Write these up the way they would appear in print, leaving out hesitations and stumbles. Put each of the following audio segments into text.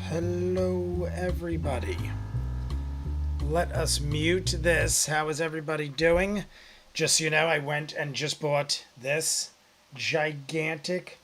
Hello, everybody. Let us mute this. How is everybody doing? Just so you know, I went and just bought this gigantic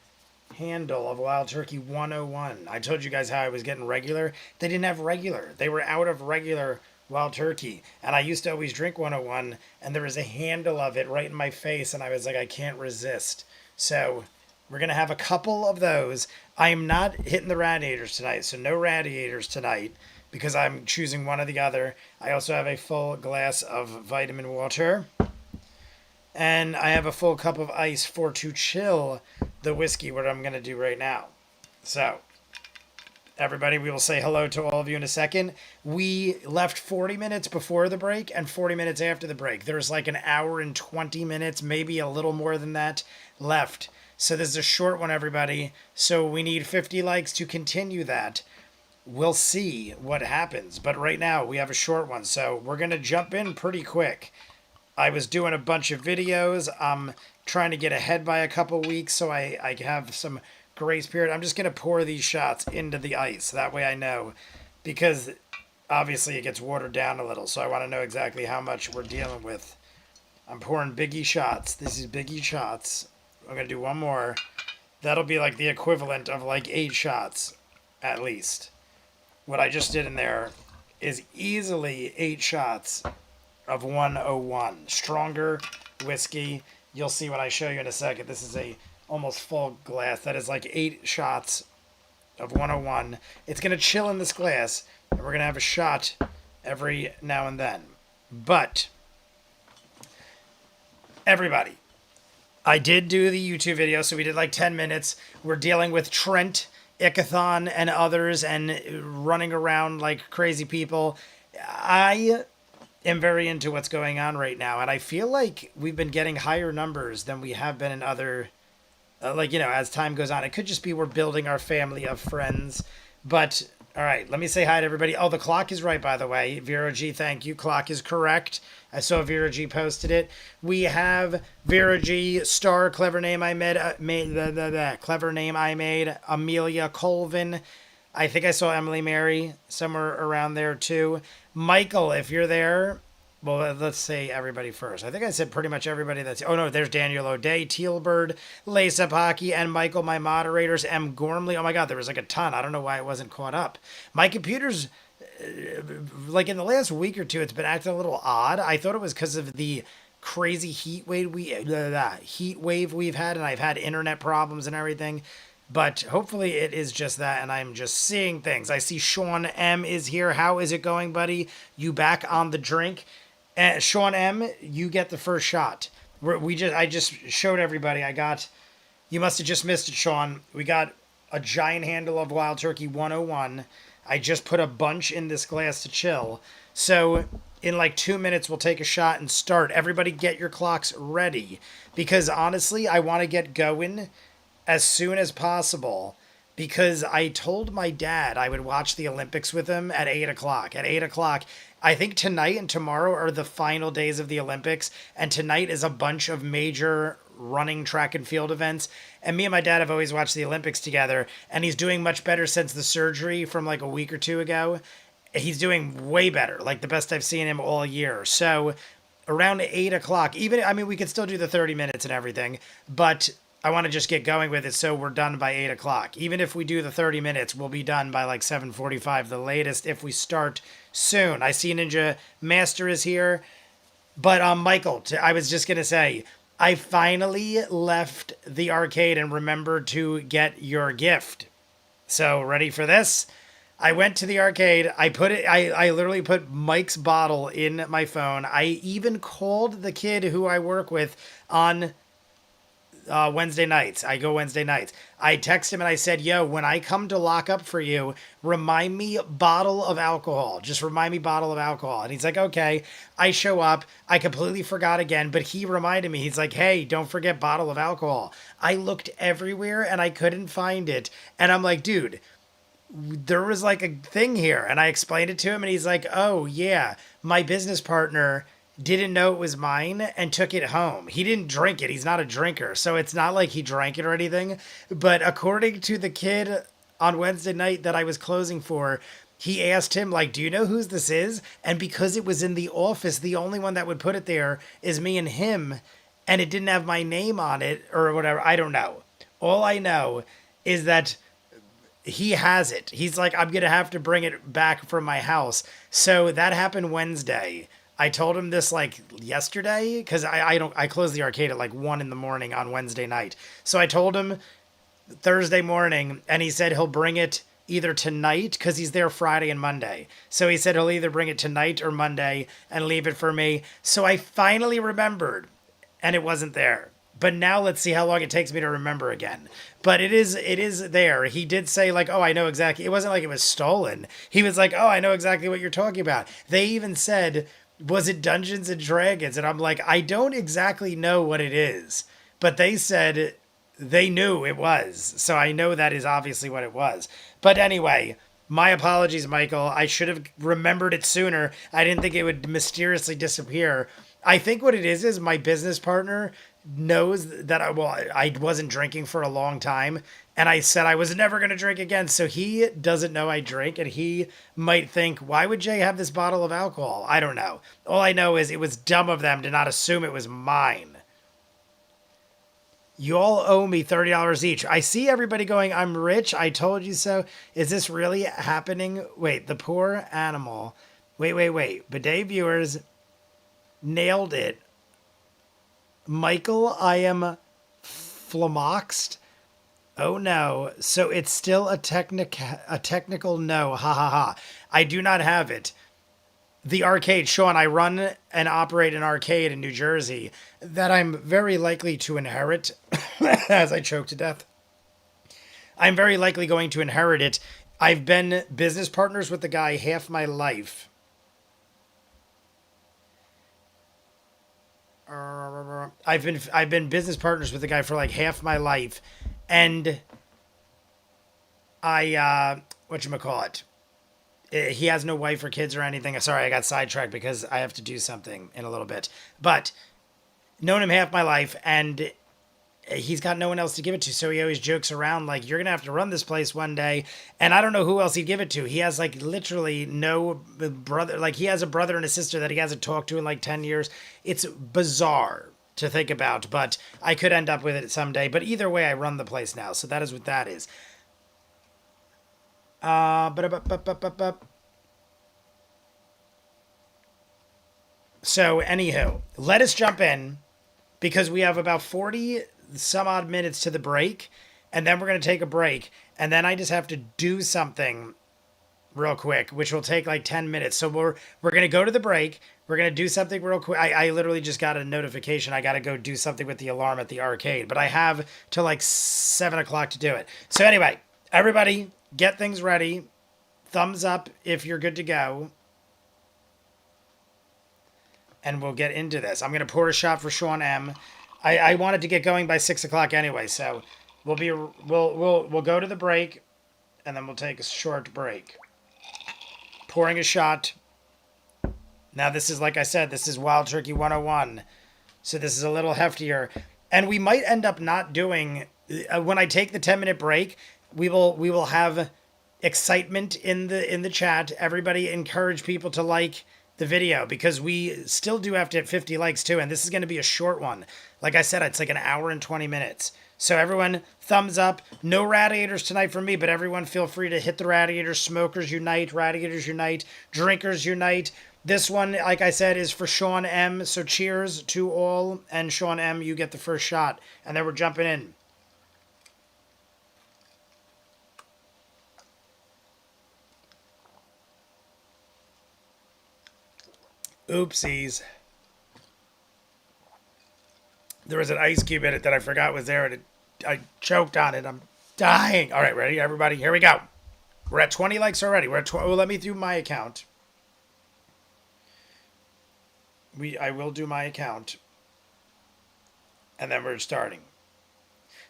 handle of Wild Turkey 101. I told you guys how I was getting regular. They didn't have regular. They were out of regular Wild Turkey. And I used to always drink 101, and there was a handle of it right in my face, and I was like, I can't resist. So we're going to have a couple of those. I am not hitting the radiators tonight, so no radiators tonight because I'm choosing one or the other. I also have a full glass of vitamin water. And I have a full cup of ice to chill the whiskey, what I'm going to do right now. So, everybody, we will say hello to all of you in a second. We left 40 minutes before the break and 40 minutes after the break. There's like an hour and 20 minutes, maybe a little more than that, left. So this is a short one, everybody. So we need 50 likes to continue that. We'll see what happens. But right now, we have a short one. So we're going to jump in pretty quick. I was doing a bunch of videos. I'm trying to get ahead by a couple weeks so I have some grace period. I'm just going to pour these shots into the ice. That way I know. Because obviously it gets watered down a little. So I want to know exactly how much we're dealing with. I'm pouring biggie shots. This is biggie shots. I'm going to do one more. That'll be like the equivalent of like 8 shots, at least. What I just did in there is easily 8 shots of 101. Stronger whiskey. You'll see when I show you in a second. This is a almost full glass. That is like 8 shots of 101. It's going to chill in this glass, and we're going to have a shot every now and then. But, everybody, I did do the YouTube video, so we did like 10 minutes. We're dealing with Trent, Ikathon, and others, and running around like crazy people. I am very into what's going on right now, and I feel like we've been getting higher numbers than we have been in other, as time goes on. It could just be we're building our family of friends. But, all right, let me say hi to everybody. Oh, the clock is right, by the way. Vera G, thank you. Clock is correct. I saw Vera G posted it. We have Vera G, Star, clever name I made, Amelia Colvin. I think I saw Emily Mary somewhere around there too. Michael, if you're there, well, let's say everybody first. I think I said pretty much everybody that's... Oh, no, there's Daniel O'Day, Tealbird, Lace Up Hockey, and Michael, my moderators, M. Gormley. Oh, my God, there was like a ton. I don't know why it wasn't caught up. My computer's... like in the last week or two, it's been acting a little odd. I thought it was because of the crazy heat wave we've had, and I've had internet problems and everything. But hopefully it is just that, and I'm just seeing things. I see Sean M is here. How is it going, buddy? You back on the drink? Sean M, you get the first shot. I just showed everybody. You must have just missed it, Sean. We got a giant handle of Wild Turkey 101. I just put a bunch in this glass to chill. So in like 2 minutes, we'll take a shot and start. Everybody get your clocks ready. Because honestly, I want to get going as soon as possible. Because I told my dad I would watch the Olympics with him at 8 o'clock. At 8 o'clock, I think tonight and tomorrow are the final days of the Olympics. And tonight is a bunch of major running track and field events. And me and my dad have always watched the Olympics together. And he's doing much better since the surgery from like a week or two ago. He's doing way better, like the best I've seen him all year. So around 8 o'clock, we could still do the 30 minutes and everything, but I want to just get going with it so we're done by 8 o'clock. Even if we do the 30 minutes, we'll be done by like 7:45, the latest, if we start soon. I see Ninja Master is here. But Michael, I was just going to say, I finally left the arcade and remembered to get your gift. So ready for this? I went to the arcade. I literally put Mike's bottle in my phone. I even called the kid who I work with on Wednesday nights. I go Wednesday nights. I text him and I said, yo, when I come to lock up for you, remind me bottle of alcohol. Just remind me bottle of alcohol. And he's like, okay. I show up. I completely forgot again, but he reminded me. He's like, hey, don't forget bottle of alcohol. I looked everywhere and I couldn't find it. And I'm like, dude, there was like a thing here. And I explained it to him and he's like, oh yeah, my business partner didn't know it was mine and took it home. He didn't drink it. He's not a drinker. So it's not like he drank it or anything. But according to the kid on Wednesday night that I was closing for, he asked him, like, do you know whose this is? And because it was in the office, the only one that would put it there is me and him, and it didn't have my name on it or whatever. I don't know. All I know is that he has it. He's like, I'm gonna have to bring it back from my house. So that happened Wednesday. I told him this like yesterday because I closed the arcade at like 1 a.m. on Wednesday night. So I told him Thursday morning, and he said he'll bring it either tonight because he's there Friday and Monday. So he said he'll either bring it tonight or Monday and leave it for me. So I finally remembered, and it wasn't there. But now let's see how long it takes me to remember again. But it is there. He did say like, oh, I know exactly. It wasn't like it was stolen. He was like, oh, I know exactly what you're talking about. They even said, was it Dungeons and Dragons? And I'm like, I don't exactly know what it is. But they said they knew it was. So I know that is obviously what it was. But anyway, my apologies, Michael. I should have remembered it sooner. I didn't think it would mysteriously disappear. I think what it is my business partner knows that I wasn't drinking for a long time, and I said I was never going to drink again. So he doesn't know I drink, and he might think, why would Jay have this bottle of alcohol? I don't know. All I know is it was dumb of them to not assume it was mine. You all owe me $30 each. I see everybody going, I'm rich. I told you so. Is this really happening? Wait, the poor animal. Wait. Bidet viewers nailed it. Michael, I am flummoxed. Oh no. So it's still a technical no. Ha ha ha. I do not have it. The arcade, Sean, I run and operate an arcade in New Jersey that I'm very likely to inherit as I choke to death. I'm very likely going to inherit it. I've been business partners with the guy half my life. I've been business partners with the guy for like half my life, and I whatchamacallit. He has no wife or kids or anything. Sorry, I got sidetracked because I have to do something in a little bit. But known him half my life, and he's got no one else to give it to. So he always jokes around like, you're going to have to run this place one day. And I don't know who else he'd give it to. He has like literally no brother. Like he has a brother and a sister that he hasn't talked to in like 10 years. It's bizarre to think about, but I could end up with it someday. But either way, I run the place now. So that is what that is. So anywho, let us jump in because we have about 40 some odd minutes to the break, and then we're going to take a break, and then I just have to do something real quick, which will take like 10 minutes. So we're going to go to the break. We're going to do something real quick. I literally just got a notification. I got to go do something with the alarm at the arcade, but I have till like 7 o'clock to do it. So anyway, everybody get things ready. Thumbs up if you're good to go. And we'll get into this. I'm going to pour a shot for Sean M. I wanted to get going by 6 o'clock anyway, so we'll go to the break, and then we'll take a short break. Pouring a shot. Now this is, like I said, this is Wild Turkey 101, so this is a little heftier, and we might end up not doing. When I take the 10-minute break, we will have excitement in the chat. Everybody encourage people to like the video because we still do have to hit 50 likes too, and this is going to be a short one. Like I said, it's like an hour and 20 minutes. So everyone, thumbs up. No radiators tonight from me, but everyone feel free to hit the radiators. Smokers unite, radiators unite, drinkers unite. This one, like I said, is for Sean M. So cheers to all, and Sean M, you get the first shot, and then we're jumping in. Oopsies. There was an ice cube in it that I forgot was there, and I choked on it. I'm dying. All right, ready, everybody? Here we go. We're at 20 likes already. We're at let me do my account. I will do my account. And then we're starting.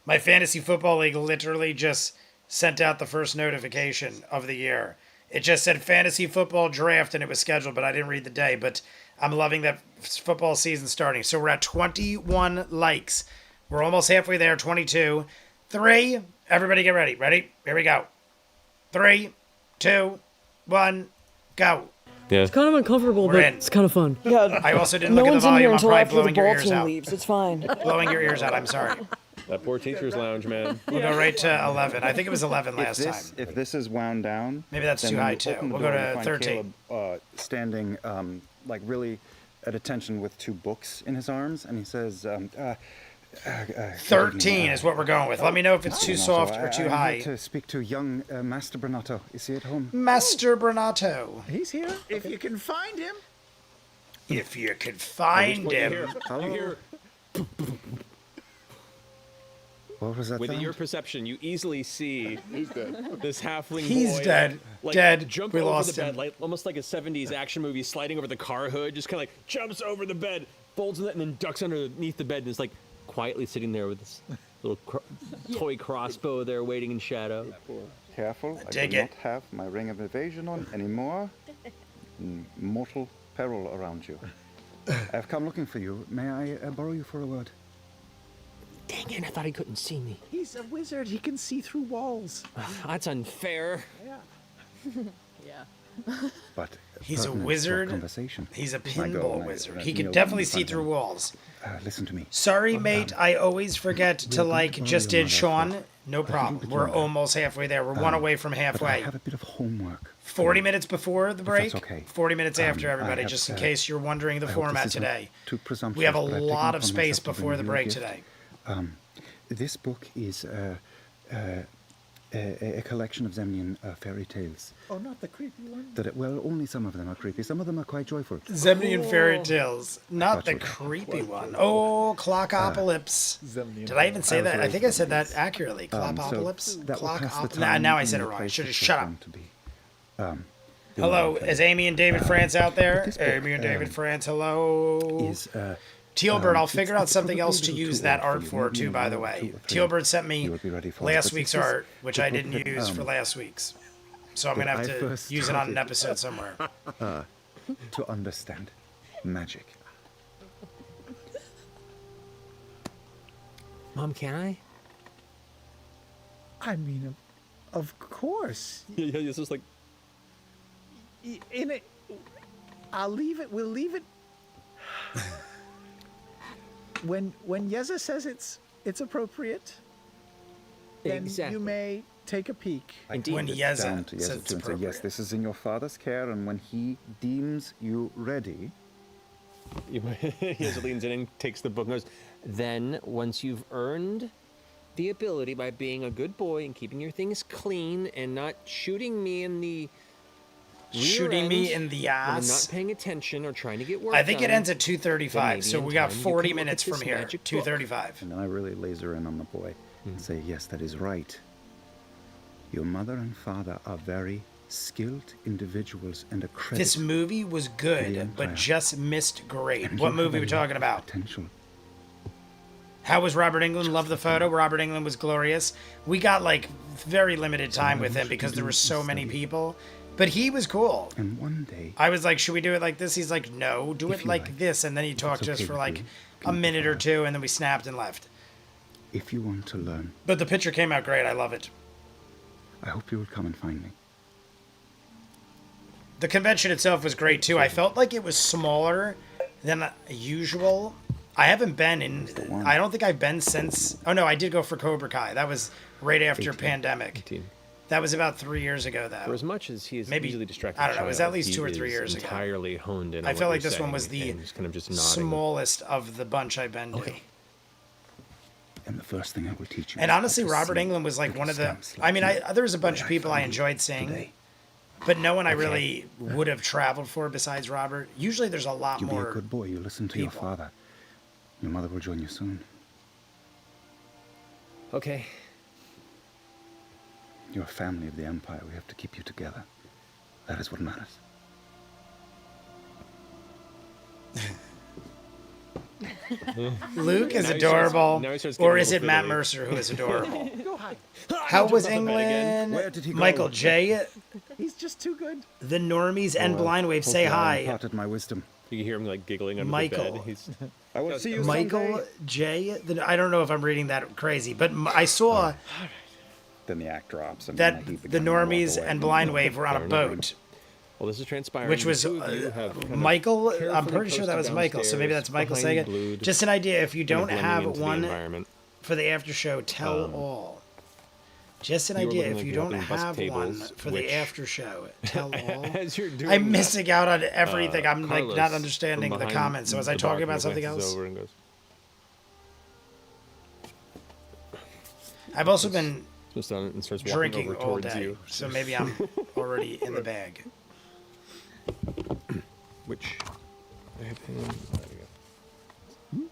My fantasy football league literally just sent out the first notification of the year. It just said fantasy football draft, and it was scheduled, but I didn't read the day. But I'm loving that football season starting. So we're at 21 likes. We're almost halfway there, 22. 3. Everybody get ready. Ready? Here we go. 3, 2, 1, go. Yeah. It's kind of uncomfortable, We're but in. it's kind of fun. Yeah, I also didn't no look at one's the in here volume. I'm until probably after the blowing your ball ears team out. leaves. It's fine. Blowing your ears out. I'm sorry. That poor teacher's lounge, man. We'll go right to 11. I think it was 11 last time. If this is wound down, Maybe that's then too when high, you too. open the We'll door, go you to find 13. Caleb, standing, like really at attention with 2 books in his arms, and he says, 13 is what we're going with. Let me know if it's too soft or too I'm high. here to speak to young Master Bernato. Is he at home? Master Bernato. He's here. If you can find him. If you could find him. You hear, What was that within sound? your perception, you easily see this halfling He's boy, dead. like, Dead. jump We over lost the bed, him. like almost like a 70s action movie, sliding over the car hood, just kind of like jumps over the bed, folds in it, and then ducks underneath the bed, and is like quietly sitting there with this little toy crossbow there, waiting in shadow. Careful, I Dig do it. not have my ring of evasion on anymore. Mortal peril around you. I've come looking for you. May I borrow you for a word? Dang it! I thought he couldn't see me. He's a wizard. He can see through walls. That's unfair. But He's a pertinent to our wizard. Conversation. He's a My girl, pinball my- wizard. that He can Neil definitely in see front of through him. walls. Listen to me. Sorry, mate. I always forget to, We're like, going to just borrow your did Sean. mother. No I think problem. we We're can. almost halfway there. We're one away from But I halfway. have a bit of homework. 40 minutes before the break. that's okay. 40 minutes after, I everybody, have, just in case you're wondering the I hope format this isn't today. too presumptuous, We have a but I've taken lot it of upon space myself to before bring the you a break gift. today. This book is a collection of Zemnian fairy tales. Oh, not the creepy one. Well, only some of them are creepy. Some of them are quite joyful. Zemnian fairy tales, not the Gotcha. creepy one. Oh, Clockopolis. Zemnian Did I even say I was that? I raised think I with said that these. accurately. Clockopolis? That will pass the Nah, time now I in said it the wrong. I place should that have you're shut up. going to be. Hello, is Amy and David France out there? this book, Amy and David France, hello. Is Tealbird, I'll it's- figure out it's something probably else a to little use too that old for art you. for, Maybe too, a by the little way. too afraid Tealbird sent me you would be ready for it, last but week's this is art, which the I book didn't that, use for last week's. So I'm going to that have I to first use it on an started. episode somewhere. to understand magic. Mom, can I? I mean, of course. Yeah, it's just like In it, I'll leave it. We'll leave it. When Yeza says it's appropriate, then Exactly. you may take a peek. I Indeed. When hand it Yeza down to says Yeza it's too and say, yes, appropriate. this is in your father's care, and when he deems you ready, he just leans in and takes the book and goes, then once you've earned the ability by being a good boy and keeping your things clean and not shooting me in the rear Shooting me end in the when I'm ass. not paying attention or trying to get work I think it done, ends at then 2:35, maybe so in we got time you 40 can look minutes at this from here. magic book. 2:35. and then I really laser in on the boy and say, yes, that is right. Your mother and father are very skilled individuals and a credit. This movie was The good, but Empire. just missed great. and What you movie have we a talking lot of about? Potential. How was Robert Englund? Love the photo. Robert Englund was glorious. We got like very limited time with him because there were so many people, but he was cool. And one day, I was like, should we do it like this? He's like, no, do If it you like like. this. And then he If talked it's to us okay for with like you, a can minute or provide. two, and then we snapped and left. if you want to learn, But the picture came out great. I love it. I hope you will come and find me. The convention itself was great too. I felt like it was smaller than usual. I haven't been in. one. I don't think I've been since. Oh no, I did go for Cobra Kai. That was right after 18. pandemic. 18. That was about 3 years ago, though. For as much as he is Maybe- easily distracted, I don't know, it was at child, least he 2 or 3 is years ago. entirely honed in. I on felt what like you're this one saying was the and just kind of just nodding. smallest of the bunch I've been to. And the first thing I will teach you. And is how honestly, to Robert see England was like little one of the. scamps I mean, like you, there was a bunch the of way people I found you enjoyed seeing, today. but no one I really would have traveled for besides Robert. Usually, there's a lot You be a more. good boy. You listen to your people. father. Your mother will join you soon. Okay. You're a family of the Empire. We have to keep you together. That is what matters. Luke is Now he starts- adorable, now he starts or getting a is it little Matt fiddly. Mercer who is adorable? Go hide. How was Jump off the bed again. England? Where did he go? Michael J. He's just too good. The normies and Oh, blind wave say hopefully I hi. imparted my wisdom. You can hear him like giggling under Michael. the bed. He's I will see you Michael someday. J. I don't know if I'm reading that crazy, but I saw Then the act drops. And that I heap the again and walk normies away. and Blind Wave were on a Fair enough. boat, Well, this is transpiring. which was The two of you have kind of Michael. I'm carefully pretty sure that was posted Michael, so maybe that's downstairs Michael saying behind it. Blood, Just an idea. If you kind of don't blending have into the one environment. for the after show, tell all. Just an You were idea. looking If like you you're don't helping bus have one tables, for which- the after show, tell all. As you're doing I'm that, missing out on everything. I'm like Carlos not from understanding the behind comments. So was I the bar talking kind about of something glances else? over and goes, I've also been just on it and starts walking drinking over all towards day, you. so maybe I'm already in the bag. Which I have him. There we go.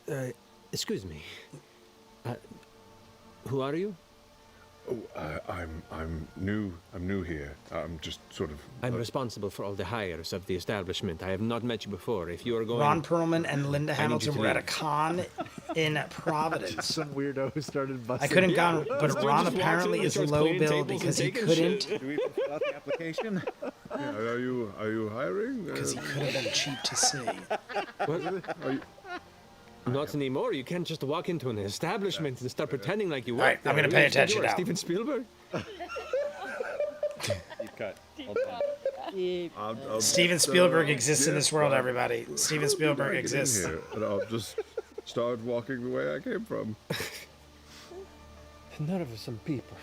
Hey, excuse me. Who are you? Oh, I'm new. I'm new here. I'm just sort of. I'm responsible for all the hires of the establishment. I have not met you before. If you are going, Ron Perlman and Linda you Hamilton to were at a leave. con in Providence. Some weirdo who started I busting. couldn't gone, but Dude Ron just walks apparently in and is starts low cleaning bill tables because he and taking couldn't shit. Do we fill out the application? Yeah, are you hiring? because he could have been cheap to see. Not anymore. You can't just walk into an establishment and start pretending like you work right, I'm there. gonna pay You attention are now. Steven Spielberg. Deep cut. Hold on. I'll Steven just, Spielberg exists in yeah, this world, well, everybody. Steven how did Spielberg I get in exists. here? And I'll just start walking the way I came from. None of us some people.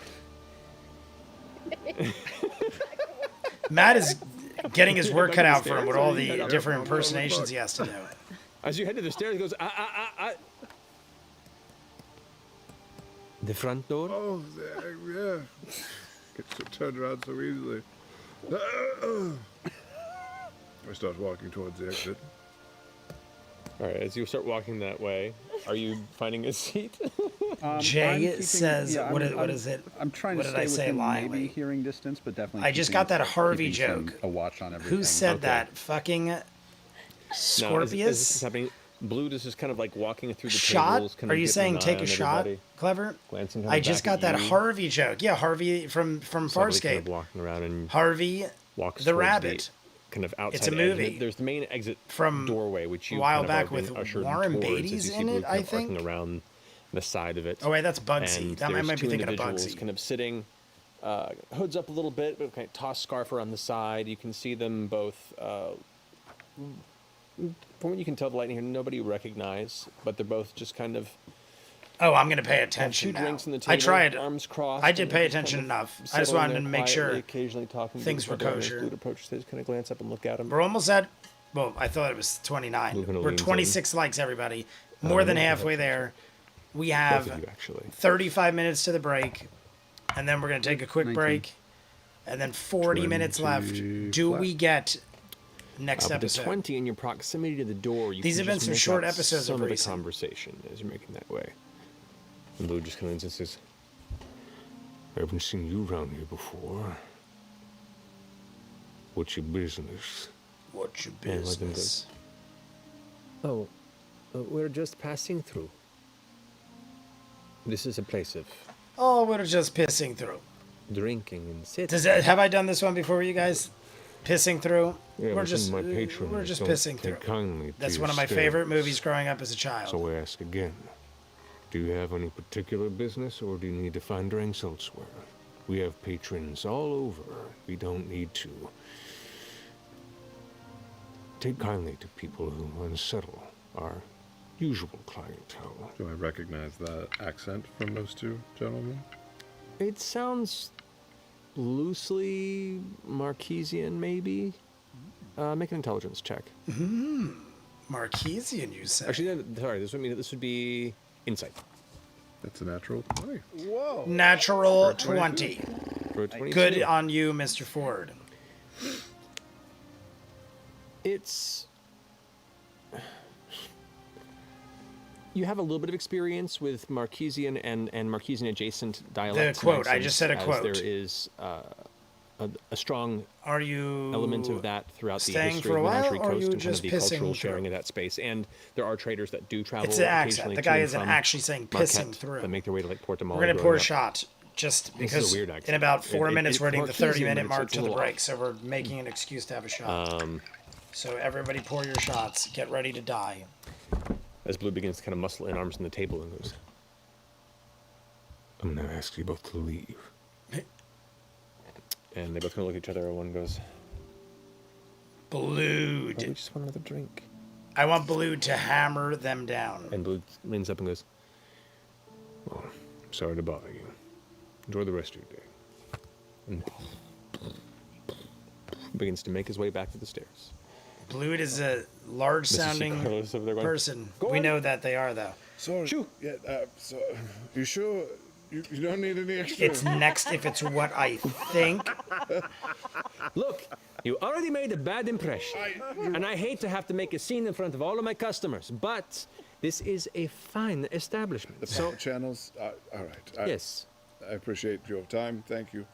Matt is getting his work cut out for him with all Yeah, the yeah, different yeah. impersonations he has to do. As you head to the stairs, he goes, The front door? Oh, yeah. Gets turned around so easily. I start walking towards the exit. All right, as you start walking that way, are you finding a seat? Jay says, what is it? I'm trying What to did I stay say within lyingly? maybe hearing distance, but definitely. I just keeping- got that Harvey keeping joke. A watch on everything. Who said Okay. that? Fucking Now, as this is Scorpius? happening, Blue is just kind of like walking through the Shot? tables. Kind Are of you getting saying an eye take a on shot? everybody, Clever? glancing I kinda just back got at that you. Harvey joke. Yeah, Harvey from Somebody kind Farscape. of walking around and Harvey walks the towards rabbit. kind of outside It's a edge of it. movie There's the main exit from doorway, which you a while kind of back are being with ushered Warren towards as Beatty's you see in Blue it, kind I of arcing think. around the side of it. Oh wait, that's Bugsy. And That I there's might be two thinking of individuals Bugsy. kind of sitting, hoods up a little bit, but kind of tossed scarf around the side. You can see them both. From what you can tell, the lighting here, nobody you recognize, but they're both just kind of Oh, I'm gonna pay have attention two now. drinks on the table, I tried. arms crossed. I did and pay just kind attention of enough. I just settling wanted there to make quietly, sure occasionally talking to things each were other, and as kosher. Blue approaches, they just kind of glance up and look at him. We're almost at. Well, I thought it was 29. Moving We're leans 26 likes, everybody. More than yeah, halfway there. We Both have of you, actually. 35 minutes to the break, and then we're gonna take a quick 19. break, and then 40 minutes left. 20 Do flat. we get next With the episode? 20 in your proximity to the door, you These can have been just some make short out episodes of some of the recent. conversation as you're making that way. And Blue just kind of insists, I haven't seen you around here before. What's your business? What's your Yeah, let them go. business? Oh, we're just passing through. This is a place of Oh, we're just pissing through. drinking and sitting. Have I done this one before, you guys? Pissing through. Yeah, we're but just some of my patrons we're just don't pissing take through. kindly to That's your one of my stare. favorite movies growing up as a child. So I ask again, do you have any particular business or do you need to find drinks elsewhere? We have patrons all over. We don't need to take kindly to people who unsettle our usual clientele. Do I recognize that accent from those two gentlemen? It sounds loosely Marquesian, maybe. Make an intelligence check. Marquesian, you said. Actually, no, sorry, this would be insight. That's a natural 20. Whoa. Natural For a 22. 20. For a 22. Good on you, Mr. Ford. It's you have a little bit of experience with Marquesian and Marquesian adjacent dialects. and quote, I accents, just said a as quote. There is a strong Are you element of that throughout the staying history for a of the while, Menagerie or are Coast you and kind just of the cultural pissing sharing through? of that space. And there are traders that do travel It's an accent. occasionally The to guy and isn't from actually saying pissing Marquette through. that make their way to like Port de We're gonna pour a shot, just This is a because weird accent. in about 4 It- minutes it- we're hitting the Marquesian, 30-minute but mark it's a to the little break, off. so we're making an excuse to have a shot. So everybody pour your shots. Get ready to die. As Blue begins to kind of muscle in arms on the table and goes, I'm gonna ask you both to leave. And they both gonna look at each other, and one goes, Blue. "Oh, we just want another drink." I want Blue to hammer them down. And Blue leans up and goes, "Well, sorry to bother you. Enjoy the rest of your day." And begins to make his way back to the stairs. Blue is a large-sounding Carlos over there going, person. "Go We on." know that they are, though. Sorry. Shoo. Yeah. So, you sure you don't need any extra? It's next if it's what I think. Look, you already made a bad impression. And I hate to have to make a scene in front of all of my customers, but this is a fine establishment. The So, back channels. All right. yes. I appreciate your time. Thank you.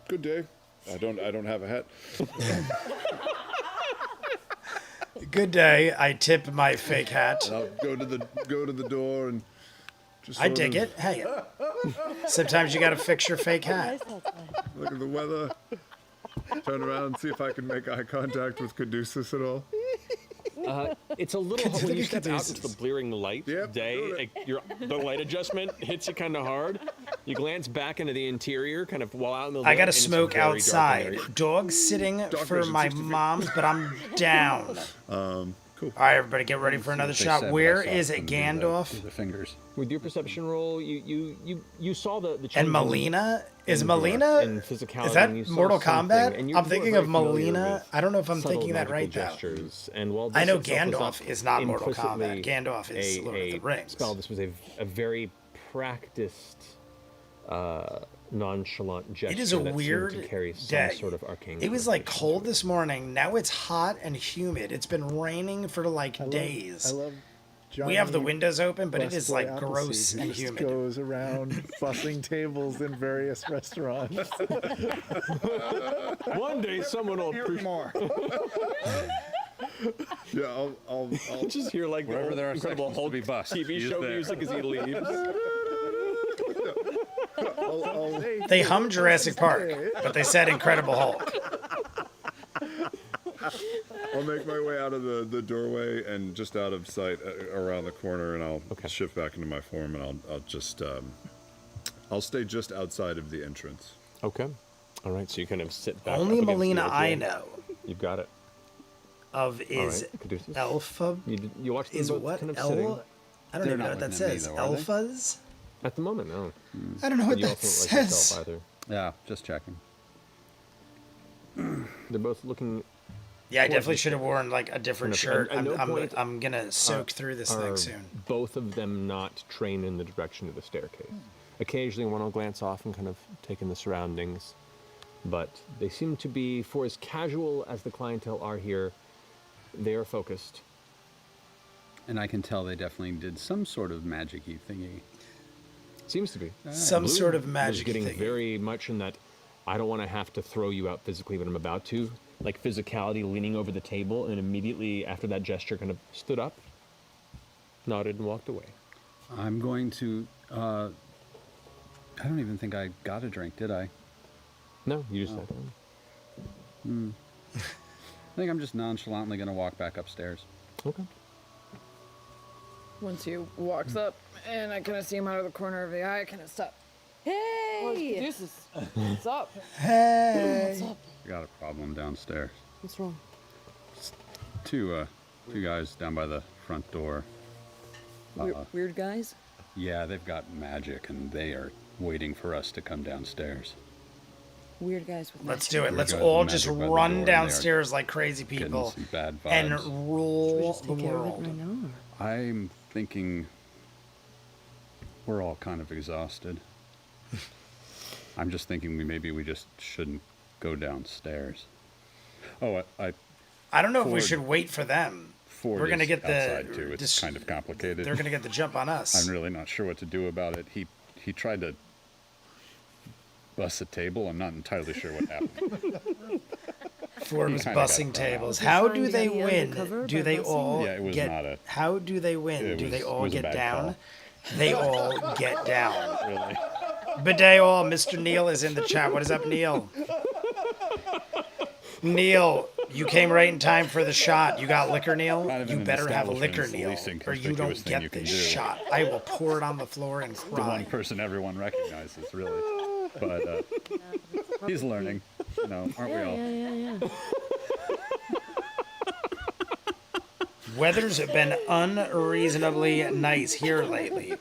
Good day. I don't have a hat. Good day. I tip my fake hat. I'll go to the door and just. I sort dig of it. Hey, sometimes you got to fix your fake hat. Look at the weather. Turn around and see if I can make eye contact with Caduceus at all. It's a little hard when you step out into the blearing light Yep, day. doing it. The light adjustment hits you kind of hard. You glance back into the interior, kind of while out in the. I got to and it's smoke very dark in outside. there. Dog sitting for vision, my 60 feet. mom's, but I'm down. Cool. All right, everybody, get ready for another shot. Where is it, Gandalf? The fingers. With your perception roll, you saw the change And in- Melina? Is in Melina? in physicality, Is that and you saw Mortal something, Kombat? and you I'm were thinking very of familiar Melina. with I don't know if I'm subtle thinking that magical right, though. gestures. And while I this know itself was Gandalf is not Mortal implicitly Kombat. Gandalf is Lord of the Rings. Spell. This was a very practiced, nonchalant gesture. It is a that seemed weird to carry some day. sort of arcane. It was like connotation cold to it. this morning. Now it's hot and humid. It's been raining for like I days. love We have the Johnny windows open, but it West is Boy like Appleseed, gross who and just humid. goes around fussing tables in various restaurants. One day someone will More. Yeah, I'll just hear like the Wherever old there are Incredible sections to Hulk be bust, TV he's show there. music as he leaves. They hummed Jurassic Park, but they said Incredible Hulk. I'll make my way out of the doorway and just out of sight around the corner, and I'll shift back into my form, and I'll just I'll stay just outside of the entrance. Okay. All right. So you kind of sit back. Only up against the Melina oak I wall. know You've got it. of is right, Caduceus. Alpha. You watch them Is both what? kind of sitting. I don't They're even know not what that looking at me, says. though, are they? Alphas? At the moment, no. I don't know what And you that also don't like says. yourself either. Yeah, just checking. They're both looking. Yeah, I Towards definitely the should have worn like a different shirt. At no I'm point gonna soak through this are thing soon. both of them not trained in the direction of the staircase. Occasionally, one will glance off and kind of take in the surroundings, but they seem to be, for as casual as the clientele are here, they are focused. And I can tell they definitely did some sort of magic-y thingy. Seems to be. Some Blue sort of was magic getting thing. very much in that. I don't want to have to throw you out physically, but I'm about to. Like physicality, leaning over the table, and immediately after that gesture, kind of stood up, nodded, and walked away. I'm going to... I don't even think I got a drink, did I? No, you just sat down. I think I'm just nonchalantly going to walk back upstairs. Okay. Once he walks up and I kind of see him out of the corner of the eye, I kind of stop. Hey! What's up? Hey. What's up? I got a problem downstairs. What's wrong? Two guys down by the front door. Weird guys? Yeah, they've got magic, and they are waiting for us to come downstairs. Weird guys with Let's magic. do it. We're Let's guys all with just magic by the door, run and they are downstairs like crazy Getting people some bad vibes. and Should we rule just the take care of it world. right now? Or? I'm thinking we're all kind of exhausted. I'm just thinking maybe we just shouldn't go downstairs. Oh, I don't know if we Ford- should wait for them. Ford We're gonna is get the outside too. It's dis- kind of complicated. They're gonna get the jump on us. I'm really not sure what to do about it. He tried to bust a table. I'm not entirely sure what happened. Ford was kinda got bussing thrown out. tables. Was he How trying do to they get win? undercover Do by they busing? all Yeah, it was get? not a- How do they win? It Do was- they it all was a get bad down? call. They all get down. Really. Bidet all. Mr. Neil is in the chat. What is up, Neil? Neil, You came right in time for the shot. You got liquor, Neil. Kind of You in an better have a establishment, liquor, it's the Neil, least or you inconspicuous don't thing you get can this do. shot. I will pour it on the floor and The one cry. person everyone recognizes, really. But he's learning. You know, aren't we all? Yeah. Weather's been unreasonably nice here lately.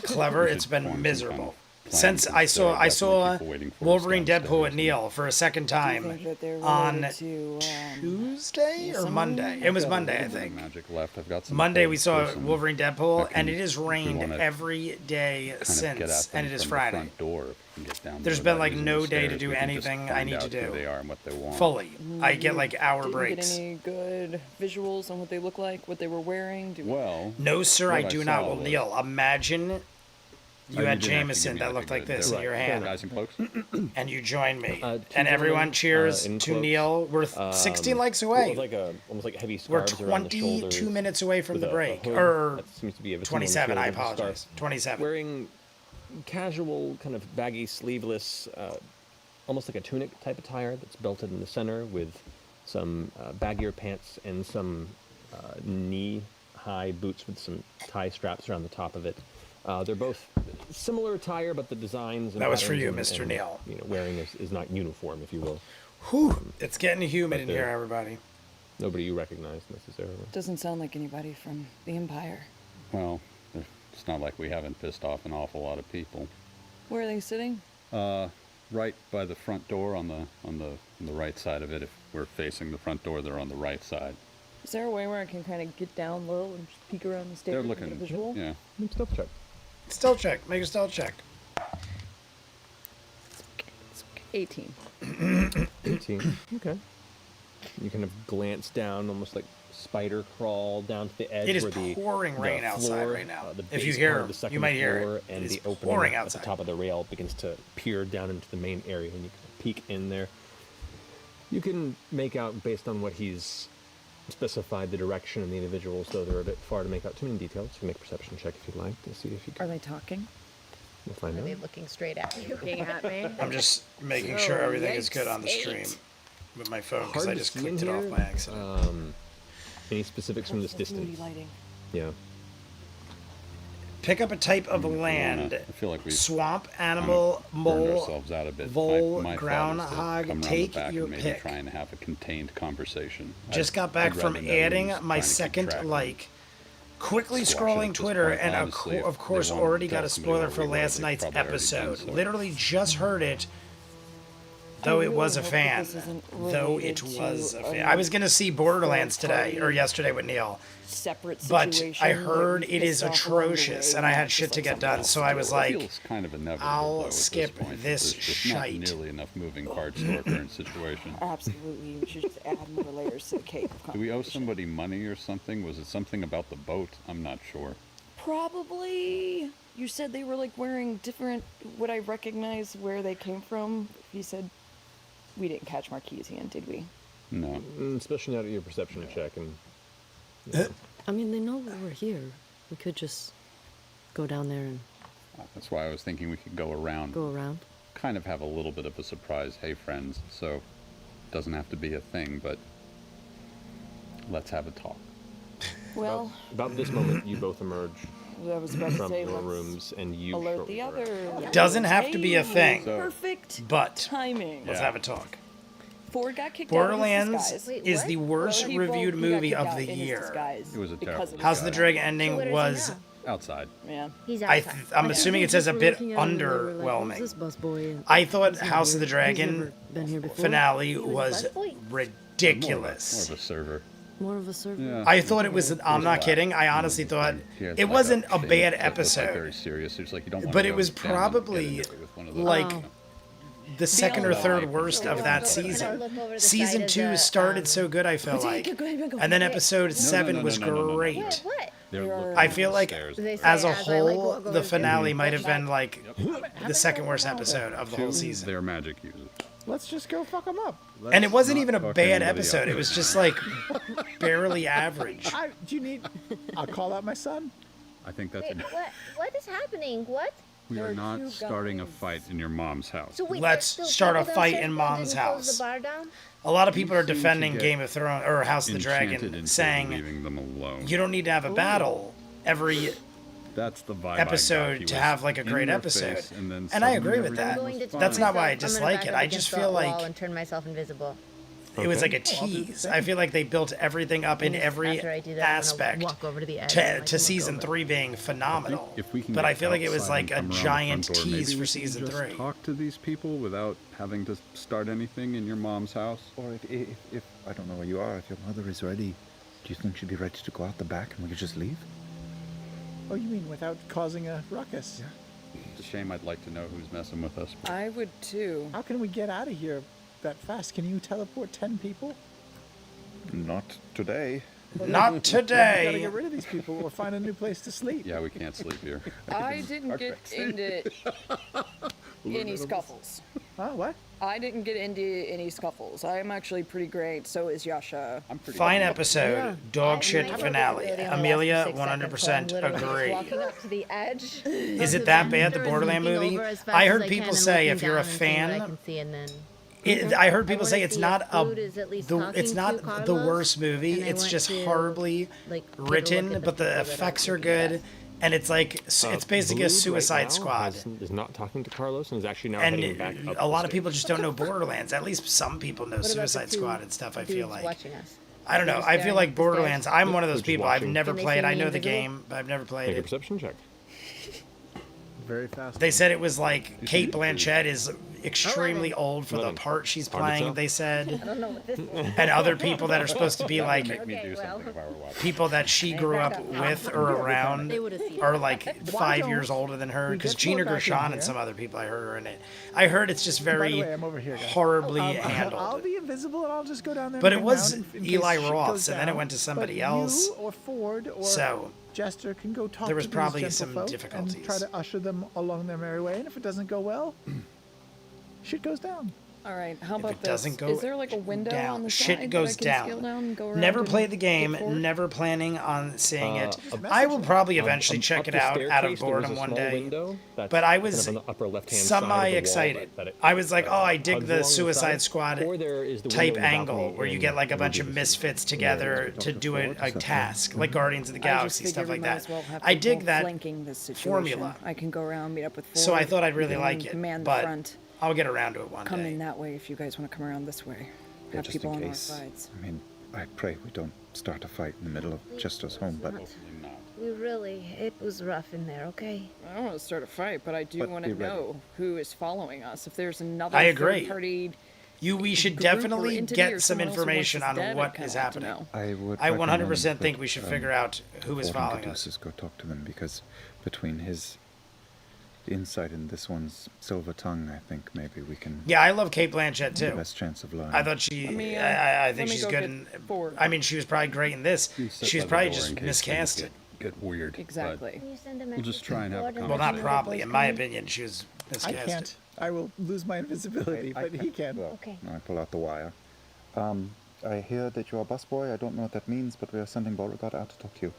Clever, We it's should been form some miserable. kind of plan, Since because I there are saw definitely people waiting for us Wolverine Deadpool downstairs, with Neil for a second Do you time think that they're on related to, Tuesday or someone? Monday. It was Got a Monday, I little bit of think. magic left. I've got some Monday cold we saw person Wolverine Deadpool, that can, and it has if we rained wanna every day kind of get since, at them and it is from the Friday. front door, if we can get down There's there been without like using no the day to stairs, do we can just anything I find need to out who do. they are and what they want. Fully. I get like hour did breaks. you get any good visuals on what they look like, what they were wearing? Well, No, sir, I what do not. saw Well, was- Neil, imagine you Oh, had didn't have to give Jameson me, that like, looked a like good- this in Right, your fair hand, guys in cloaks. and you joined me. Two And everyone gentlemen, cheers in to cloaks, Neil. We're 16 likes away. With like almost like heavy We're scarves around the 22 shoulders, minutes away from with the a break. hood Or that seems to be of its own 27, I shoulder scarf. apologize. 27. Wearing casual, kind of baggy, sleeveless, almost like a tunic type attire that's belted in the center with some baggier pants and some knee-high boots with some tie straps around the top of it. They're both similar attire, but the designs and That was for patterns you, and- Mr. and, Neil. You know, wearing is not uniform, if you will. Whew, it's getting humid in But here, they're- everybody. Nobody you recognize necessarily. Doesn't sound like anybody from the Empire. Well, it's not like we haven't pissed off an awful lot of people. Where are they sitting? Right by the front door on the right side of it. If we're facing the front door, they're on the right side. Is there a way where I can kind of get down low and just peek around the stairs They're and looking. get a visual? Yeah. Stealth check. Stealth check. Make a stealth check. 18. 18. Okay. You kind of glance down, almost like spider crawl down to the edge It is where the pouring the rain outside floor, right now. the If you base hear- part of the you second might hear it. floor It and is the opening pouring at outside. the top of the rail begins to peer down into the main area, and you can peek in there. You can make out, based on what he's specified, the direction and the individuals, though they're a bit far to make out too many details. You can make a perception check if you'd like to see if you Are can. they talking? We'll find Are they out. looking straight at you? Looking at me. I'm just making Oh, sure everything is good yikes, on the stream 8. with my phone because Hard I to just see clicked in it off here. by accident. Any specifics from this That's moody distance? lighting. Yeah. Pick up a type of wanna- land. I feel like we Swamp, kind of animal, burned mole, ourselves out a bit. vole, my thought is to groundhog, come around the take back your and maybe pick. try and have a contained conversation. Just got I'd back from rather know who's adding trying my to keep second track of like. Quickly squash it scrolling at this Twitter, point. and Honestly, of if course they wanted to already tell got a somebody spoiler where for we were, last they've night's probably already done episode. so. Literally just heard it, I though it really was a hope that fan. this isn't Though related it was to a fan. a I was gonna see Borderlands today or third-party yesterday with Neil, separate but situation. I that heard you it is pissed off along the atrocious, way and I and had it's shit just to like get something done. else So to I do. was It like, feels kind of inevitable, I'll though, at skip point, that this there's just shite. not nearly enough moving parts to our current situation. Absolutely, you should just add more layers to the cake. Of Do we owe complication. somebody money or something? Was it something about the boat? I'm not sure. Probably. You said they were like wearing different. Would I recognize where they came from? You said we didn't catch Marquesian, did we? No. Especially now that your perception check and. I mean, they know we're here. We could just go down there and That's why I was thinking we could go around. go around. Kind of have a little bit of a surprise, hey friends, so it doesn't have to be a thing, but let's have a talk. Well, About this moment, you both emerge I was about to from say your let's rooms, and you alert shortly the arrive. other. Doesn't have to be a Hey, thing. So- Perfect but timing. let's Yeah. have a talk. Ford got kicked out Borderlands of his disguise. Wait, is what? the worst Well, he- reviewed he got movie kicked of out the in his year. disguise It was a because terrible of House of the disguise. Dragon So ending where is he was. now? Outside. Yeah. He's I'm outside. assuming it says a bit underwhelming. This busboy. I thought He's not House of the here. He's Dragon never been here before. finale was a was busboy? More of ridiculous. a server. More of a server. Yeah. I thought it was. I'm not Wow. kidding. I honestly thought He has it like wasn't a thing bad that looks, like, very episode. serious. It's like you don't wanna But it go was down and get probably, into it with one of those, like, you know. The second or only third thing- worst So of we'll that go over- can I season. look over the Season side of 2 the, started so good, I felt Go like. ahead, go ahead, go And then ahead. episode 7 was no. great. What? They're There looking I feel like upstairs. They say as a as I, like, whole, walk over the to finale him. might have been like the second worst episode of the whole Two, season. they're magic users. Let's just go fuck them up. And it wasn't not even a fuck bad anybody episode. up It right was now. just like barely average. Do you need? I'll call out my son. I think that's Wait, what is happening? What? We There are are not two starting a guys. fight in your mom's house. So wait, Let's there's start a people fight downstairs in that Mom's didn't close house. the bar down? A lot of people are seem to defending get Game of Thrones or House of the Enchanted Dragon, into saying leaving them alone. you don't need to have a battle every That's the vibe episode I got. He to was have like a in great your episode. face, and then And I suddenly agree with everything that. I'm going to was turn That's fine. not why I myself- I'm dislike gonna it. back I up just against feel the wall like and turn myself invisible. it was like a I'll do the tease. same. I feel like they built everything up in And every after I do that, I'm gonna aspect walk over to the edge to, and, like, to look season over. 3 being phenomenal. If we can But get I feel like it was outside like a and come around the giant front door, tease maybe for we can season just 3. Talk to these people without having to start anything in your mom's house. Or if I don't know where you are, if your mother is ready, do you think she'd be ready to go out the back and we could just leave? Oh, you mean without causing a ruckus? Yeah. It's a shame. I'd like to know who's messing with us. but I would too. How can we get out of here that fast? Can you teleport 10 people? Not today. Not We gotta today. get rid of these people or find a new place to sleep. Yeah, we can't sleep here. I didn't get into any scuffles. Huh? What? I didn't get into any scuffles. I am actually pretty great. So is Yasha. I'm pretty. Fine good. episode, Yeah. dog I shit might finale. ability only lasts Amelia, for 6 seconds, so I'm 100% literally just agree. Walking up to the edge. Is it that bad, the Borderland movie? I heard people say if you're a fan, I heard people say it's not it's not the worst movie. It's just horribly written, but the effects are good, and it's like it's basically a Blood Suicide right now Squad. is not talking to Carlos and is actually now And heading back up a lot the of people stairs. just don't know Borderlands. At least some people know What about the Suicide two Squad and stuff. I feel dudes like watching us? I don't know. I feel like Borderlands. I'm one of those Just people. I've watching. never Can they played. see I me know the invisible? game, but I've never played Make a it. perception check. Very fast. They said it was like Kate Blanchett is extremely old for the part she's Hard to playing. tell. They said, I don't know what this is. and other people that are supposed to be like Make me do Okay, well. something if I were watching. people that she grew up with or around They would have seen are it. like Why 5 years don't older than her. we Because get Gina Flo back in Gershon and here? some other people I heard are in it. I heard it's just By the very way, I'm over here, guys. horribly I'll handled. be invisible and I'll just go down there. But and it hang was out in case Eli shit Roth, goes and then it down. went to somebody But else. You or Ford or So Jester can go talk there was to these probably gentle some folk difficulties. and try to usher them along their merry way. And if it doesn't go well, shit goes down. All right. How if about it doesn't this? go Is there like a window down, on the shit side goes that I can scale down. down and go around Never and played the game. look for? Never planning on seeing it. Just I will probably Um, eventually check up it the out of staircase, there was boredom a one small day. window that's But I kind was of on the upper left-hand side of the wall semi-excited. that it, I was like, oh, I dig hugs the along the Suicide side. Squad Or there is the type window in the angle balcony where you in get like a bunch of Ruby's- misfits together to do a task, like Guardians of the I just Galaxy, stuff figured we like might that. as well have I people dig that flanking this situation. formula. I can go around, meet up with Ford. So I thought I'd really and like it, command but the front. I'll get around to it one Come day. in that way if you guys want to come around this way. Yeah, Have just people in on our case. sides. I mean, I pray we don't start a fight in the middle of Chester's home, but We really, it was rough in there, okay? I don't want to start a fight, but I do But want to be ready. know who is following us. If there's another I agree. third-party We should group or definitely entity or get some someone else who wants information us on dead, I'd what kinda is like to happening. know. I would. I 100% recommend think that, we should figure out who is Ford and following Caduceus us. go talk to them because between his insight and this one's silver tongue, I think maybe we can Yeah, I love Kate Blanchett have the too. best chance of learning. I thought she. me, I let think me she's go good get in. Ford. I mean, she was probably great in this. You sit She was by the probably door just in case things miscasted. Get weird. but Exactly. Can you send a We'll just message try and to have a Ford and Well, let not him know probably. the In boys my coming? opinion, she was I miscasted. can't. I will lose my invisibility, but he can. Okay. I pull out the wire. I hear that you're a busboy. I don't know what that means, but we are sending Beauregard out to talk to you.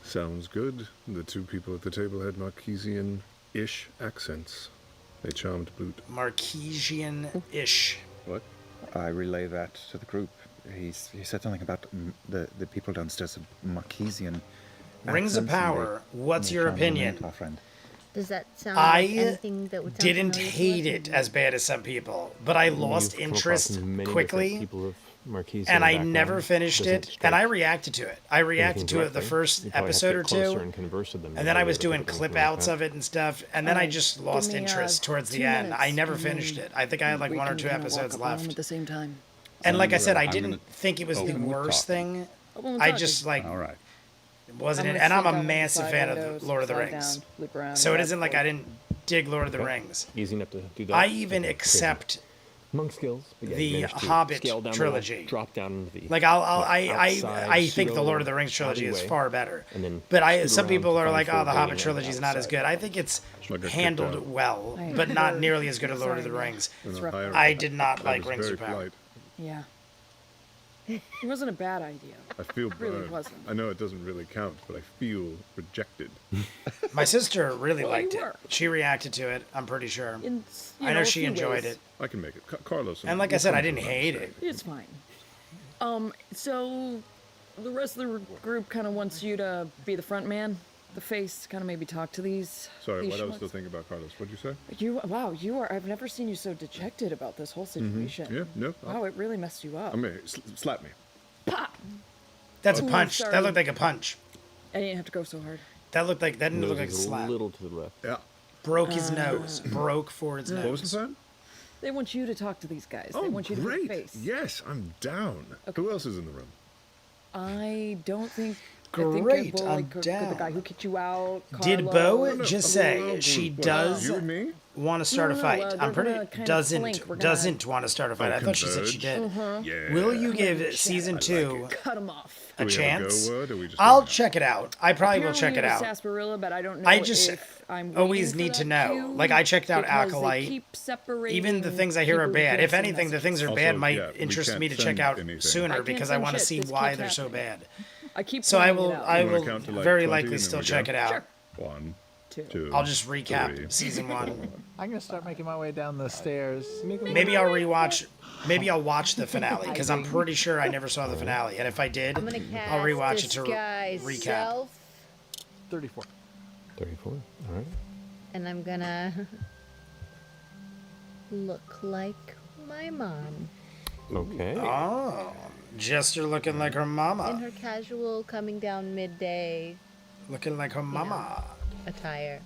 Sounds good. The two people at the table had Marquesian-ish accents. They charmed boot. Marquesian-ish. What? I relay that to the group. He said something about the people downstairs of Marquesian. Rings of accents, and Power. What's they your charm them opinion? into our friend. Does that sound I like anything that would sound didn't familiar to hate us? it as bad as some people, but I lost You've come across interest many different quickly, people of Marquesian and I background. never finished Doesn't it. strike And I reacted to it. I reacted to it the directly. first You probably have to episode get or closer two, and converse with them and then I in was order to doing pick up clip anything like outs that. of it and stuff, and then I Alright, just lost give me, interest towards the 2 end. I minutes, never and finished then it. I think I had like we 1 or can 2 kinda walk episodes up on 'em left. at the same time. And like I said, I I'm didn't gonna think it was the open with worst talking. thing. Open with I talking. just like All right. wasn't I'm it, gonna and I'm sneak a out one of the massive side fan windows, of Lord of the slide Rings, down, loop around, so it grab isn't like Ford. I didn't dig Lord of the Rings. Easy enough to do that. I even Okay, accept monk skills. But yeah, the you managed to Hobbit scale down trilogy. The, drop down into the Like outside I think the pseudo Lord of the Rings trilogy is alleyway, far better. and then But scoot some around people to are find like, oh, Ford the waiting Hobbit on the trilogy is not as outside. good. I think it's Like a kicked handled out. well, I but not heard- nearly as good as Lord of the Sorry. Rings. And It's a rough. higher- I did not that like was Rings very of Power. polite. Yeah. It wasn't a bad idea. I feel burned. really wasn't. I know it doesn't really count, but I feel rejected. My sister really Well, liked you it. were. She reacted to it. I'm pretty sure. In, you I know a she few enjoyed ways. it. I can make it. Carlos. And like I said, I didn't hate it. It's fine. So the rest of the group kind of wants you to be the front man, the face, kind of maybe talk to these. Sorry, these what I was still schmucks. thinking about Carlos. What'd you say? You are. I've never seen you so dejected about this whole situation. Yeah, no. Wow, it really messed you up. I mean, slap me. Pop! That's a Ooh, punch. sorry. That looked like a punch. I didn't have to go so hard. That didn't Nose look like a is slap. a little to the left. Yeah. Broke his nose. Broke Ford's nose. What was the plan? They want you to talk to these guys. Oh, they want you to great. be the face. Yes, I'm down. Who else is in the room? I don't think. Great, I I'm think the down. guy who kicked you out. Did Carlo. Bo just say she does You and me? want to start a No, fight? they're I'm pretty gonna kind of doesn't flank. We're gonna- doesn't want to start a fight. Oh, I thought she said she converge? did. Yeah. Will you give season 2 Cut him off. a Do we have chance? go word, or we just I'll do that? check it out. I probably will Apparently check it was out. Sarsaparilla, but I don't know I just if I'm always waiting for need to that know. cue, Like, I checked out because they Acolyte. keep separating Even the things I hear are people bad. who If send anything, the messages. things are Also, bad might yeah, we interest can't me to check send out anything. I sooner can't because I send want to shit. see This why keeps they're so happening. bad. I keep So I pointing will it out. I You wanna will count to, like, very 20 likely and then still we check go? it out. Sure. 1, Two. 2. I'll just recap 3. season 1. I'm gonna start making my way down the stairs. Maybe I'll rewatch. Maybe I'll watch the finale because I'm pretty sure I never saw the finale, and if I did, I'm gonna cast I'll rewatch it to disguise recap. self, 34. 34. All right. and I'm gonna look like my mom Okay. Oh, Jester looking like her in mama, her casual coming down midday looking like her mama. attire.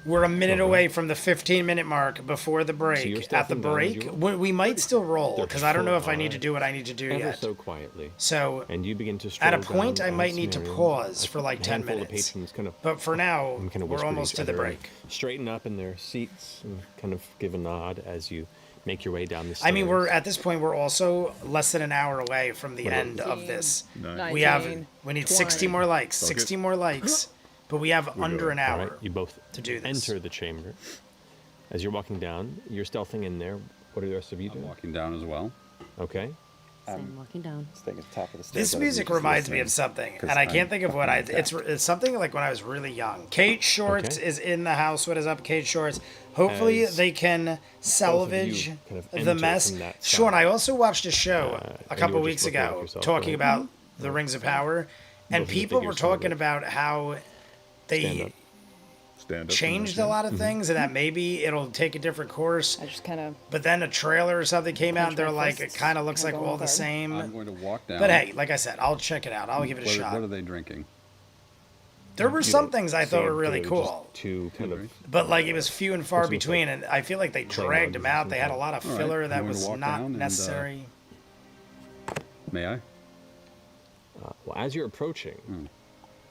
We're a minute away from the 15-minute mark before the break. you're At the stealthing down as break, you we might still roll because I don't know if I need to Alright. do what I need to do Ever yet. so quietly. So And you begin to at a stroll point, down I might as need to Miriam, pause a for like 10 handful of minutes. patrons kind of, But for now, kind of we're whisper almost each to the other and break. straighten up in their seats and kind of give a nod as you make your way down the stairs. I mean, we're at this point. We're also less than an hour away from the end of this. We have 19, 60 more likes. Okay. 60 more likes, but we have under an All hour. right, you both to do this. enter the chamber. As you're walking down, you're stealthing in there. What are the rest of you I'm doing? walking down as well. Okay. Same walking down. Staying at the top of the stairs. This I music was reminds me listening, of something, 'cause and I I'm can't think of what fucking it's something like when I was really young. Kate Shorts Okay. is in the house. What is up, Kate Shorts? Hopefully As they can salvage kind of the enter mess. from that Sean, side. I also watched a show a and you couple were weeks just looking at ago yourself, talking right? about the Rings of Power, and Both of the people were figures stand talking up. about how Stand they up. Stand up. changed a lot of things, and that maybe it'll take a different course. I just kind of. But then a trailer or something came out, and they're my like, it fists, kind of looks like kinda all going the hard. same. I'm going to walk down. But hey, like I said, I'll check it out. I'll give it a what, shot. What are they drinking? There were You some don't things I see thought it were really just cool, Two kind of. but like it was few and far What's it look between, like? and I feel like they dragged them out. They had a lot of All right, filler I'm that going to was walk not down and, necessary. May I? Well, as you're approaching,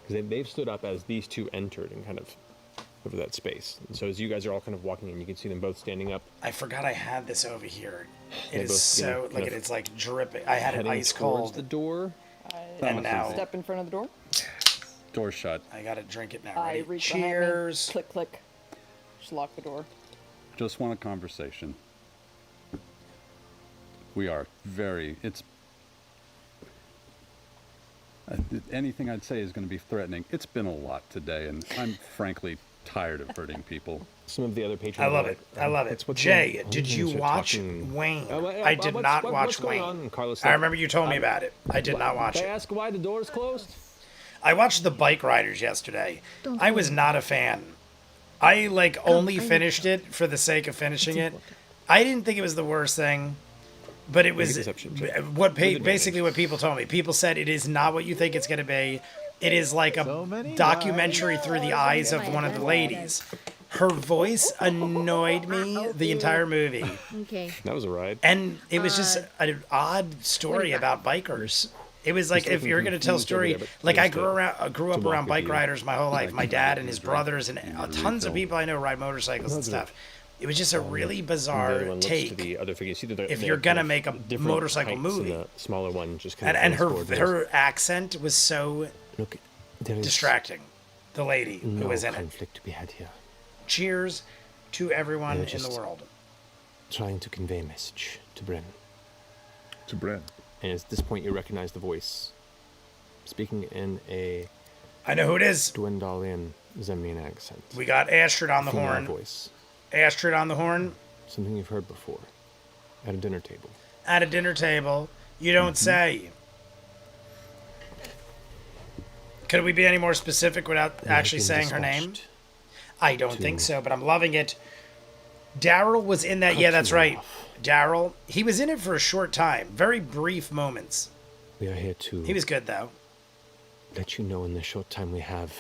because they've stood up as these two entered and kind of over that space. And so as you guys are all kind of walking in, you can see them both standing up, I forgot I had this over here. They It is both, so kind like of it's like dripping. I had it heading ice towards cold, the door. and now Step in front of the door. Door shut. I gotta drink it now. I Ready? reach behind me, Cheers. click, click. Just lock the door. Just want a conversation. We are very. It's. Anything I'd say is going to be threatening. It's been a lot today, and I'm frankly tired of hurting people. Some of the other patrons. I love are it. like, I love it. "It's what's Jay, going on?" did you Start watch talking- Wayne? Well, I did not watch what's going Wayne. on? And Carlos I said, remember you told me about it. I did not watch May I it. ask why the door is closed? I watched the bike riders yesterday. I was not a fan. I like only finished it for the sake of finishing it. I didn't think it was the worst thing, but it was deception check. basically what people told me. People said it is not what you think it's going to be. It is like So a many documentary through the eyes of one of the ladies. Her voice annoyed me the entire movie. Okay. That was a ride. And it was just an odd story about bikers. It was like if you're gonna tell a confused over story, there, but like I just grew up walk around with bike you. riders my whole life. Like My you dad can and his drink, brothers and you need a tons of refill. people I know ride motorcycles and stuff. It was just a really The bizarre other one looks to take. the other figure. See that if they're you're gonna kind of make a different motorcycle heights, movie. and the smaller one just kind And of her leans forward. her accent was so Look, there is distracting. The lady who no was in it. conflict to be had here. Cheers to everyone They're in the just- world. Trying to convey a message to Bren. To Bren. And at this point, you recognize the voice, speaking in a I know who it is. Dwendalian Zemnian accent. We got Astrid on the Female horn. voice. Astrid on the horn. Something you've heard before. At a dinner table. At a dinner table. You don't say. Could we be any more specific without actually saying her name? I don't think so, but I'm loving it. Daryl was in that. Yeah, that's right. Daryl. He was in it for a short time. Very brief moments. We are here to He was good, though. let you know in the short time we have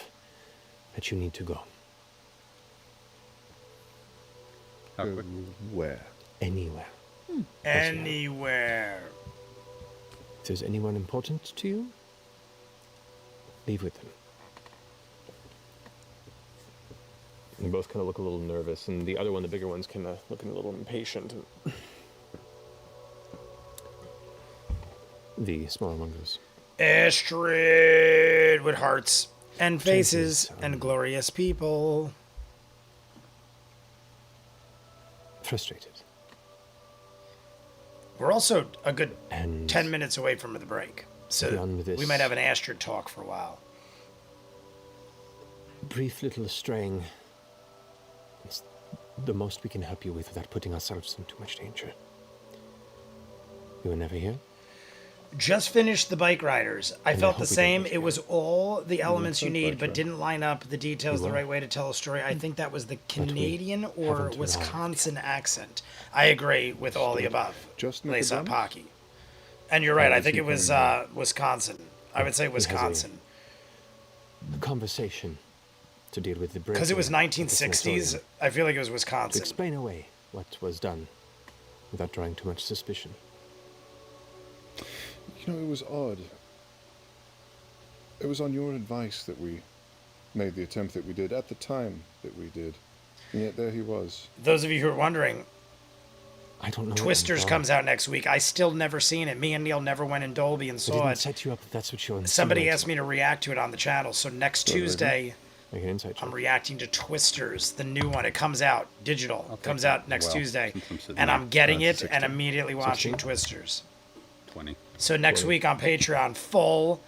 that you need to go. Where? Anywhere. Anywhere. If there's anyone important to you, leave with them. You both kind of look a little nervous, and the other one, the bigger one's kind of looking a little impatient. The smaller one goes, Astrid with hearts and faces and glorious people. frustrated. We're also a good And 10 minutes away from the break. So beyond this- we might have an Astrid talk for a while. brief little straying. It's the most we can help you with without putting ourselves in too much danger. You were never here? Just finished the bike riders. I And I felt hope the we don't same. get It was all the elements you said need, bike but ride. didn't line up the details the You are. right way to tell a story. I think that was the Canadian or haven't arrived Wisconsin accent. I agree with all the above. Just Lace up Nicodemus? hockey. And you're right. I is think he it was coming Wisconsin. I would say Wisconsin. A conversation to deal with the Because it was breaking of the 1960s. sanatorium. I feel like it was To Wisconsin. explain away what was done without drawing too much suspicion. You know, it was odd. It was on your advice that we made the attempt that we did at the time that we did. And yet there he was. Those of you who are wondering, I don't know. what Twisters involved. comes out next week. I still never seen it. Me and Neil never went in Dolby and I saw didn't it. set you up if that's what you're Somebody insinuating. asked me to react to it on the channel. So next Tuesday, Make an insight I'm check. reacting to Twisters, the new one. It comes out digital. Comes out next Well, Tuesday, since I'm sitting and there, I'm getting it that's and 16. immediately watching 16? Twisters. 20. So next week on Patreon, full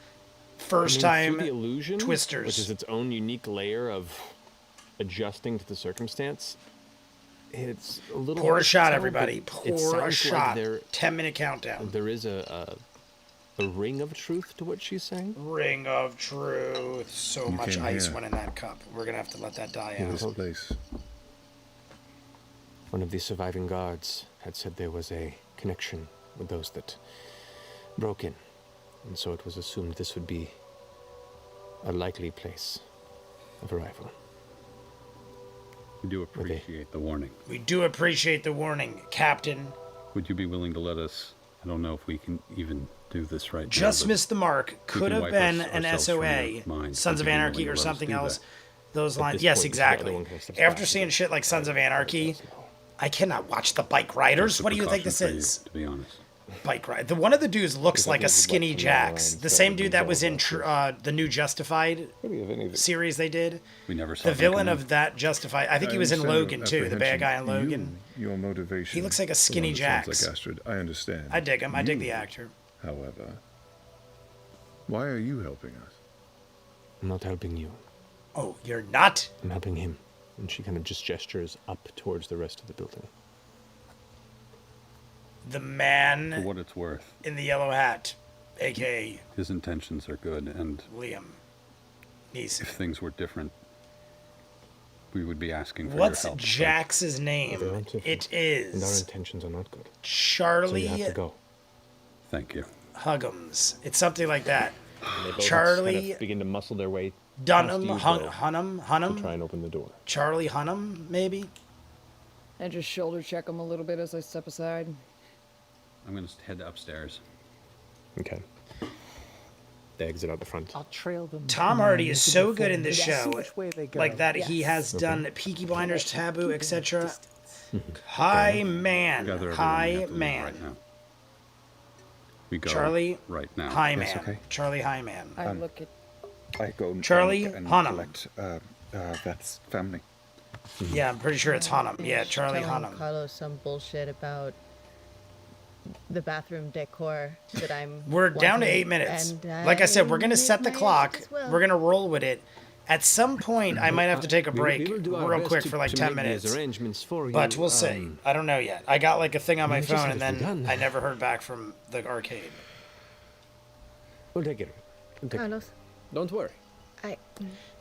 first I mean, time through the illusion, Twisters. which is its own unique layer of adjusting to the circumstance. It's a little. Pour a hard to shot, tell, everybody. but it Pour a sounds shot. Like 10-minute countdown. there is a ring of truth to what she's saying. Ring of truth. So You much came ice here. went in that cup. We're gonna have to let that die This out. place. One of the surviving guards had said there was a connection with those that broke in, and so it was assumed this would be a likely place of arrival. We do appreciate the warning. We do appreciate the warning, Captain. Would you be willing to let us? I don't know if we can even do this right now. Just but missed the mark. Could can have wipe been us- an ourselves from SOA, your mind. Sons Would of you be Anarchy, willing or to let us something do else. that? Those lines. this Yes, point, the exactly. other one kind of steps After back seeing and- shit like Sons of Anarchy, I cannot watch the Bike Riders. Just a What do you think precaution this for you, is? to be honest. Bike Ride. The one of the dudes looks like a this is what skinny some of the Jax. lines The that same would dude that was in involve the new Justified Maybe of any of it. series they did. We never saw The them villain come of that Justified. I think he was in understand Logan your too. The bad guy in apprehension. Logan. Your motivation. He looks like a for skinny one that sounds Jax. Like Astrid. I understand. I dig him. I dig the You, actor. However, why are you helping us? I'm not helping you. Oh, you're not? I'm helping him. And she kind of just gestures up towards the rest of the building. The For man what it's worth, in the yellow hat, aka his intentions are good, and Liam Neeson. if things were different, we would be asking for What's your help. but Jax's name? They're not different. It And our is intentions are not good. So Charlie you have to go. Thank you. Huggums. It's something like that. And they both Charlie kind of begin to muscle their way Dunham, past you, though, Hunnam, to try Hunnam, and open the door. Charlie Hunnam, maybe. I just shoulder check him a little bit as I step aside. I'm going to head upstairs. Okay. They exit out the front. I'll trail them. Tom behind Hardy into is the so good in fold. this Yes. show, See which way they go. like that. He Yes. has done Peaky Blinders, Taboo, etc. Distance. High Gather man, everyone, we high have to leave man, Right now. We go Charlie, right now. high Yes, man, okay. Charlie High Man. I look at I go Charlie and Hunnam. collect that's family. Yeah, I'm pretty sure it's Hunnam. Yeah, Charlie Telling Hunnam. Carlos some bullshit about the bathroom decor that I'm. We're down to wanting, 8 minutes. and Like I said, we're going to make set the my clock. exit as well. We're going to roll with it. At some point, I might have to take a We will- break we will do our real best quick to- for like to 10 make these minutes. arrangements for you. But we'll see. I don't know yet. I got like a thing on my it just phone, and has then begun. I never heard back from the arcade. We'll take it. We'll take it. Carlos, Don't worry.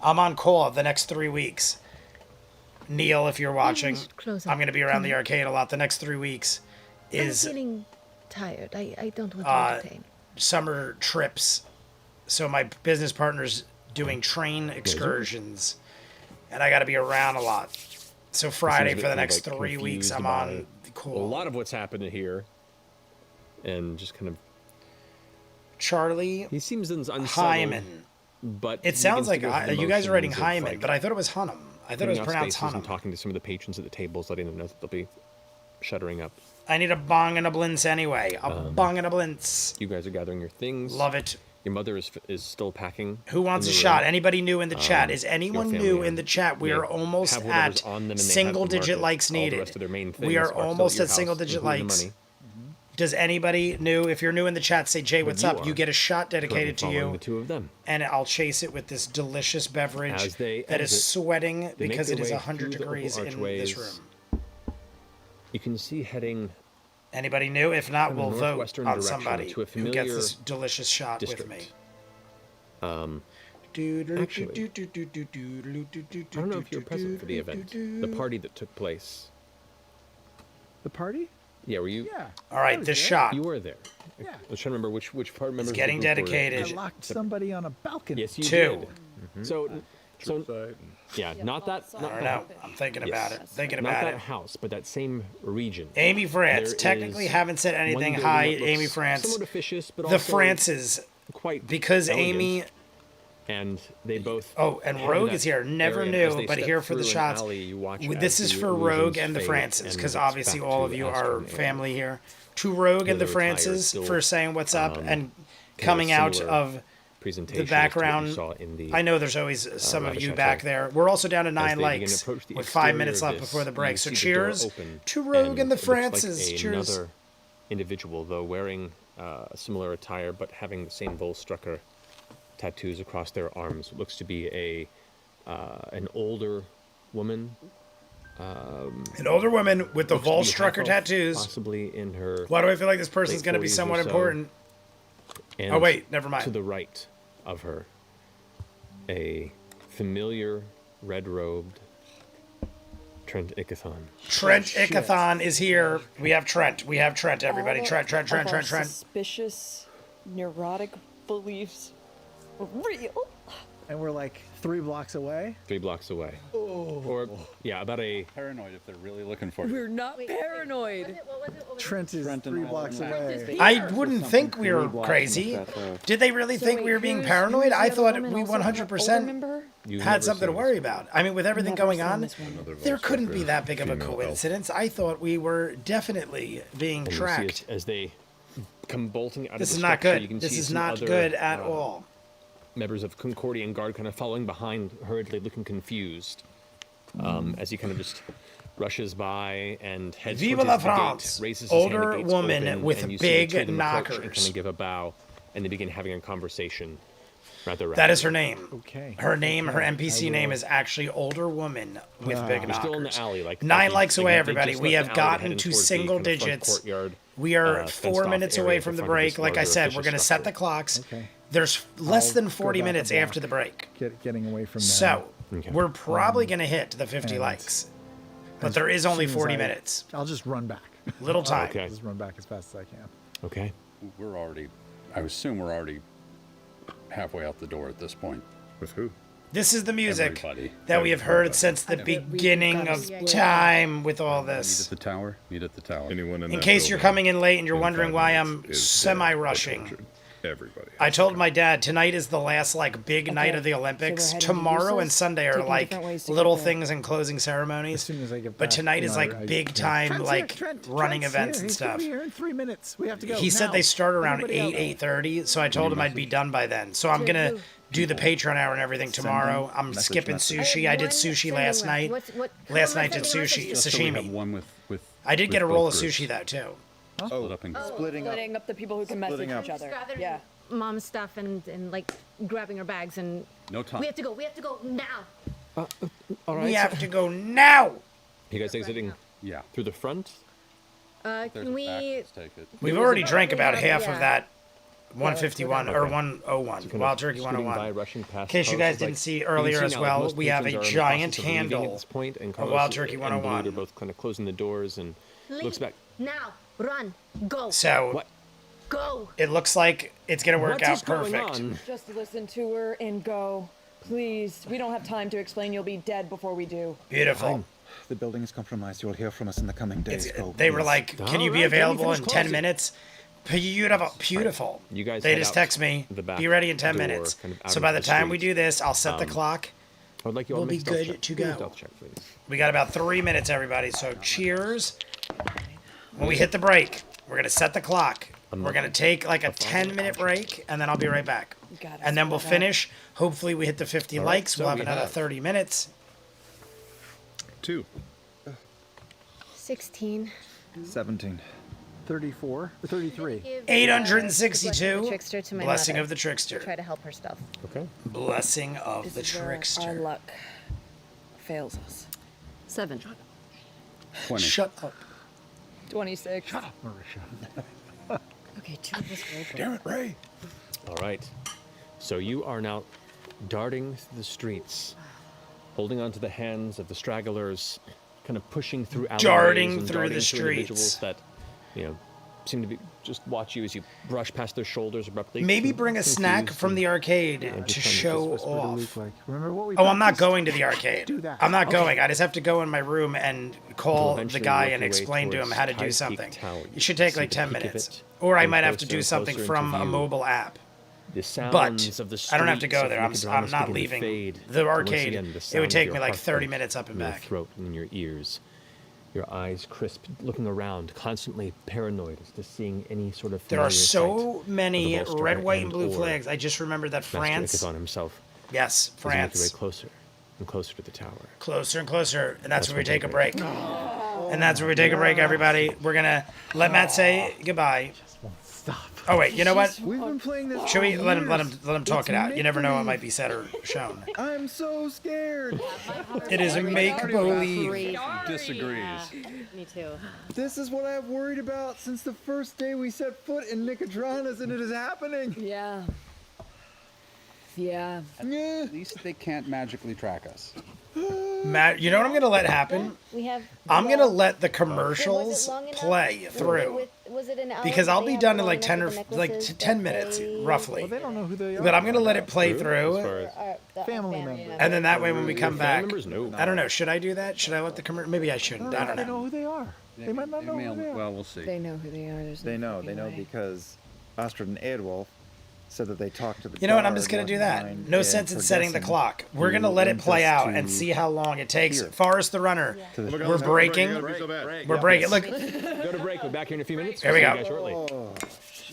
I'm on call the next 3 weeks. Neil, if you're watching, should close I'm up. going to be around the arcade a lot. The next 3 weeks I'm is feeling tired. I don't want to entertain. summer trips. So my business partner's doing train excursions, and I got to be around a lot. So Friday Seems for the kind of, next like, 3 weeks, confused I'm by on a call. lot of what's happened here, and just kind of. Charlie He seems unsettled. Hyman. But It he sounds begins like to go through you guys are writing motions of, Hyman, like, but I thought it was Hunnam. I thought it was cleaning out pronounced spaces and Hunnam. talking to some of the patrons at the tables, letting them know that they'll be shuttering up. I need a bong and a blintz anyway. A bong and a blintz. You guys are gathering your things. Love it. Your mother is still packing. Who wants a in the shot? room. Anybody new in the chat? Is anyone family new in and the chat? We they are almost have whatever's at on them and they have single to mark digit it. likes All the needed. rest of their main We things are are still at almost your at single house, digit including the likes. money. Does anybody new? If you're new in the chat, say Jay, what's you up? You are get a shot dedicated to Following you, the two of them. and I'll chase it with this delicious beverage As they that is exit, sweating make because their it is way 100 through the degrees oval in this archways. room. You can see heading Anybody new? If not, in the we'll vote northwestern on direction somebody to a who gets this familiar delicious shot district. with me. Actually, I don't know if you were present for the event, the party that took place. The party? Yeah, were you? Yeah. All right, this shot. You were there. Yeah. I was trying to remember which part members. of the getting group were- dedicated. I locked somebody on a balcony. Yes, you Two. did. So, Side. yeah, not that. I Not don't that. know. I'm thinking Yes. about it. Thinking Not about that it. house, but that same region. Amy France. There Technically is haven't said anything. one building Hi, that looks Amy France. Somewhat officious, but The also Frances. quite Because elegant. Amy. And they both. Oh, and enter Rogue that is here. Never area, and as knew, they but step here for the through an shots. alley, you watch This as is the for Rogue illusions and the fade Frances, and because it's obviously back all to of you are Astron area. family here. To Rogue and the The other attire is Frances still, for saying what's up and kind of coming out similar of presentation the as to what you background. saw in the, I know there's always some of lavish you hotel. back there. We're also down to 9 As they begin to likes approach the with 5 exterior minutes of left this, before the break. you So see the door cheers open, to Rogue and the it looks like Frances. Cheers. Another individual, though wearing similar attire but having the same Volstrucker tattoos across their arms. Looks to be an older woman. An older woman with the Looks to be half Volstrucker elf, tattoos. Possibly in her. Why do I feel like this person's late going to be 40s or somewhat so. important? And Oh, wait, never mind. To the right of her, a familiar red-robed Trent Ickathon. Trent Ickathon is here. We have Trent. We have Trent, everybody. All Trent. of our Suspicious, neurotic beliefs were real. And we're like 3 blocks away. 3 blocks away. Or, yeah, about a... Paranoid if they're really looking for you. We're not paranoid. Trent is Trent and 3 I blocks were away. I wouldn't think we were crazy. Did they really think we were being paranoid? I thought we 100% had something to worry about. I mean, with everything going on, there couldn't be that big of a coincidence. I thought we were definitely being And you see tracked. as they come bolting out This of is the not structure, good. you can This see is some not other, good at all. Members of Concordian Guard kind of following behind, hurriedly looking confused, as he kind of just rushes by and heads Viva towards la the France! gate, raises his Older hand, the gates woman open, with and you big see the two of them approach and knockers. kind of give a bow, and they begin having a conversation. Rather That is her name. Okay. Her name, her Okay. NPC name is actually Older Woman with big We're knockers. still in the alley, like 9 like likes you- away, they everybody. just We left have the alley gotten heading to towards the single kind of front digits. courtyard, We are fenced 4 off minutes area away at the from the front of break. this Like I larger said, official we're going to set the structure. clocks. Okay. There's less I'll than go 40 back a minutes block. after the break. Getting away from them. So, Okay. we're probably going to hit the 50 and likes. But there is only As soon as 40 I- minutes. I'll just run back. Little time. Okay. Just run back as fast as I can. Okay. We're already, I assume we're already halfway out the door at this point. With who? This is the music Everybody. that we have heard since the beginning of time with all Meet at this. the tower. Meet at the tower. Anyone in In that case you're building coming in late and you're in wondering 5 why minutes I'm is dead or semi-rushing. tortured. Everybody. I told my dad tonight is the last like big night of the Olympics. heading to Tomorrow and Useless, Sunday are taking like different ways to little get there. things and closing As ceremonies. soon as I get back. But tonight you is know, like big time Trent's like here, Trent, running Trent's events here. and He's gonna stuff. be here in 3 minutes. We have to go. He said now. they start around Everybody 8, out. 8:30, so I told him I'd be done by then. So I'm gonna do the Patreon hour and everything tomorrow. I'm message, skipping message. sushi. I did sushi last night. Last night did sushi, Just so we have sashimi. one with I did with get a both roll of groups. sushi though too. Split up and Splitting up the people who can message Splitting up. each other. Rather Yeah. Mom's stuff and like grabbing her bags and no time. we have to go now. All right. We have to go now. You guys exiting Yeah. through the front? There's Can a we? back, let's take it. We've already drank about Yeah. half of that 151 or Okay. 101. Kind of Wild Turkey scooting 101. by, rushing past In case you Carlos guys is didn't like- see you can earlier see as now well, most we have patrons a are in the giant process of leaving handle at this point, and of Carlos Wild Turkey and 101. Blue are both kind of closing the doors and looks back. Now, run, go, So What? go. it looks like it's going to work What out is going perfect. on? Just listen to her and go. Please. We don't have time to explain. You'll be dead before we do. Beautiful. The building is compromised. You'll hear from us in the coming days. Go, They were please. like, "Can you be Alright, let me available finish in 10 closing. minutes?" Beautiful. You guys They head just out text me, the back "Be ready in 10 door, minutes." kind of out So by into the time we street. do this, I'll set the clock. I would like you all We'll to make be a stealth good check. to Give me a go. stealth check, please. We got about 3 minutes, everybody. So cheers. When we hit the break, we're going to set the clock. We're going to take like a 10-minute break, and then I'll be right back. Gotta And then we'll split up. finish. Hopefully we hit the 50 All right, likes. so We'll have we another have- 30 minutes. 2. 16. 17. 34, 33. Give, 862. the trickster to my Blessing mother. of the trickster. Try to help her stuff. Okay. Blessing of This the is where our trickster. luck fails us. 7. 20. Shut up. 26. Marisha. Okay, 2 of us rolled. Damn it, Ray. All right. So you are now darting through the streets, holding onto the hands of the stragglers, kind of pushing through alleyways Darting and through darting the through individuals streets. that, seem to be just watch you as you brush past their shoulders abruptly. Maybe bring a snack confused from and- the arcade and to just kind of show just whisper to off. Luke, like, Remember what we Oh, I'm not practiced? going to the arcade. Do that. I'm not Okay. going. I just have to go in my room and call the eventually guy work and your way explain to him towards how to do Tidepeak something. Tower. It should take See like the 10 peak of minutes. it, Or I getting might have to closer do and something closer from into a view. mobile app. The sounds But of the I don't have to streets go of there. I'm Nicodranas not begin to leaving fade, the and once arcade. again, the It would sound take of me your like 30 heartbeat minutes up and in your back. throat and in your ears. Your eyes crisp, looking around, constantly paranoid as to seeing any sort of There are familiar so sight many of the Volstar red, white, and blue or flags. I just remembered that Master France. Ikazan himself. Yes, As you make your way France. closer and closer to the tower. Closer and closer. And that's That's where we when take a we break. And that's where we take a break, everybody. We're going to let Matt say goodbye. Stop. Oh, wait. You know what? We've been playing this. Should we for let him years. talk It's it out? You never know what might make-believe. be said or shown. I'm so scared. It is a make believe. Crazy. Disagrees. Me too. This is what I've worried about since the first day we set foot in Nicodranas, and it is happening. Yeah. Yeah. Yeah. At least they can't magically track us. Matt, you know what I'm going to let happen? We have. I'm going to well, let the was it commercials long enough? play through. Was it an hour? Because Did I'll they be have done in long like enough 10 or with the like necklaces 10 that minutes, they- roughly. Well, they don't know who they are. But I'm going to let it play As through. far as The Family members. And then that way when we come family back, members, no. I don't know. Should I do that? Should I let the commercial? Maybe I shouldn't. I don't They know. know who they are. They might not know may- who they are. Well, we'll see. They know who they are. There's They no know. They fucking know way. because Astrid and Aedwolf said that they talked to the. You know what? I'm guard just going to do last that. night No and sense in for setting the guessing clock. We're going to who let it went play us out to and see how long it takes. here. Forrest the runner. to the We're breaking. We're breaking. Look. Go to break. We're back here in a few minutes. Here we See you go. guys shortly. All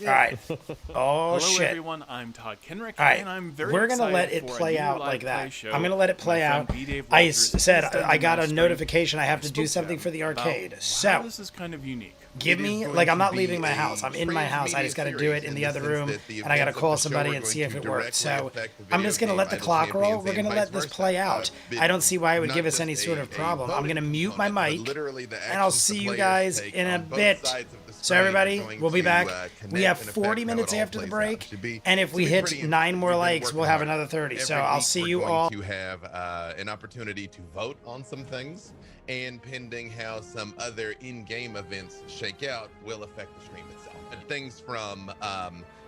right. Oh, Hello, shit. everyone. I'm Todd Kenrick, All right, and I'm very we're gonna let excited it for a play new out live like play that. show I'm gonna let it play my out. friend B. Dave I Walters said is I got a live stream. notification I have to I do spoke something to for the him about arcade. how So this is kind of unique. give It is me going like I'm to not be leaving my a house. I'm in my house. I just got to do transmedia it in series the other in the room, sense that the and I got to events of call the show somebody are and going see if to it works. So directly affect the I'm video just gonna game let the clock roll. simultaneously We're gonna and let vice this versa. play out. I don't see why it would Not give us just any sort of a problem. I'm voting gonna mute my component, but mic, literally the and I'll actions the see you players guys take in a on both bit. sides of the So screen everybody, are going we'll be to, back. connect We have and affect 40 how minutes it all after the plays break, out. Should be- and if should we be hit pretty 9 interesting. more We've been likes, working we'll have hard. another 30. So Every I'll week see we're you going all. to have an opportunity to vote on some things, and pending how some other in-game events shake out will affect the stream itself. And things from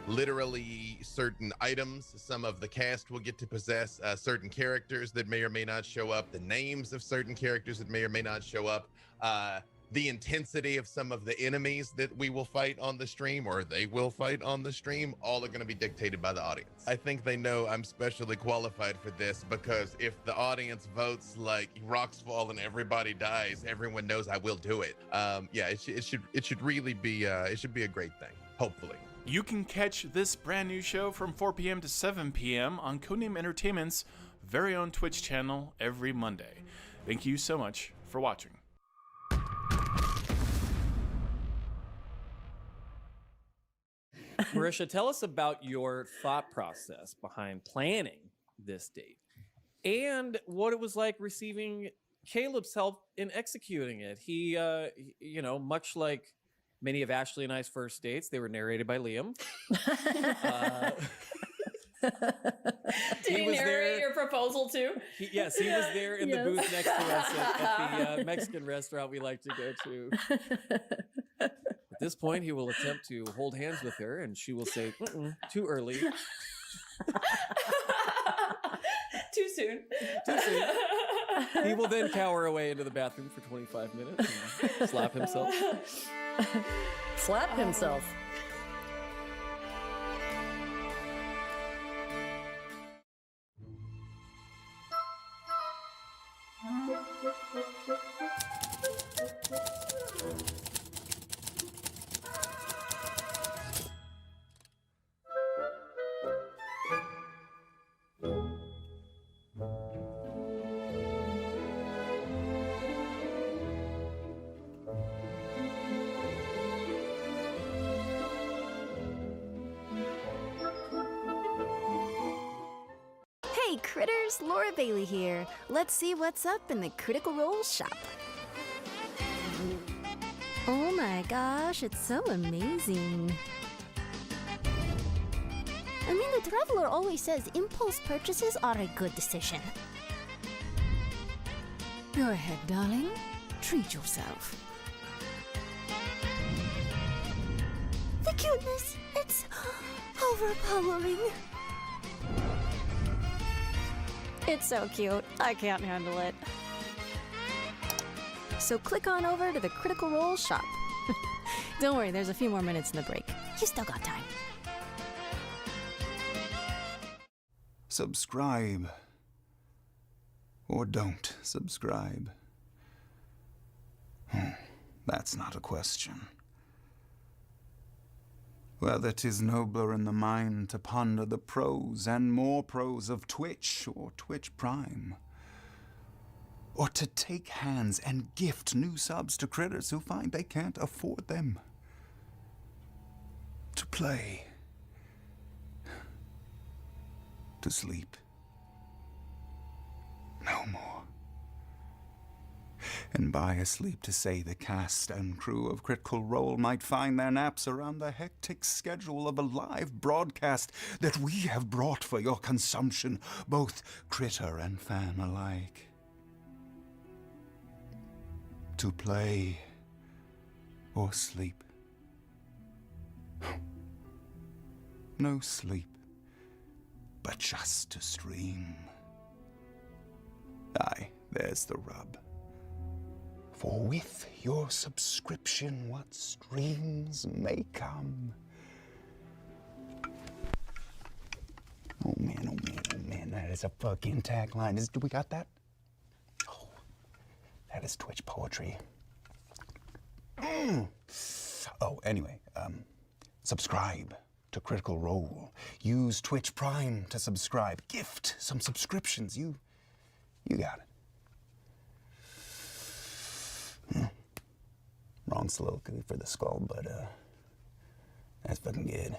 literally certain items, some of the cast will get to possess certain characters that may or may not show up, the names of certain characters that may or may not show up, the intensity of some of the enemies that we will fight on the stream or they will fight on the stream, all are going to be dictated by the audience. I think they know I'm specially qualified for this because if the audience votes like rocks fall and everybody dies, everyone knows I will do it. Yeah, it should really be it should be a great thing, hopefully. You can catch this brand new show from 4 p.m. to 7 p.m. on Codename Entertainment's very own Twitch channel every Monday. Thank you so much for watching. Marisha, tell us about your thought process behind planning this date and what it was like receiving Caleb's help in executing it. He, much like many of Ashley and I's first dates, they were narrated by Liam. Did he narrate your proposal too? Yes, he was there in the booth next to us at the Mexican restaurant we like to go to. At this point, he will attempt to hold hands with her, and she will say, too early. Too soon. Too soon. He will then cower away into the bathroom for 25 minutes and slap himself. Slap himself. Hey critters, Laura Bailey here. Let's see what's up in the Critical Role shop. Oh my gosh, it's so amazing. I mean, the Traveler always says impulse purchases are a good decision. Go ahead, darling. Treat yourself. The cuteness, it's overpowering. It's so cute. I can't handle it. So click on over to the Critical Role shop. Don't worry, there's a few more minutes in the break. You still got time. Subscribe. Or don't subscribe. That's not a question. Whether 'tis nobler in the mind to ponder the pros and more pros of Twitch or Twitch Prime, or to take hands and gift new subs to critters who find they can't afford them, to play, to sleep, no more. And by asleep to say the cast and crew of Critical Role might find their naps around the hectic schedule of a live broadcast that we have brought for your consumption, both critter and fan alike. To play or sleep. No sleep, but just to stream. Aye, there's the rub. For with your subscription, what streams may come. Oh man, that is a fucking tagline. Do we got that? Oh, that is Twitch poetry. Oh, anyway, subscribe to Critical Role. Use Twitch Prime to subscribe. Gift some subscriptions. You got it. Wrong soliloquy for the skull, but that's fucking good.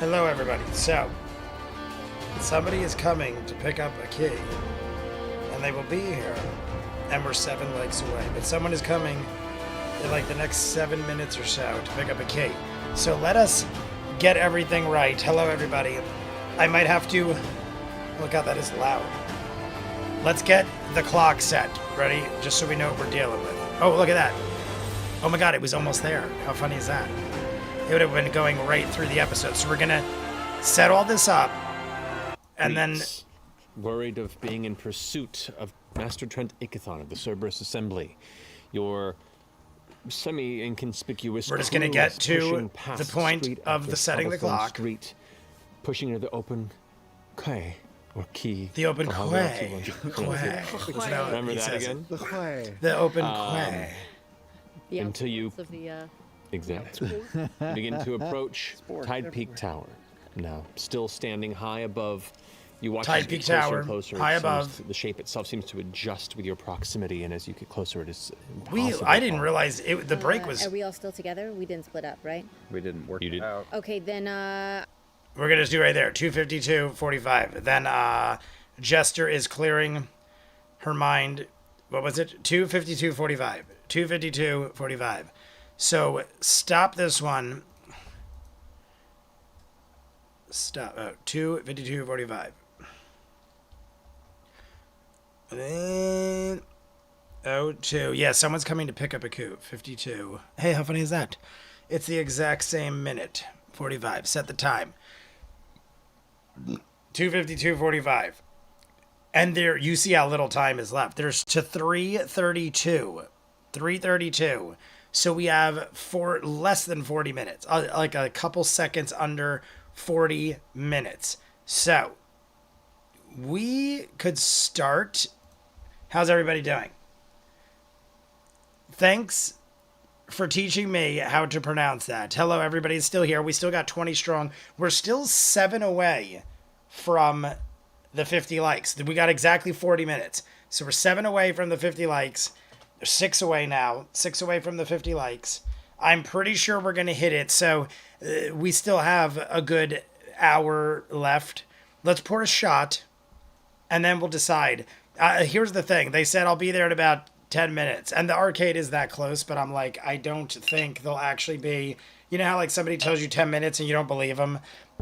Hello, everybody. So, somebody is coming to pick up a key, and they will be here, and we're 7 legs away. But someone is coming in like the next 7 minutes or so to pick up a key. So let us get everything right. Hello, everybody. I might have to... Oh, God, that is loud. Let's get the clock set. Ready? Just so we know what we're dealing with. Oh, look at that. Oh, my God, it was almost there. How funny is that? It would have been going right through the episode. So we're going to set all this up. And then... Worried of being in pursuit of Master Trent Ikathon of the Cerberus Assembly. Your semi-inconspicuous... We're just going to get to the point of the setting the clock. Street, pushing into the open quay, or key. The open quay. Remember that again? The quay. The open quay. Until you... Of the, Exactly. Begin to approach Tidepeak Tower. Now, still standing high above... You watch as you get Tidepeak closer Tower, and closer. high above. The shape itself seems to adjust with your proximity, and as you get closer, it is impossible. I didn't realize the break was... Are we all still together? We didn't split up, right? We didn't work it out. Okay, then, We're going to do right there, 2:52:45. Then Jester is clearing her mind. What was it? 2:52:45. 2:52:45. So stop this one. Stop. 2:52:45. And then 02. Yeah, someone's coming to pick up a coup. 52. Hey, how funny is that? It's the exact same minute. 45. Set the time. 2:52:45. And there, you see how little time is left. There's to 3:32. 3:32. So we have less than 40 minutes. Like a couple seconds under 40 minutes. So we could start. How's everybody doing? Thanks for teaching me how to pronounce that. Hello, everybody's still here. We still got 20 strong. We're still 7 away from the 50 likes. We got exactly 40 minutes. So we're 7 away from the 50 likes. 6 away now. 6 away from the 50 likes. I'm pretty sure we're going to hit it. So we still have a good hour left. Let's pour a shot, and then we'll decide. Here's the thing. They said I'll be there in about 10 minutes. And the arcade is that close, but I'm like, I don't think they'll actually be... You know how like somebody tells you 10 minutes and you don't believe them?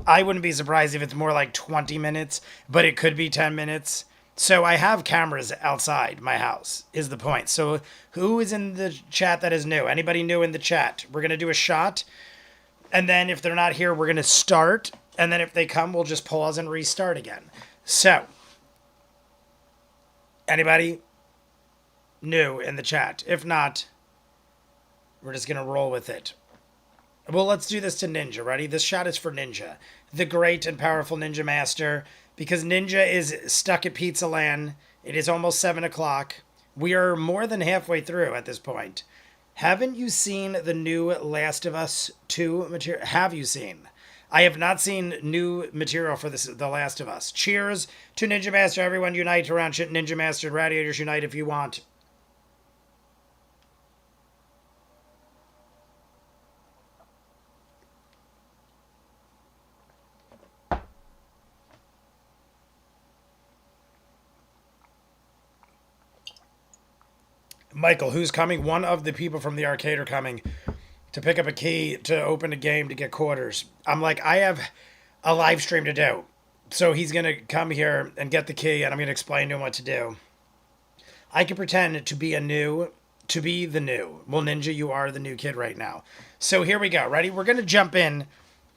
I wouldn't be surprised if it's more like 20 minutes, but it could be 10 minutes. So I have cameras outside my house, is the point. So who is in the chat that is new? Anybody new in the chat? We're going to do a shot. And then if they're not here, we're going to start. And then if they come, we'll just pause and restart again. So, anybody new in the chat? If not, we're just going to roll with it. Well, let's do this to Ninja. Ready? This shot is for Ninja, the great and powerful Ninja Master, because Ninja is stuck at Pizza Land. It is almost 7 o'clock. We are more than halfway through at this point. Haven't you seen the new Last of Us 2 material? Have you seen? I have not seen new material for The Last of Us. Cheers to Ninja Master. Everyone unite around shit Ninja Master. Radiators unite if you want. Michael, who's coming? One of the people from the arcade are coming to pick up a key to open a game to get quarters. I'm like, I have a live stream to do. So he's going to come here and get the key, and I'm going to explain to him what to do. I can pretend to be the new. Well, Ninja, you are the new kid right now. So here we go. Ready? We're going to jump in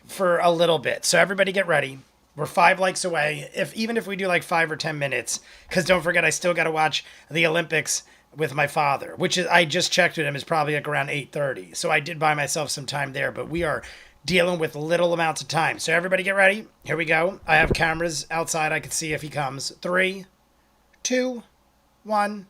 for a little bit. So everybody get ready. We're 5 likes away. Even if we do like 5 or 10 minutes, because don't forget, I still got to watch the Olympics with my father, which is, I just checked with him, is probably like around 8:30. So I did buy myself some time there, but we are dealing with little amounts of time. So everybody get ready. Here we go. I have cameras outside. I can see if he comes. 3, 2, 1,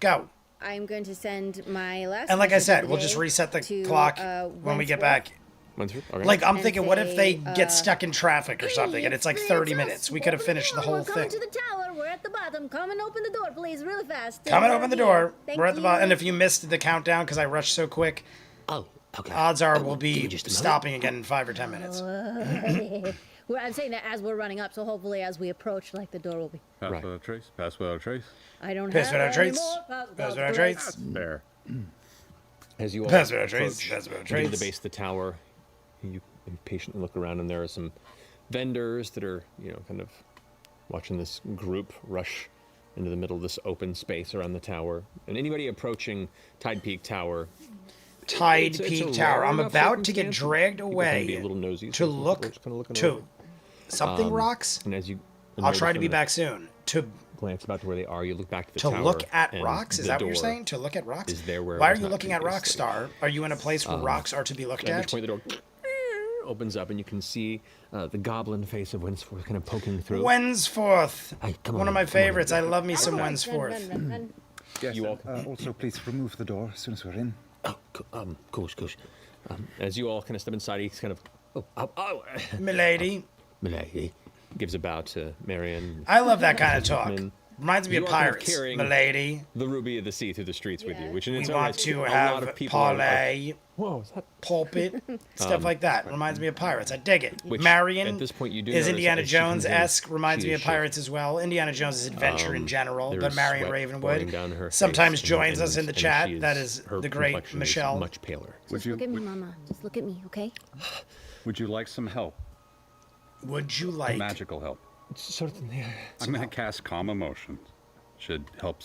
go. I'm going to send my last. And like I said, we'll just reset the clock when we get back. Okay. Like, I'm thinking, what if they get stuck in traffic or something, and it's like 30 minutes? We could have finished the whole We're coming thing. to the tower. We're at the bottom. Come and open the door, please, really fast. Come and open the door. Thank We're at the you. bottom. And if you missed the countdown because I rushed so quick, Oh, Odds are we'll be stopping again in 5 or 10 minutes. I'm saying that as we're running up, so hopefully as we approach, like the door will be. Pass without trace. Pass without trace. I don't Pass have without any trace. more. Pass without trace. There. As you all Pass without trace. approach Pass without into trace. the base of the tower, you impatiently look around, and there are some vendors that are, kind of watching this group rush into the middle of this open space around the tower. And anybody approaching Tidepeak Tower. Tidepeak Tower. I'm about to get circumstance. dragged People away can be a little nosy, to so look we're just kinda looking to over. something rocks. And as you I'll try to notice be in back soon. To glance about to where they are, you look back to the to tower. look at and rocks? Is the that what you're door saying? To look at rocks? Is there where Why it are was you not looking at previously. Rockstar? Are you in a place where rocks are to be looked At which at? point the door opens up, and you can see the goblin face of Wensforth kind of poking through. Wensforth. Come One on, of my come on in. favorites. I love me some Wensforth. Yes, You all- also please remove the door as soon as we're in. Course. As you all kind of step inside, he's kind of, Milady. Milady, gives a bow to Marion. I love that kind of talk. And Reminds me you of are kind of pirates. carrying Milady. the Ruby of the Sea through the streets with you, which in its We own want right, to a lot have of people are- parlay, Whoa, is that? pulpit, stuff like that. Reminds me of pirates. I dig it. Which, Marion at this point, you do is notice Indiana as she comes in, Jones-esque. Reminds she me is of pirates as well. Indiana Jones' adventure in general, there but is Marion sweat pouring down her Ravenwood sometimes face, joins us in the and chat. she That is her the great complexion is Michelle. much paler. Just look at me, Mama. Just look at me, okay? Would you like some help? Would you like magical help? Certainly. I'm going to cast Calm Emotion. Should help.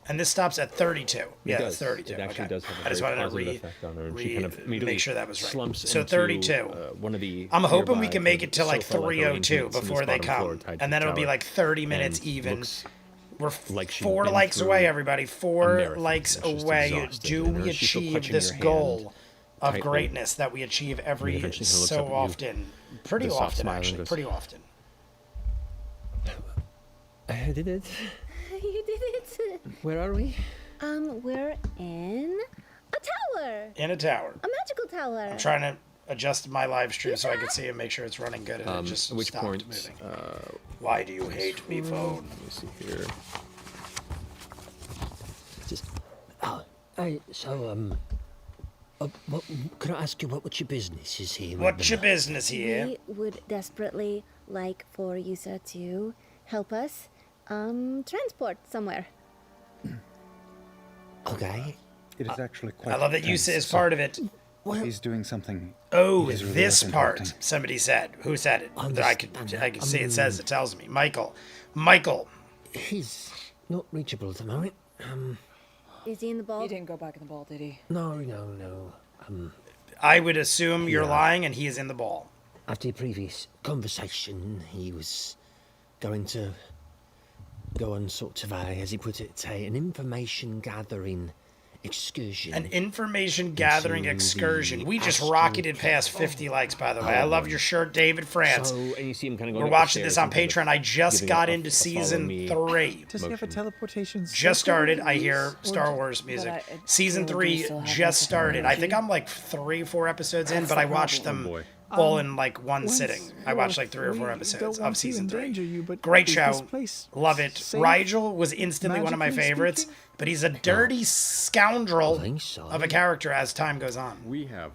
And this stops at 32. Yeah, does. it's 32. It actually Okay. does have a I just very wanted to positive effect on her, and she kind of make immediately sure that was right. slumps So into, 32. One of the I'm hoping we nearby can make kind it of to like sofa-like 302 arrangements in this before they bottom floor come. of Tidepeak And then it'll be Tower, like 30 minutes and even. looks We're like she'd 4 been likes through away, everybody. a 4 marathon. likes She's just away. exhausted, Do and we she's still achieve clutching this your goal hand of tightly. greatness that we achieve every eventually kind of looks up so at you often? Pretty with a soft often, smile and actually. goes, Pretty often. I did it. You did it. Where are we? We're in a tower. In a tower. A magical tower. I'm trying to adjust my live stream so I can see and make sure it's running good, and it just at which stopped point, moving. Why do you hate me, phone? Let me see here. What, can I ask you what your business is here? What's your business here? We would desperately like for you, sir, to help us transport somewhere. Okay. It is actually quite. I love that tense, Yusa is so part of it. He's doing something. Oh, that is really this part. important. Somebody said. Who said it? That I could see. It says. It tells me. Michael. He's not reachable at the moment. Is he in the ball? He didn't go back in the ball, did he? No. I would assume you're lying, and he is in the ball. After your previous conversation, he was going to go on sort of as he put it, an information gathering excursion. An information gathering into excursion. the We just astral rocketed past 50 likes, by the way. I love your shirt, David France. So, and you see him kind of going We're up the watching this stairs on and kind of Patreon. I just giving got a into follow season me 3. Does he have a teleportation? Just started. I hear circle? Star Or- Wars music. but Season do 3 still have just that started. I think technology? I'm like 3-4 episodes in, That's but the I watched problem. them Oh, boy. all in like one Once sitting. I watched like 3 or 4 we episodes don't of want to season 3. endanger you, but Great is show. this place Love it. safe, Rigel was instantly one of my magically favorites, speaking? but he's a dirty scoundrel so. of a character as time goes on. We have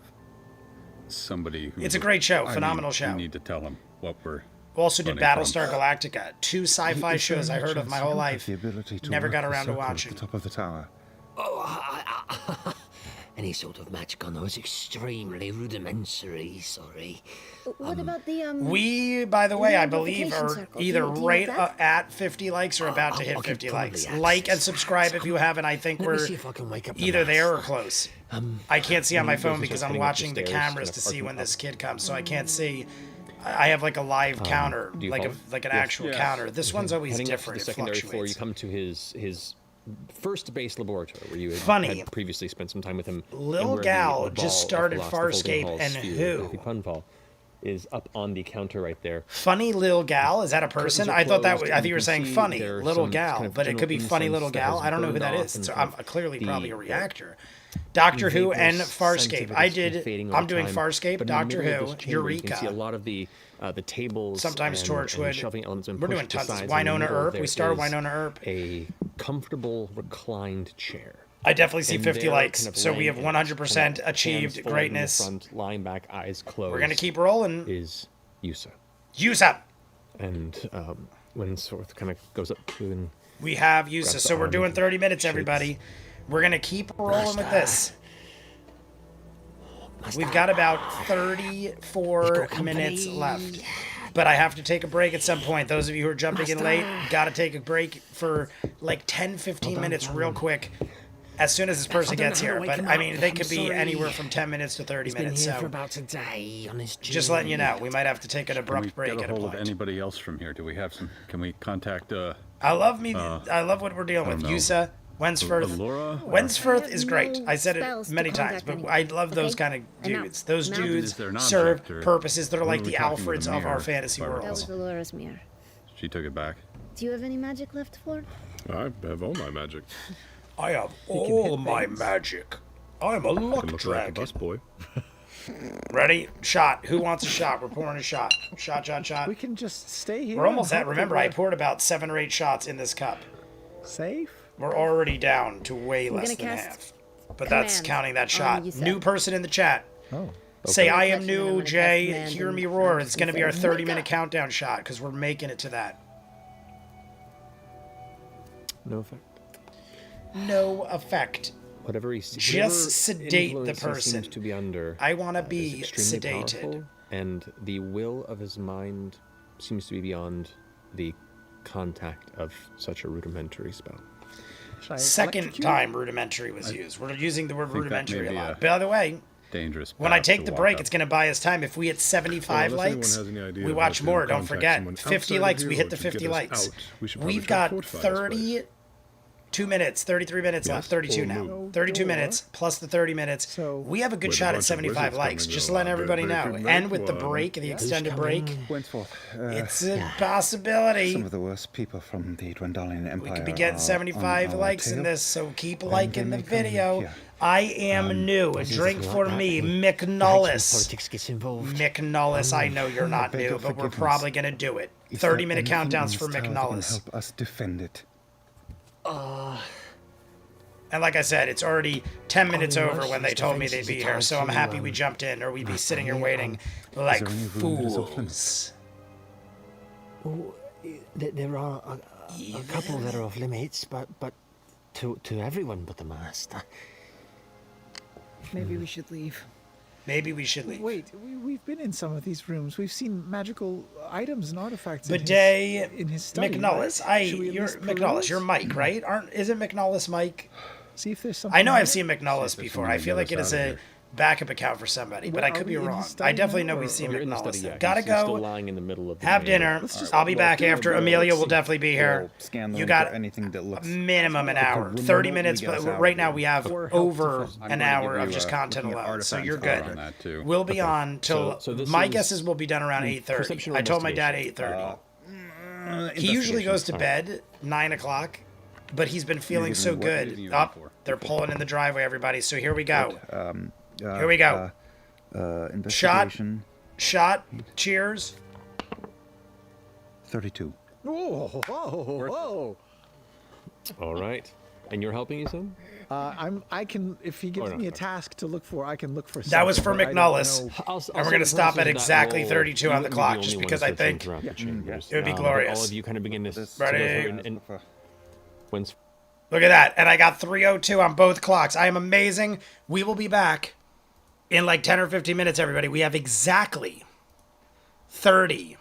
somebody who. It's a great show, I phenomenal mean, show. We need to tell him what we're. Also did running Battlestar from. Galactica, 2 sci-fi Is there shows I any heard of chance my you whole have life. The ability to Never work got the around to circle at watching. the top of the tower. Any sort of magic on those extremely rudimentary, sorry. What about the We, by the way, I believe, Notification are circle. either Do you right have that? at 50 likes or about to hit I could 50 probably likes. access Like and that. subscribe if you haven't. I think Let me we're see if I can wake up the either there or mouse. close. I can't see on my goes phone and because starts I'm heading up the watching the stairs, cameras kind to of see arcing when up. this kid comes, so I can't see. I have like a live counter, do you like follow? like an Yes. actual Yes. counter. This one's always Heading different. up to It the secondary floor, you fluctuates. come to his first base laboratory where you had, Funny. had previously spent some time with him. Lil and where Gal the just ball of started Velocity Holding Farscape, Hall's and sphere, who? Happy Punfall, is up on the counter right there. Funny Lil Gal, is that a person? Curtains are I thought that closed, I and think you were can saying see funny there are little some gal, kind of but it could be general funny little incense that gal. has I don't know who burned that off is. and So kind I'm of clearly the, probably a reactor. Doctor Who and vaporous sense Farscape. of it I is did. fading I'm over doing time. Farscape, But in the Doctor middle of Who, this chamber, You can see a Eureka. lot of the tables, Sometimes and Torchwood. shelving elements been We're pushed doing to tons. sides. In the Winona middle Earp. there We started is Winona Earp. A comfortable reclined chair. I definitely see And 50 they're likes. kind of So we have laying in it, 100% kind of achieved hands folded in the greatness. front, lying back, eyes closed. We're gonna keep rolling. Is Yusa. Yusa. And when Sorth kind of goes up to and We have grabs Yusa. the So we're arm doing and 30 minutes, shakes. everybody. We're gonna keep rolling with this. We've got about 34 minutes left. But I have to take a break at some point. Those of you who are jumping in late, gotta take a break for like 10, 15 minutes real quick as soon as this person gets here. But I mean, they could be anywhere from 10 minutes to 30 minutes. Been here So for about a day on his just letting you know, we might have to take an Can we abrupt break get a at a hold of point. anybody else from here? Do we have some? Can we contact? I love what we're dealing with. Yusa, Wensforth. Laura? Wensforth I is have great. no I said it spells to many times, contact but anyone, I love those okay? kind of I'm out. dudes. Those I'm out. dudes Is there an serve object, or purposes. They're when like are the we talking with Alfreds the of our mirror, fantasy if I That worlds. was the Laura's mirror. She took it back. Do you have any magic left for? I have all my magic. I have all my magic. I'm a I luck can look like a dragon. busboy. Ready? Shot. Who wants a shot? We're pouring a shot. Shot, shot, shot. We can just stay here. We're almost and at. hope Remember, that I we're poured about 7 or 8 shots in this cup. safe. We're already down to way I'm less gonna than cast half. But that's command counting that on shot. Yusa. New person in the chat. Oh. Say, Okay. I am Touch me, and I'm new, gonna cast Jay. command Hear and me I'm roar. just It's going to gonna be our say, 30-minute countdown shot because we're making it to that. no effect. No effect. Whatever he Just whatever sedate the influence he person. seems to be under. I want to is be extremely sedated. powerful, and the will of his mind seems to be beyond the contact of such a rudimentary spell. Should I Second electrocute? time rudimentary was used. We're using the word think that rudimentary may a be lot. a By the way, Dangerous. when I path take to the walk break, up. it's going to buy us time. If we hit 75 Well, unless anyone likes, has any idea we of watch how to more. Don't contact forget, someone 50 outside of likes, here we or hit the to get 50 us likes. out, we should probably We've try to got fortify this place. 32 minutes, 33 minutes Yes, left, 32 or now. move. 32 minutes plus the 30 minutes. So we have a good With a shot at bunch of 75 wizards likes. coming, Just though, letting I bet everybody they know. could And make with the one. break, the extended break, Wentworth, it's a possibility. some of the worst people from the Dwendalian Empire. We could be getting are 75 on our likes in tail, this, so keep and liking they the may come video. here. I am new. A drink for me, McNullis. Politics gets involved. McNullis, I know you're not beg new, your but we're forgiveness. probably going to do it. Is there 30-minute anything in countdowns this for tower that can McNullis. help us defend it. And like I said, it's already 10 minutes Only over most when of they his told me they'd defenses be are here, tied so I'm to, happy we jumped in, or we'd be sitting here waiting like there any room that is off fools. limits? Oh, there are a couple that are off limits, but to everyone but the master. Maybe we should leave. Maybe we should leave. Wait, we've been in some of these rooms. We've seen magical items and artifacts Bidet, in his study. McNullis. Right? Should we at You're least McNullis. peruse? You're Mike, right? Isn't McNullis Mike? See if there's something. I know I've there. seen McNullis there's before. something I to feel get like it us is out of a here. backup account for somebody, but Well, I could are be we in wrong. study I definitely now, know or- we've seen You're in the McNullis. study, yeah. Gotta He's still go. lying in the middle of the Have main dinner. Let's just I'll be walk back through after. the- Amelia let's will see. definitely be here. We'll scan the You room got for anything that looks minimum an that could hour, remotely 30 minutes, get us but out right of now here. we have Or help over to- I'm an gonna hour give of you, just content looking at alone, so artifacts you're power good. on that, too. We'll be on till So this my is- guess is we'll be done around 8:30. perception or I told my dad investigation? 8:30. He usually goes to bed 9 o'clock, but he's been feeling so What meeting good. are you in Up, for? they're pulling in the driveway, everybody. So here we go. Here Here we go. Investigation. Shot. Cheers. 32. Whoa, whoa, whoa! All right. And you're helping his son? I can, if he gives no, me a okay. task to look for, I can look for. That was for something, but I don't McNullis. know. And we're gonna stop at exactly 32 on the clock, just because I think it would be All glorious. of you kind of begin to Ready? and when's Look at that. And I got 3:02 on both clocks. I am amazing. We will be back in like 10 or 15 minutes, everybody. We have exactly 30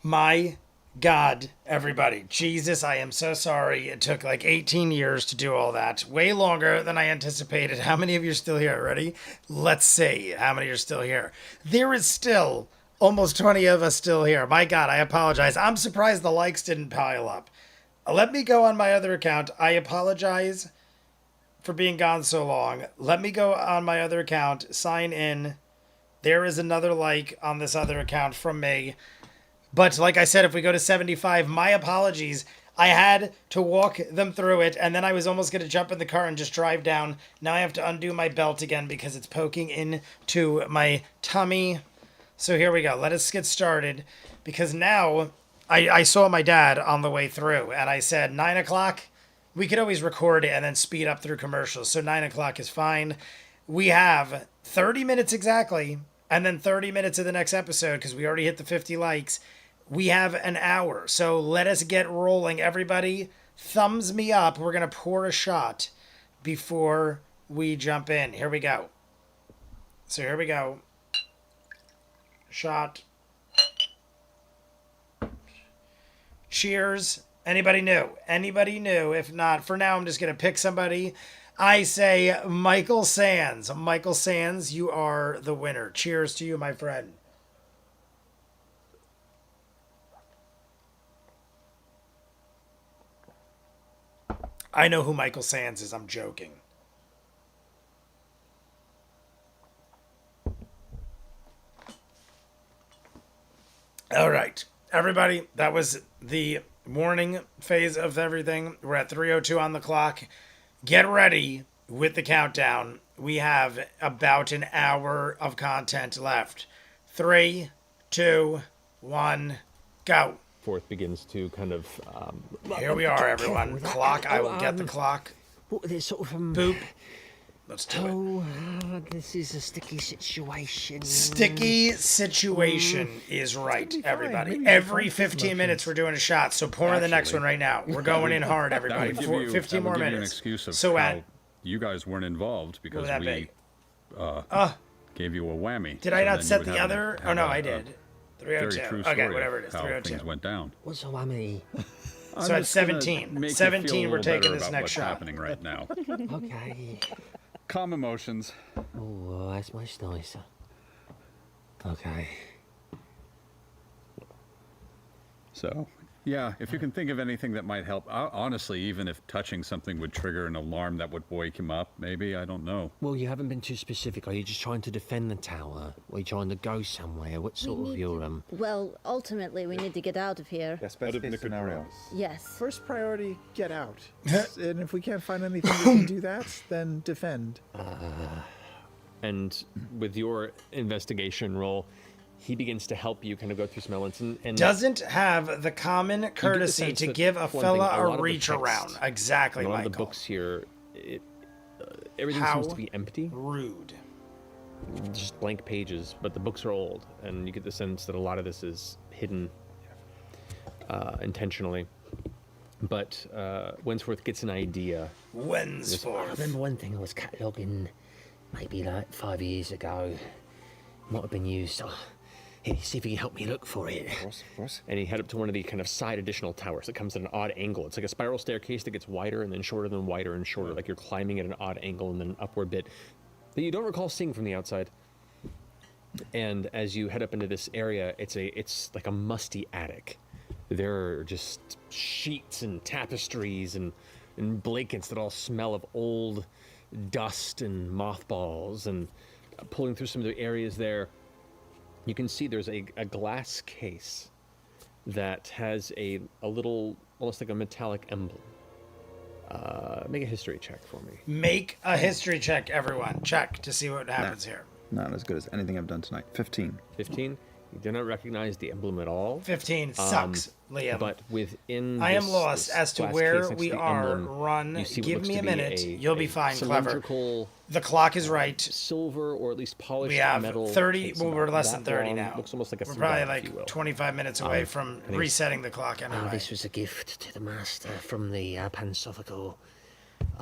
My God, everybody. Jesus, I am so sorry. It took like 18 years to do all that. Way longer than I anticipated. How many of you are still here? Ready? Let's see how many are still here. There is still almost 20 of us still here. My God, I apologize. I'm surprised the likes didn't pile up. Let me go on my other account. I apologize for being gone so long. Let me go on my other account, sign in. There is another like on this other account from me. But like I said, if we go to 75, my apologies. I had to walk them through it, and then I was almost going to jump in the car and just drive down. Now I have to undo my belt again because it's poking into my tummy. So here we go. Let us get started. Because now I saw my dad on the way through, and I said 9 o'clock. We could always record it and then speed up through commercials. So 9 o'clock is fine. We have 30 minutes exactly, and then 30 minutes of the next episode because we already hit the 50 likes. We have an hour, so let us get rolling. Everybody, thumbs me up. We're going to pour a shot before we jump in. Here we go. So here we go. Shot. Cheers. Anybody new? Anybody new? If not, for now, I'm just going to pick somebody. I say Michael Sands. Michael Sands, you are the winner. Cheers to you, my friend. I know who Michael Sands is. I'm joking. All right, everybody, that was the morning phase of everything. We're at 3:02 on the clock. Get ready with the countdown. We have about an hour of content left. 3, 2, 1, go. Fourth begins to kind of. Here we are, everyone. Clock. I will get the clock. Sort of, Boop. Let's do it. This is a sticky situation. Sticky situation is right, everybody. Every 15 minutes we're doing a shot. So pour in the next one right now. We're going in hard, everybody. 15 more minutes. An excuse of so how you guys weren't involved because we gave you a whammy. Did I not set the other? Oh no, I did. 302. Okay, whatever it is. 302. Things went down. What's a whammy? So at 17. 17, we're taking this next shot. Happening right now. Okay. Calm emotions. Oh, that's much nicer. Okay. So, yeah, if you can think of anything that might help, honestly, even if touching something would trigger an alarm that would wake him up, maybe, I don't know. Well, you haven't been too specific. Are you just trying to defend the tower? Or are you trying to go somewhere? What sort of your, Well, ultimately, we need to get out of here. Yes, best case scenario. Yes. First priority, get out. And if we can't find anything that can do that, then defend. And with your investigation roll, he begins to help you kind of go through some elements and doesn't have the common courtesy to give a fella a reach around. Exactly, a lot Michael. of the books here, everything seems to be empty. Rude. Just blank pages, but the books are old, and you get the sense that a lot of this is hidden intentionally. But Wensworth gets an idea. Wensworth. I remember one thing I was cataloguing maybe like 5 years ago. Might have been used. Here, see if you can help me look for it. Of course. And he head up to one of the kind of side additional towers that comes at an odd angle. It's like a spiral staircase that gets wider and then shorter, then wider and shorter, like you're climbing at an odd angle and then an upward bit that you don't recall seeing from the outside. And as you head up into this area, it's like a musty attic. There are just sheets and tapestries and blankets that all smell of old dust and mothballs. And pulling through some of the areas there, you can see there's a glass case that has a little, almost like a metallic emblem. Make a history check for me. Make a history check, everyone. Check to see what happens here. Not as good as anything I've done tonight. 15. 15? You do not recognize the emblem at all. 15 sucks, Liam. But within I am lost as to where we are. Emblem, Run. Give me a minute. You'll be fine, clever. The clock is right. Silver or at least polished we have metal. 30. Well, we're less than 30 now. Looks almost like a we're cigar, probably like 25 minutes away from resetting the clock anyway. Oh, this was a gift to the master from the Pansophical.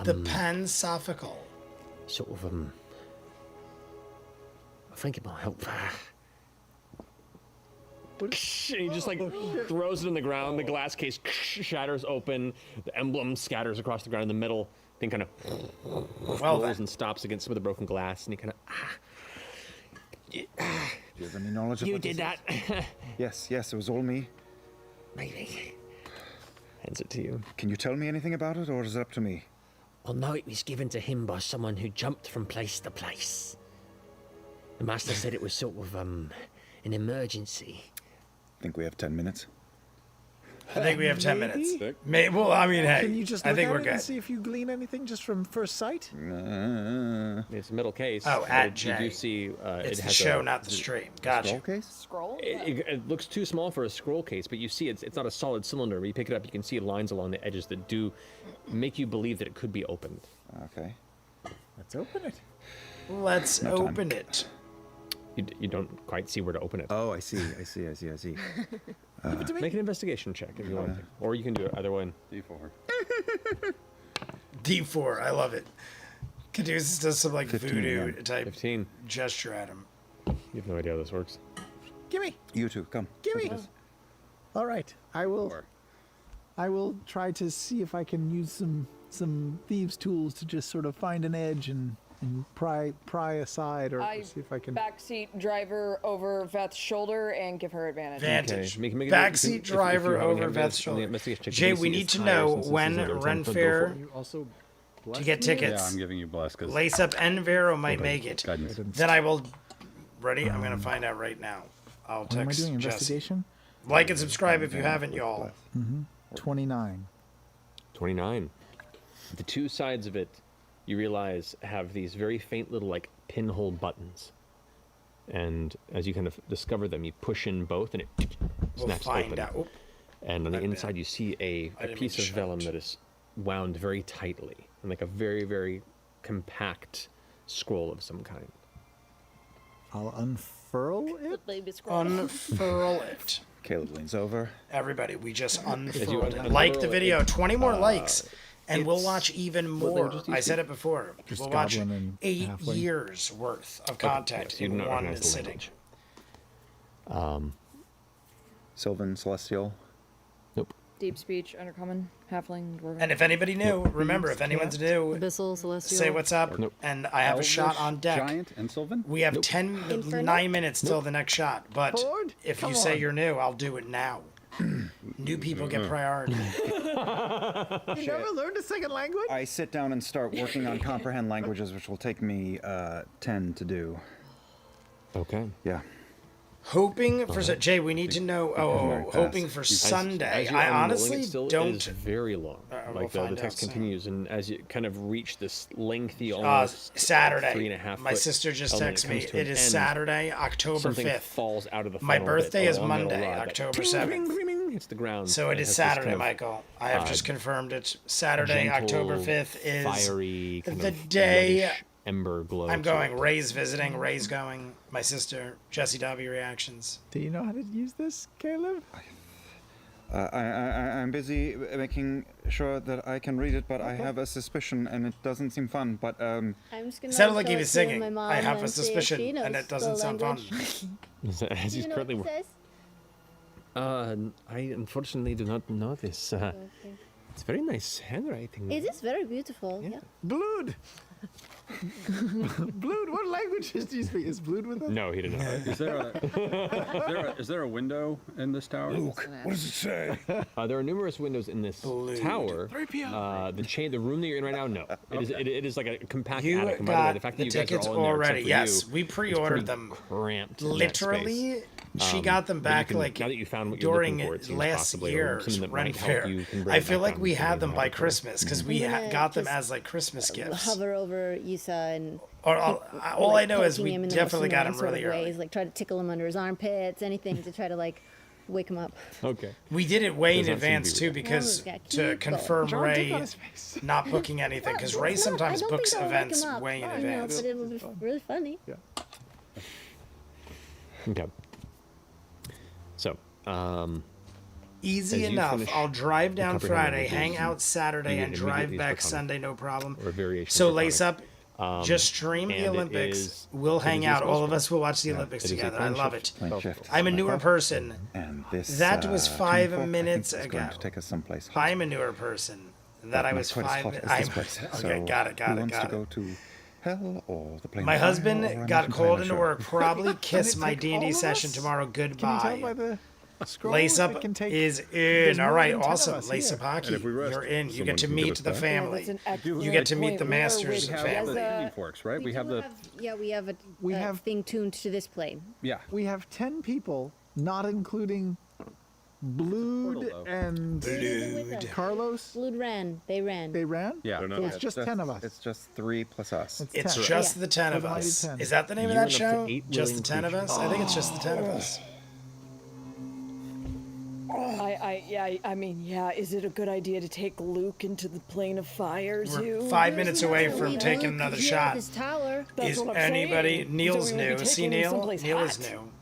The Pansophical. Sort of, I think it might help. and he just like throws it in the ground. The glass case shatters open. The emblem scatters across the ground. In the middle thing kind of rolls and stops against some of the broken glass, and he kind of. Do you have any knowledge of You what did this that. is? Yes, it was all me. Maybe. Hands it to you. Can you tell me anything about it, or is it up to me? Well, no, it was given to him by someone who jumped from place to place. The master said it was sort of, an emergency. Think we have 10 minutes? I think we have 10 minutes. Maybe? Well, I mean, hey, Can you just I look think at we're it good. and see if you glean anything just from first sight? It's a middle case. Oh, but at you J. do see It's it the has show, a, not the stream. Gotcha. Scroll case? Scroll? It looks too small for a scroll case, but you see it's not a solid cylinder. When you pick it up, you can see lines along the edges that do make you believe that it could be opened. Okay. Let's open it. Let's No time. open it. You don't quite see where to open it. Oh, I see. Make an investigation check if you want to. Or you can do it either one. D4. D4, I love it. Caduceus does some like 15, voodoo yeah. type 15. gesture at him. You have no idea how this works. Gimme. You two, come. Gimme. All right. I will try to see if I can use some thieves' tools to just sort of find an edge and pry aside, or I see if I can. backseat driver over Veth's shoulder and give her advantage. Vantage. Make it- Backseat if you driver have any over Veth's investigation shoulder. check, Jay, you we see need it's to higher know since this when is your Ren turn. Fair You also to get tickets. Yeah, I'm giving you bless because Lace Up and Vero might make it. guidance. Then I will. Ready? I'm gonna find out right now. I'll What am I text doing? Jesse. Investigation. Like and subscribe if you haven't, y'all. 29. 29. The two sides of it, you realize, have these very faint little like pinhole buttons. And as you kind of discover them, you push in both and it We'll snaps find open. out. Oop. And on the My bad. inside, you see a I didn't piece mean of to vellum shout. that is wound very tightly and like a very, very compact scroll of some kind. I'll unfurl it. Baby scroll. Unfurl it. Caleb leans over. Everybody, we just you unfurled it. unfurl Like the it, video. 20 more likes. And we'll it's- watch even well, they more. just I used said to- it before. Just We'll watch goblin and 8 halfling. years worth of content yes, you do in not one recognize the sitting. language. Sylvan, Celestial. Nope. Deep speech, undercommon, halfling, dwarven. And if anybody new, remember, if anyone's new, Abyssal, Celestial. say what's up. Nope. And I have a shot Elvish, on deck. Giant and Sylvan. We have Inferno? 9 minutes till the next shot. But Horde? if Come you say on. you're new, I'll do it now. New people get priority. You never learned a second language? I sit down and start working on comprehend languages, which will take me 10 to do. Okay. Yeah. Hoping for Jay, we need to know. very fast. Hoping for Sunday. I honestly it don't. is very long. we'll Like the find text out soon. continues, and as you kind of reach this lengthy, almost Saturday. 3.5 My foot sister just element, texted comes me. to an It is end, Saturday, October something 5th. falls out of the My funnel bit birthday is along that Monday, rod that October ting, 7th. ring, ring, ring, hits the ground. So it and is has this Saturday, kind of, Michael. I have just confirmed it. Saturday, gentle, October 5th is fiery, kind the of day reddish ember glow. I'm to it. going. Ray's visiting. Ray's going. My sister, Jessie W. reactions. Do you know how to use this, Caleb? I'm busy making sure that I can read it, but I have a suspicion, and it doesn't seem fun. But I'm just gonna It sounded like show he it was to my singing. mom I have a and see if suspicion, she and knows it doesn't the sound fun. language. As he's Do you know currently. what it says? I unfortunately do not know this. Okay. It's very nice handwriting. It is very beautiful. Yeah. Blood. Blood. What languages do you speak? Is Blood with us? No, he didn't know. Is there a window in this tower? Luke, what does it say? There are numerous windows in this tower. The room that you're in right now, no. It is like a compact You attic. And by the way, got the fact the that you guys tickets are all in there, already. except for Yes, you, we it's pre-ordered pretty them. Cramped. in that Literally, space. she got them But you back can- like now that you found what you're during looking for, it seems last possibly year's something that Ren might help Fair. you can bring I it feel back like down we to had the them by laboratory. Christmas because we I'm gonna got them just as like Christmas gifts. Hover over Yusa and Or all I know is poking we him in the definitely most got annoying him sort really of early. ways, like try to tickle him under his armpits, anything to try to like wake him up. Okay. We did it way in Does not seem to advance be too that. because Yeah, to keep confirm going. Ray not booking anything because Ray No, sometimes I don't books think I'll wake events him up. way in I know, advance. but it would be really funny. Yeah. Okay. So, Easy as you enough. finish I'll drive the down comprehend Friday, languages, hang out Saturday, you and immediately drive back become Sunday, no problem. or variations So of lace Draconic. up. Just stream the and it Olympics. is- We'll it hang is your out. All of school. us will watch the Yeah, Olympics it is a together. I plane love shift. it. Plane shift. I'm a newer person. And this That was tuning 5 fork, I think, minutes is ago. going to take us someplace. I'm a newer person. That I Not was quite as 5 hot minutes. as this place. Okay, So got who it. wants to go to hell or the plane? My of fire or husband an got ocean called pilot into show? work. Probably kiss Can it my take D&D all of session us? tomorrow. Can you tell by Goodbye. the scroll Lace if Up it can take- is There's in. All more right, than 10 of awesome. us Lace here. Up Hockey, And if we rest, you're in. You someone get to can give meet us the back? family. That's an You excellent get to meet point. the We are masters with of We have all family. the tuning forks, right? We have the. we have a We a have- thing tuned to this plane. Yeah. We have 10 people, not including Blood and Carlos. Blood ran. They ran. They ran? Yeah. So it's just 10 of us. It's just 3 plus us. It's 10. just Yeah. the 10 of With Mighty us. 10. Is that the name of You that and up to show? 8 Just the willing 10 of us? creatures. I think it's just the 10 of us. I mean, yeah. Is it a good idea to take Luke into the plane of fire too? We're 5 minutes away from Luke taking could another heal shot. His tower. Is anybody? saying. Neil's So we would new. be See taking him Neil? someplace Neil is hot. new.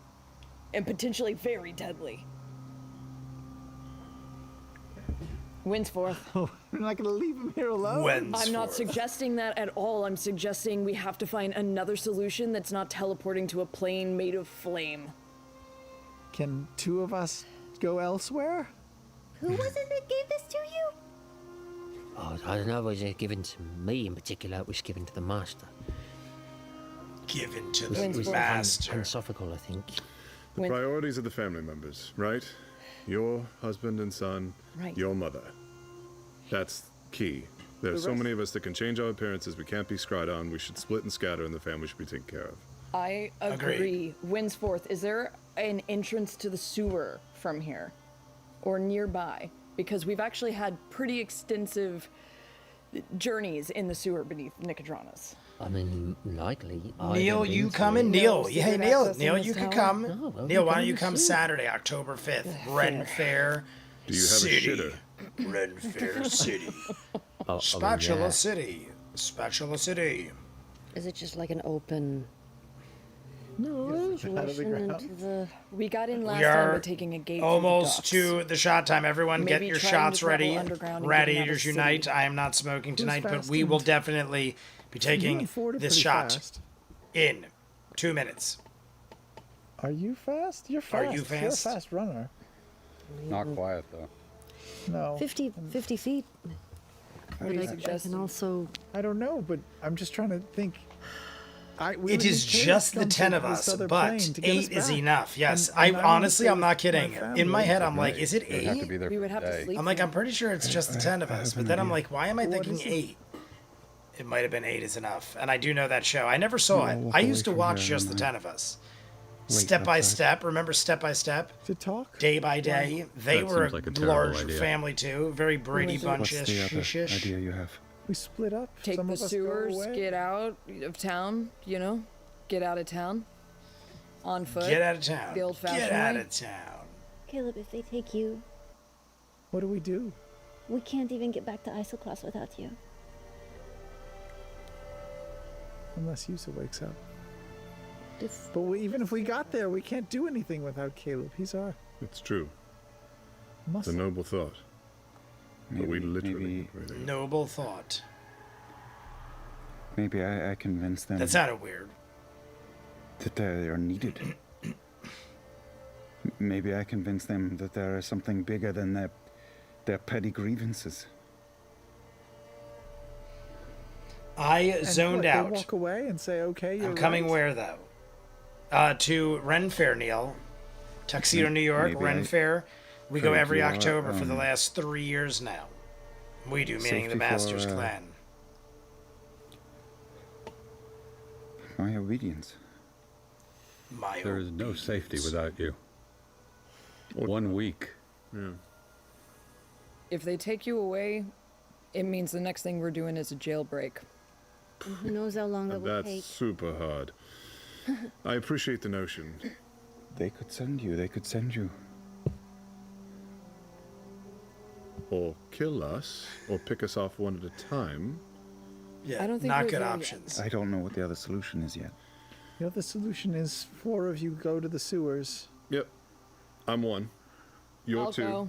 And potentially very deadly. Winsforth. We're not going to leave him here alone. I'm not suggesting that at all. I'm suggesting we have to find another solution that's not teleporting to a plane made of flame. Can 2 of us go elsewhere? Who was it that gave this to you? Oh, I don't know, was it given to me in particular? It was given to the master. Given to It was- the it was master. Philosophical, I think. The priorities of the family members, right? Your husband and son, Right. your mother. That's key. There's The so rest- many of us that can change our appearances. We can't be scryed on. We should split and scatter, and the family should be taken care of. I agree. Winsforth, is there an entrance to the sewer from here or nearby? Because we've actually had pretty extensive journeys in the sewer beneath Nicodranus. I mean, likely. I Neil, haven't you been to coming? it. Neil, secret hey Neil, access in Neil, this you can tower? come. No, well, Neil, we why can don't you see. come Saturday, October 5th? Ren Fair. Do you have City. a shitter? Ren Fair City. Oh, Spatula yeah. City. Spatula City. Is it just like an open? No, We got in last We time are by taking a gate. almost through the docks. to the shot time. Everyone get Maybe your trying to shots travel ready. underground and Rat getting out of Eaters the Unite. city. I am not smoking tonight, but fast we and- will definitely be You taking and Ford are this pretty shot fast. in 2 minutes. Are you fast? You're Are fast. you You're a fast? fast runner. Not quiet though. No. 50 feet. What do you But I suggest? can also. I don't know, but I'm just trying to think. We It would is need Caleb just to the come 10 to of this us, other but plane to get us 8 is back. enough. Yes, And I wanna honestly, stay I'm not with my kidding. family. In my head, I'm like, Right. is it We'd have to 8? be there We for would the have to day. sleep. I'm like, I'm pretty sure it's just the 10 of us. But then I'm like, why am I thinking is it? 8? It might have been 8 is enough. And I do know that show. I never saw it. I used to watch just the 10 of us. Step by step. Remember Step by Step? To talk? Day by day. They That were seems like a a terrible large idea. family too. Very Brady What's Bunches. the other Shush. idea you have? We split up. Take Some the of us go sewers, away. get out of town, you know? Get out of town. On foot. Get out of town. The old-fashioned Get out way. of town. Caleb, if they take you, What do we do? we can't even get back to Isocross without you. Unless Yusa wakes up. But even if we got there, we can't do anything without Caleb. He's our It's true. It's a muscle. noble thought. But we literally... Noble thought. Maybe I convince them That sounded weird. that they are needed. Maybe I convince them that there is something bigger than their petty grievances. I And zoned what, they out. walk away and say, "Okay, you're I'm coming right. where though? To Ren Fair, Neil. Tuxedo, New York, Maybe Ren I Fair. We go trade every your, October for the last 3 years now. We do, meaning the safety Masters for, Clan. My obedience. My There is no safety without you. 1 week. Yeah. If they take you away, it means the next thing we're doing is a jailbreak. And who knows how long it will That's take. super hard. I appreciate the notion. They could send you. Or kill us, or pick us off one at a time. Yeah, I don't think not we're good there yet. options. I don't know what the other solution is yet. The other solution is 4 of you go to the sewers. Yep. I'm 1. You're I'll 2. go.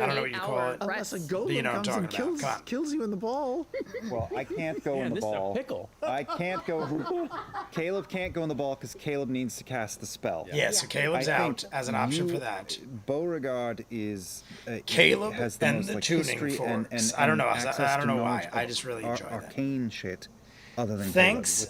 I don't know what you call it. Unless a golem You know what I'm comes and talking about. Come on. kills you in the ball. Well, I can't go Yeah, in the this ball ball. pickle. I can't go. Caleb can't go in the ball because Caleb needs to cast the spell. Yeah, so Caleb's I out think as an option for that. Beauregard is Caleb has and most, the like, tuning history forks. and I don't know. access I don't to know why. knowledge I of just really enjoy that. arcane shit. Other than Thanks.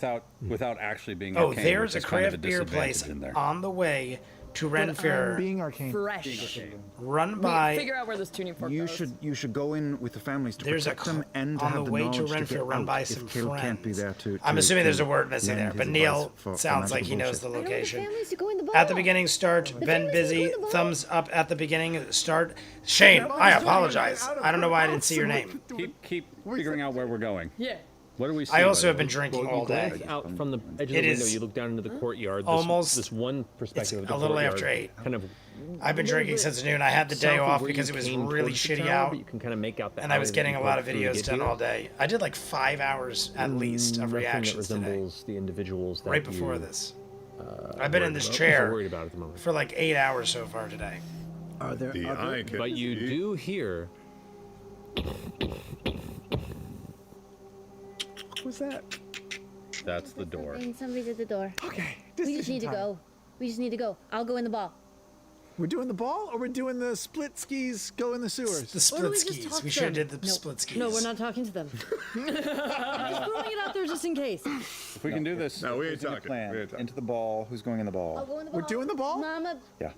Without actually being Oh, arcane, there's which a is kind of craft beer place disadvantage in there. on the way to But I'm Renfair. being arcane. Fresh. Run We by. figure out where this tuning fork You goes. should go in with the families to There's a protect them and to on have the the way to knowledge Renfair, get run out by if some Caleb can't be friends. there to. I'm assuming there's a word missing lend there, his but advice Neil for sounds like magical he knows the bullshit. location. Families to go in the ball. At the beginning, start. Ben busy. Thumbs up at the beginning. Start. Shane, I apologize. I don't know why I didn't see your name. Keep figuring out where we're going. Yeah. What do we see? I also by have the been way? drinking all day. Out from the edge of It the window, is you look down into the courtyard. almost- this one perspective of the a little courtyard, after 8. Kind of. I've been drinking since noon. I had the day south of off where because you it was came really towards the shitty tower, out, but you can kind of make out the and I was alley that getting you a lot walk of through to videos get done here. all day. I did like 5 hours at least of Nothing reactions that today. resembles the individuals that Right before you, this. I've been in this chair worried about at the moment. for like 8 hours so far today. Are there? But you do hear. What's that? That's the door. Somebody's at the door. Okay. We just need to time. go. We just need to go. I'll go in the ball. We're doing the ball, or we're doing the split skis, go in the sewers. The split skis. We should have did the split skis. No, we're not talking to them. I'm just throwing it out there just in case. If we can do this, No, we ain't Who's in the talking. plan? We ain't talking. Into the ball. Who's going in the ball? I'll go in the ball. We're doing the ball? Mama Yeah.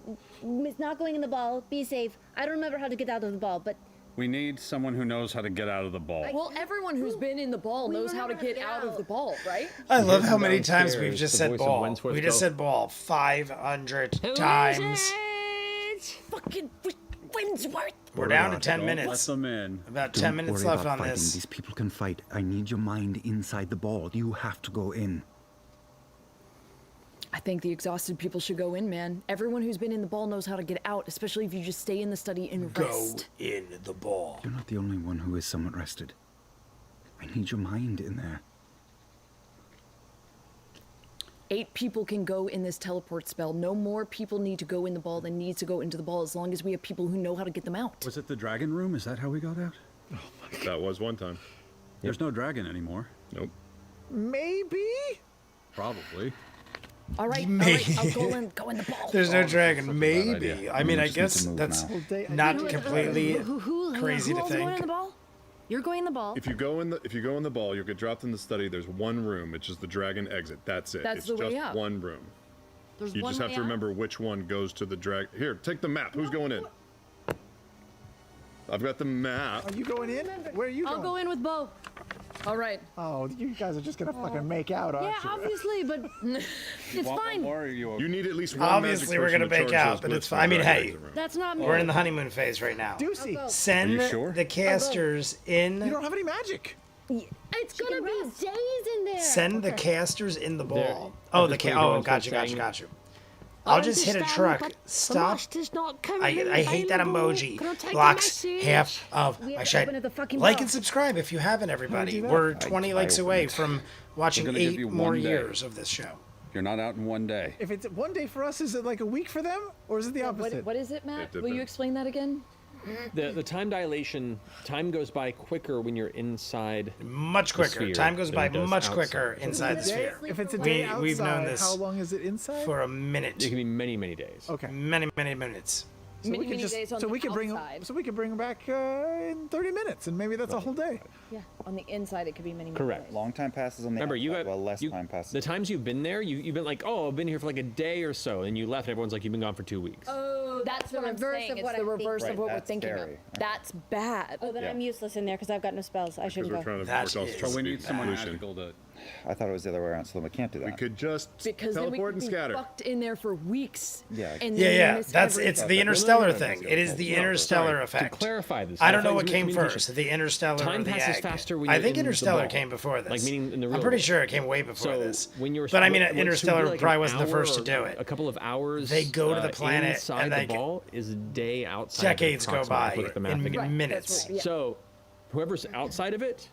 is not going in the ball. Be safe. I don't remember how to get out of the ball, but we need someone who knows how to get out of the ball. Well, everyone who's been in the ball knows how to get out of the ball, right? I love how Here's many times downstairs, we've just the said voice of ball. Wentworth We just go. said ball 500 Who is times. it? Fucking Winsworth. We're down to Beauregard. 10 Let minutes. them in. About Don't 10 minutes worry left about on fighting. this. These people can fight. I need your mind inside the ball. You have to go in. I think the exhausted people should go in, man. Everyone who's been in the ball knows how to get out, especially if you just stay in the study and Go rest. in the ball. You're not the only one who is somewhat rested. I need your mind in there. 8 people can go in this teleport spell. No more people need to go in the ball than needs to go into the ball, as long as we have people who know how to get them out. Was it the dragon room? Is that how we got out? That was one time. There's no dragon anymore. Nope. Maybe. Probably. All right, Maybe. I'll go in the ball. There's no dragon. such a bad Maybe. idea. I mean, We I just need guess to move that's now. Well, they- not completely Who crazy to else going in think. the ball? You're going in the ball. If you go in the ball, you'll get dropped in the study. There's one room, which is the dragon exit. That's it. That's it's the way just out. one room. There's You one just have way to out? remember which one goes to the drag. Here, take the map. Who's going in? I've got the map. Are you going in? Where are you I'll going? go in with Bo. All right. Oh, you guys are just gonna fucking make out, aren't Yeah, you? obviously, but it's fine. Or are you You need at least one. Obviously, magic we're person gonna to make charge out, those but blitz it's for fine. I mean, dragon hey, exit room. That's not me. we're in the honeymoon phase right now. Deucey. Send Are you sure? the casters in. You don't have any magic. it's gonna be days in there. Send the casters in the ball. Oh, the just wanna go oh, into got you, got you, saying- got you. I'll just hit a understand, truck. but the Stop. master's not I currently hate that available. emoji. Can I take a Blocks message? half of We have my to shit. open at the fucking Like ball. and subscribe if you haven't, everybody. do that? We're 20 likes opened away it. from watching We're gonna give 8 you more one day. years of this show. You're not out in one day. If it's one day for us, is it like a week for them, or is it the opposite? What is it, Matt? It Will you depends. explain that again? The time dilation, time goes by quicker when you're inside. Much the quicker. sphere Time goes than by it does much outside. quicker inside the sphere. If it's a day outside, We've known this how long is it inside? for a minute. It can be many, many days. Okay. Many, many minutes. So we can just days on so the we can bring outside. so we can bring them back in 30 minutes, and maybe that's a whole day. Yeah, on the inside it could be many. Correct. Long time passes on the Remember, you outside, got well, less you, time passes. the times you've been there. You've been like, oh, I've been here for like a day or so, and you left. And everyone's like, you've been gone for 2 weeks. Oh, that's the what I'm reverse saying. of It's what the I'm reverse thinking. of what Right, we're that's thinking of. scary. That's bad. Oh, then Yeah. I'm useless in there because I've got no spells. I Because shouldn't we're go. trying to That work off is So we need someone solution. magical to. I thought it was the other way around, so we can't do that. We could just Because then we teleport could and be scatter. fucked in there for weeks. Yeah. And Yeah, then yeah. miss That's everything. it's the interstellar thing. It is the interstellar sorry, effect. To clarify this, I don't know thought what it was came communication. first, the interstellar Time or the passes egg. faster when I you're think in the interstellar ball. came before this. Like, meaning in the real I'm pretty world. sure it came way before So this. when you're, But I mean, what it would interstellar be like probably an wasn't the hour first to or do it. A couple of hours. They go to the planet inside and the they ball is a day outside. Decades of it, go by approximately. Look at the math in again. Right, minutes. that's what- yeah. So, whoever's outside of it,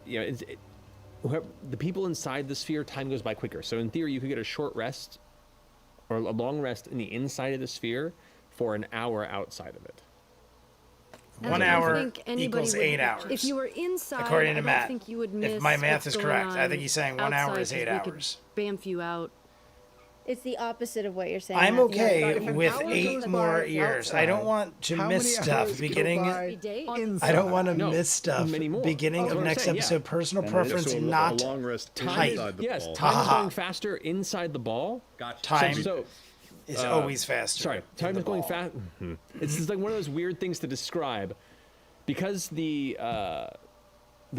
the people inside the sphere, time goes by quicker. So in theory, you could get a short rest or a long rest in the inside of the sphere for an hour outside of it. And 1 I don't hour think anybody equals would- 8 hours. If you were inside, according to I don't Matt. think you would miss If my math what's is going correct, I on think he's saying 1 hour outside, is 8 'cause we could hours. Bamf you out. It's the opposite of what you're saying. I'm Matthew. okay with 8 more years. I don't want to miss stuff beginning. I don't want to miss stuff. Beginning of next episode. Personal preference, not a long rest type. inside the Yes, ball. time is going faster inside the ball. Gotcha. Time So, is always faster. Sorry, time the is going ball. fast. It's just like one of those weird things to describe, because the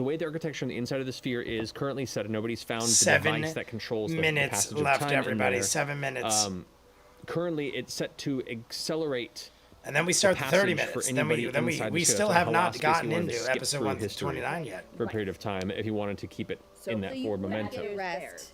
way the architecture on the inside of the sphere is currently set, and nobody's found the 7 device that controls the minutes passage of left, time in everybody. there. 7 minutes. Currently, it's set to accelerate. And then we start the the 30 passage for minutes. Then we anybody inside we the sphere. still That's have how not Velasquez, gotten he wanted to into skip episode through 1 to history 29 yet. for a period of time if he wanted to keep it in that forward momentum. Rest.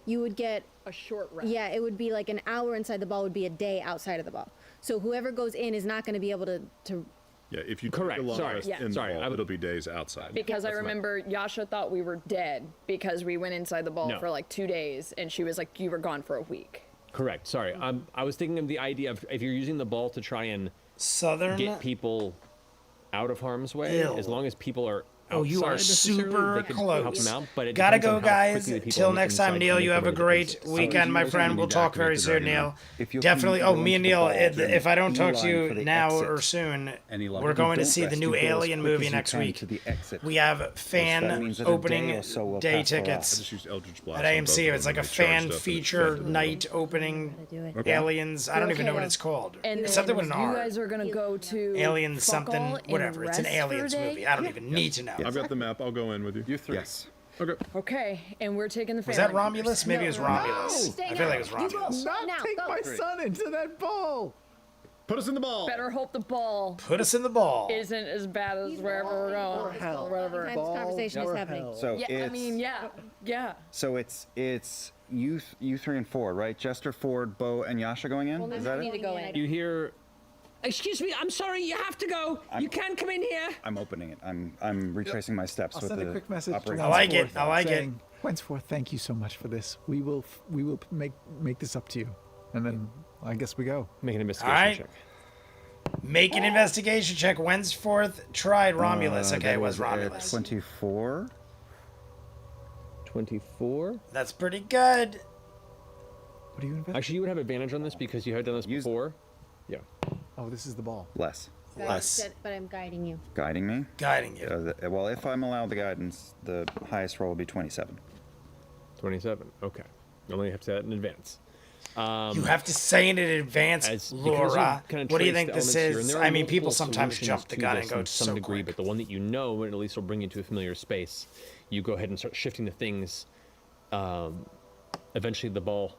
You would get a short rest. Yeah, it would be like an hour inside the ball would be a day outside of the ball. So whoever goes in is not going to be able to Yeah, if you Correct. take a long Sorry. rest Yeah. in Sorry, the ball, it'll be days outside. Because I That's my- remember Yasha thought we were dead because we went inside the ball No. for like 2 days, and she was like, "You were gone for a week." Correct. Sorry, I was thinking of the idea of if you're using the ball to try and Southern get people out of harm's way, Ew. as long as people are. Oh, you are outside necessarily, super they could help close. them out, but it Gotta depends go, on how guys. quickly the people Till on the next time, inside Neil. can You make have their a way to great exit. weekend, my you friend. need We'll to talk activate very the soon, dragon Neil. now. If you'll Definitely. keep Oh, going me and to the Neil. ball, If I don't talk to beeline you for the now exit. or soon, Any luck? we're If you going to don't see the rest, new you go as Alien quick movie as you next can week. to the exit. We have that fan means that a day opening or so will day pass for us. tickets I just used Eldritch Blast at on AMC. both of It's them like a and they charged fan up and feature fed to the night opening. Okay. Aliens. I don't even know what it's called. And It's then something with an you R. guys are gonna go to Aliens fuck something, all and whatever. It's an rest for a aliens day? movie. I don't even need to know. I've got the map. I'll go in with you. You three. Yes. Okay. Okay, and we're taking the Was family that Romulus? members. Maybe it was Romulus. Stay I feel now. like it was You go. Romulus. Not Now, take go. my son into that ball. Put us in the ball. Better hope the ball Put us in the ball. isn't as bad as wherever we're going. hell. Whatever. Time this conversation is happening. So Yeah, it's I mean, yeah. so it's you three and Ford, right? Jester, Ford, Bo, and Yasha going in. Is that need to it? go in. You hear Excuse me, I'm sorry, you have to go. You can't come in here. I'm opening it. I'm retracing my steps I'll with send the a quick message to operator. I like it. Wensforth I like it. saying, Wensforth, thank you so much for this. We will make this up to you, and then I guess we go. make an investigation Alright. check. Make an investigation check. Wensforth tried Romulus. Okay, That it was at Romulus. 24. 24. That's pretty good. What do you invest? Actually, you would have advantage on this because you had done this before. Yeah. Oh, this is the ball. Less. Less. But I'm guiding you. Guiding me. Guiding you. Well, if I'm allowed the guidance, the highest roll will be 27. 27. Okay. You only have to say that in advance. You have to say it in advance, Because Laura. you've kinda What do you traced think the this elements here, and is? there are I mean, people multiple sometimes solutions jump the to gun this and go in some so degree, quick. but the one that you know, at least will bring you to a familiar space. You go ahead and start shifting the things. Eventually, the ball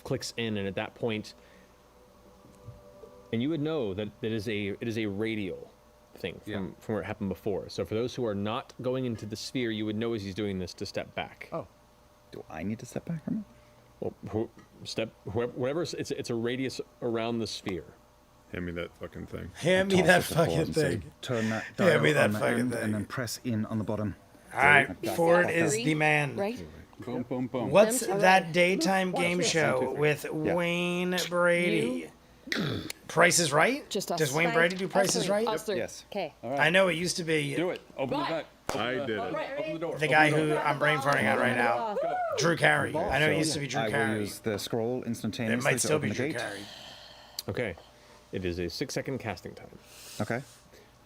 clicks in, and at that point, and you would know that it is a radial thing from where it happened before. So for those who are not going into the sphere, you would know as he's doing this to step back. Oh. Do I need to step back from it? Well, whatever. It's a radius around the sphere. Hand me that fucking thing. Hand me Toss that it to Ford fucking and say, thing. Turn that Hand dial me that on the fucking end thing. and then press in on the bottom. All right, Ford is the man. Right? Boom, boom, boom. What's that daytime game show with Wayne Brady? Price is Right? Just us. Does Wayne Brady do Price is Right? Us three. Yes. Okay. I know it used to be Do it. Open the back. I did it. Open the door. the guy who I'm brain farting on right now, Drew Carey. I know it used to be Drew I will Carey. use the scroll instantaneously It might to still open be the Drew gate. Carey. Okay. It is a 6-second casting time. Okay.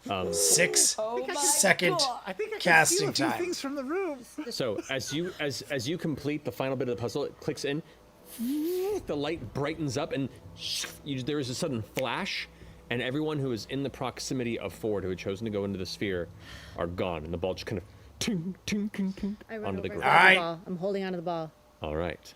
6-second I think I can casting steal a few time. things from the room. So as you complete the final bit of the puzzle, it clicks in. The light brightens up, and there is a sudden flash, and everyone who is in the proximity of Ford, who had chosen to go into the sphere, are gone, and the ball just kind of ting, ting, ting, ting, I run onto the over and ground. grab the Alright. ball. I'm holding onto the ball. All right.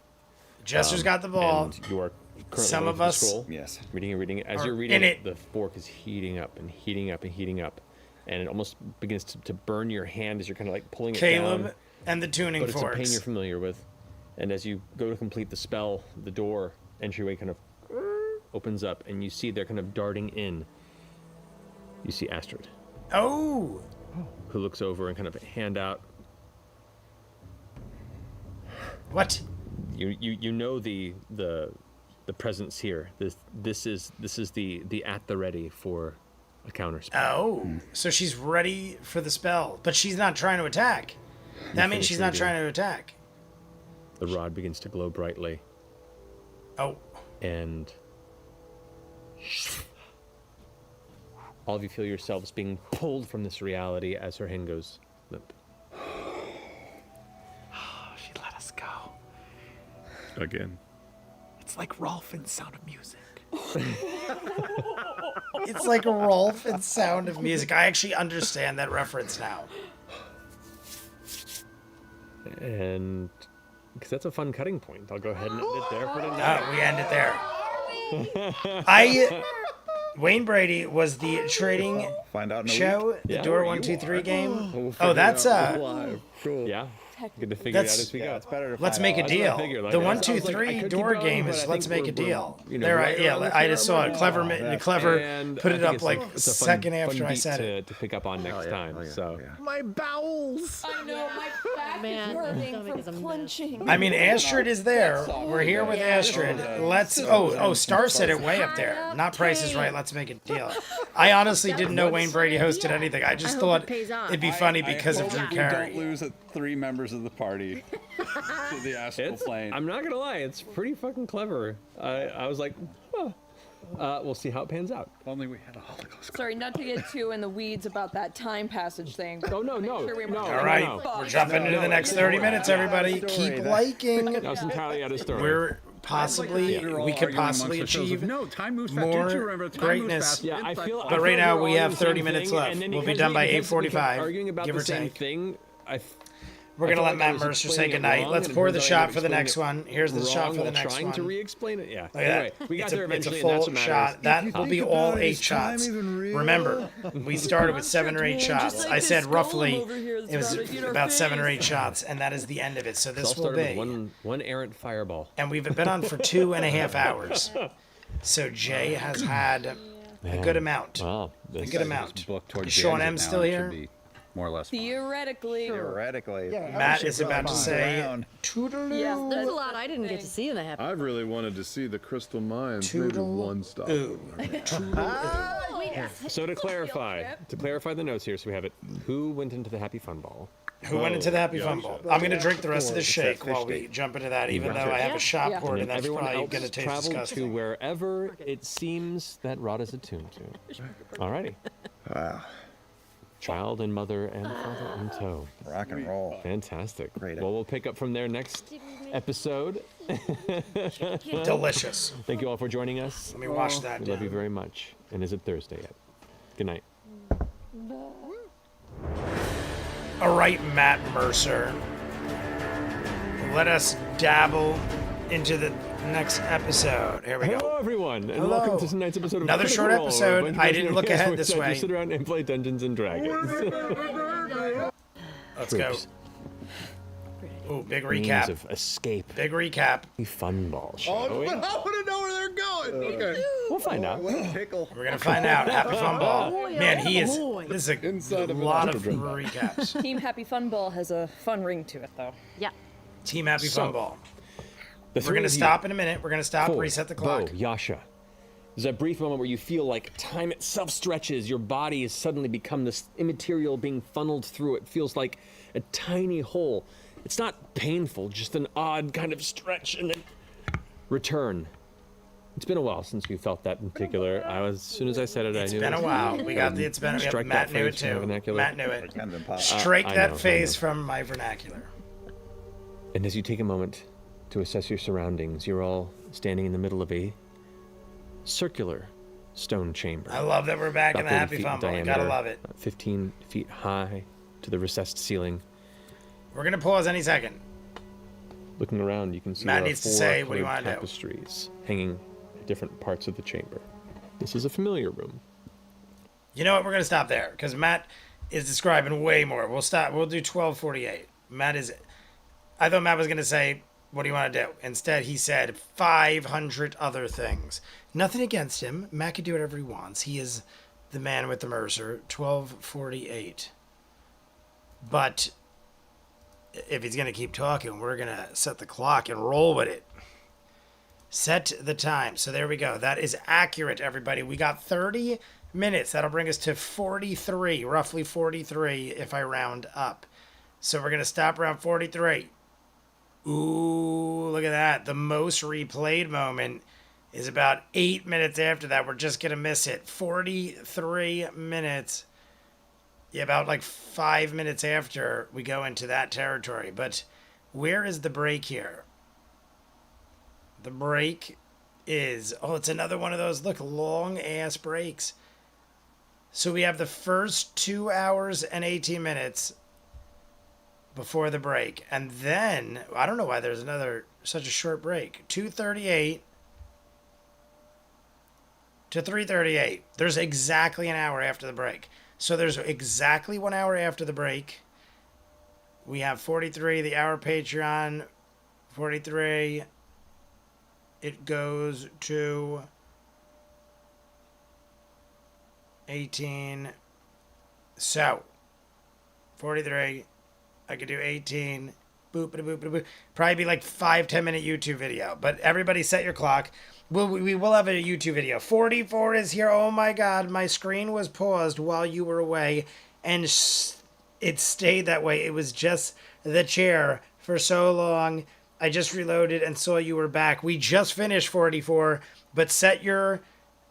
Jester's got the ball. And you are currently Some going of through the us scroll, Yes. reading it. As are you're reading in it. the fork is heating up and heating up and heating up, and it almost begins to burn your hand as you're kind of like pulling it Caleb down. and the tuning But it's a pain forks. you're familiar with. And as you go to complete the spell, the door entryway kind of opens up, and you see they're kind of darting in. You see Astrid, Oh, who looks over and kind of hand out. what? You know the presence here. This is the at the ready for a counter spell. Oh, so she's ready for the spell, but she's not trying to attack. That means she's not trying to attack. The rod begins to glow brightly. Oh. And all of you feel yourselves being pulled from this reality as her hand goes limp. She let us go. Again. It's like Rolf in Sound of Music. It's like a Rolf in Sound of Music. I actually understand that reference now. And because that's a fun cutting point, I'll go ahead and end it there for tonight. We end it there. Wayne Brady was the trading Find out in a show, week. the Yeah. Door Where 1 2 you 3 are. game. We'll Oh, figure that's it out live. Cool. Yeah. Good to figure it out That's- as we go. It's better to Let's find make a out. deal. Like, The I 1 was 2 like, I 3 could door keep going, game but is I let's think make a we're, deal. you know, There, right yeah, around the I just saw corner. it. Clever, clever. And Put I it think up it's like it's a fun- second fun after I beat said it. to pick up on next time. So My bowels. I know, my back Man, is hurting stomach is a from mess. clenching. I mean, Astrid is there. We're here with Astrid. Let's. Oh, Star said it way up there. Not Price is Right. Let's make a deal. I honestly didn't know Wayne Brady hosted anything. I just hope thought it pays off. it'd be funny because I of Drew hope we Carey. don't lose 3 members of the party to the astral plane. I'm not gonna lie, it's pretty fucking clever. I was like, huh. We'll see how it pans out. If only we had a Holocaust. Sorry, not to get too in the weeds about that time passage thing. Oh, no. All right, we're jumping into the next 30 minutes, everybody. Keep liking. That was entirely out of story. We're possibly, we could possibly achieve No, time moves fast. Didn't you more remember? Time greatness. moves fast. Yeah, I feel. But right now we're we all have doing the 30 same minutes thing, left. and then We'll be because done by we kept 8:45, Arguing about give the or same take. thing. We're I gonna felt let like I Matt was Mercer say explaining it goodnight. wrong, Let's and it pour turns the out I shot was for the explaining next it one. Here's the shot wrong for the while next trying one. to re-explain it. Yeah. Look at Anyway, that. we got It's there a eventually, full and that's what shot. matters. That will be all 8 shots. Remember, we started with 7 or 8 shots. I said roughly it was about 7 or 8 shots, and that is the end of it. So It all this will started be. with one errant fireball. And we've been on for 2.5 hours. So Jay has had a good amount. Wow. A good amount. Book towards Is the Sean end of M it now, still it should here? be more or less. Theoretically. Theoretically. Matt is about to say toodaloo. Yes, There's a lot I didn't get to see in the happy. I really wanted to see the crystal mines. Maybe one stop. So to clarify the notes here, so we have it. Who went into the Happy Fun Ball? Who went into the Happy Fun Ball? I'm going to drink the rest of the shake while we jump into that, even though I have a shop Yeah. cord, And and that's everyone probably else going to taste traveled to disgusting. wherever it seems that Rod is attuned to. Alrighty. Wow. Child and mother and father in tow. Rock and roll. Fantastic. Great. Well, we'll pick up from there next episode. Delicious. Thank you all for joining us. Let me wash that We love down. you very much. And is it Thursday yet? Good night. All right, Matt Mercer. Let us dabble into the next episode. Here we Hello, go. everyone, and Hello. welcome to tonight's episode of Another Critical short Role, where a episode. bunch of I us didn't do look guest ahead voice this actors way. Sit around and play Dungeons and Dragons. Let's go. Troops. Ooh, big Means recap. of escape. Big recap. Fun ball, shall we? I want to know where they're going. Okay. We'll find out. Pickle. We're going to find out. Happy Fun Ball. Man, he is. This is a Inside of an lot of octodrum. recaps. Team Happy Fun Ball has a fun ring to it, though. Yeah. Team Happy So, Fun Ball. The We're three going to of you, stop in a minute. We're going to stop, Ford, reset the clock. Bo, Yasha. There's that brief moment where you feel like time itself stretches. Your body has suddenly become this immaterial being funneled through. It feels like a tiny hole. It's not painful, just an odd kind of stretch and then return. It's been a while since you felt that in particular. As soon as I said it, I It's knew been it. a while. We got the it's been. Strike Matt that knew it phrase from my too. vernacular. Matt knew it. Kind of impossible. Strike I that know, I phase know. from my vernacular. And as you take a moment to assess your surroundings, you're all standing in the middle of a circular stone chamber. I love that we're back in About the 30 Happy feet in Fun Ball. Gotta diameter, love it. 15 feet high to the recessed ceiling. We're gonna pause any second. Looking around, you can see Matt there are needs to 4 say, what do you colored wanna do? tapestries hanging at different parts of the chamber. This is a familiar room. You know what? We're gonna stop there because Matt is describing way more. We'll stop. We'll do 12:48. Matt is. I thought Matt was gonna say, "What do you want to do?" Instead, he said 500 other things. Nothing against him. Matt can do whatever he wants. He is the man with the Mercer. 12:48. But if he's gonna keep talking, we're gonna set the clock and roll with it. Set the time. So there we go. That is accurate, everybody. We got 30 minutes. That'll bring us to 43, roughly 43 if I round up. So we're going to stop around 43. Ooh, look at that. The most replayed moment is about 8 minutes after that. We're just going to miss it. 43 minutes. Yeah, about like 5 minutes after we go into that territory. But where is the break here? The break is... Oh, it's another one of those, look, long-ass breaks. So we have the first 2 hours and 18 minutes before the break. And then, I don't know why there's such a short break. 2:38 to 3:38. There's exactly an hour after the break. So there's exactly 1 hour after the break. We have 43, the hour Patreon, 43. It goes to 18. So, 43. I could do 18. Boop, boop, boop, boop. Probably be like 5-10 minute YouTube video. But everybody set your clock. We will have a YouTube video. 44 is here. Oh my God. My screen was paused while you were away. And it stayed that way. It was just the chair for so long. I just reloaded and saw you were back. We just finished 44. But set your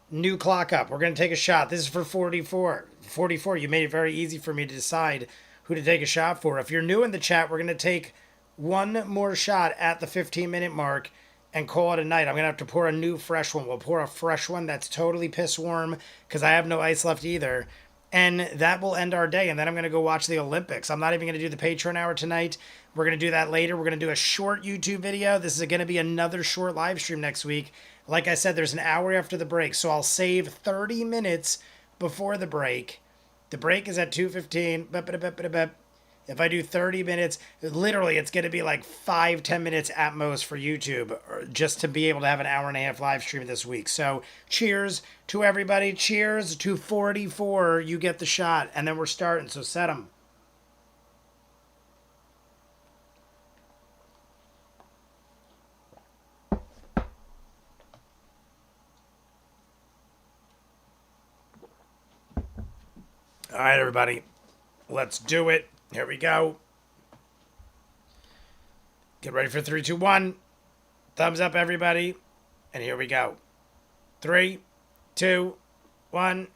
new clock up. We're going to take a shot. This is for 44. 44. You made it very easy for me to decide who to take a shot for. If you're new in the chat, we're going to take one more shot at the 15-minute mark and call it a night. I'm going to have to pour a new fresh one. We'll pour a fresh one that's totally piss warm because I have no ice left either. And that will end our day. And then I'm going to go watch the Olympics. I'm not even going to do the Patreon hour tonight. We're going to do that later. We're going to do a short YouTube video. This is going to be another short live stream next week. Like I said, there's an hour after the break. So I'll save 30 minutes before the break. The break is at 2:15. If I do 30 minutes, literally it's going to be like 5-10 minutes at most for YouTube just to be able to have an hour and a half live stream this week. So cheers to everybody. Cheers to 44. You get the shot. And then we're starting. So set them. All right, everybody. Let's do it. Here we go. Get ready for 3, 2, 1. Thumbs up, everybody. And here we go. 3, 2, 1,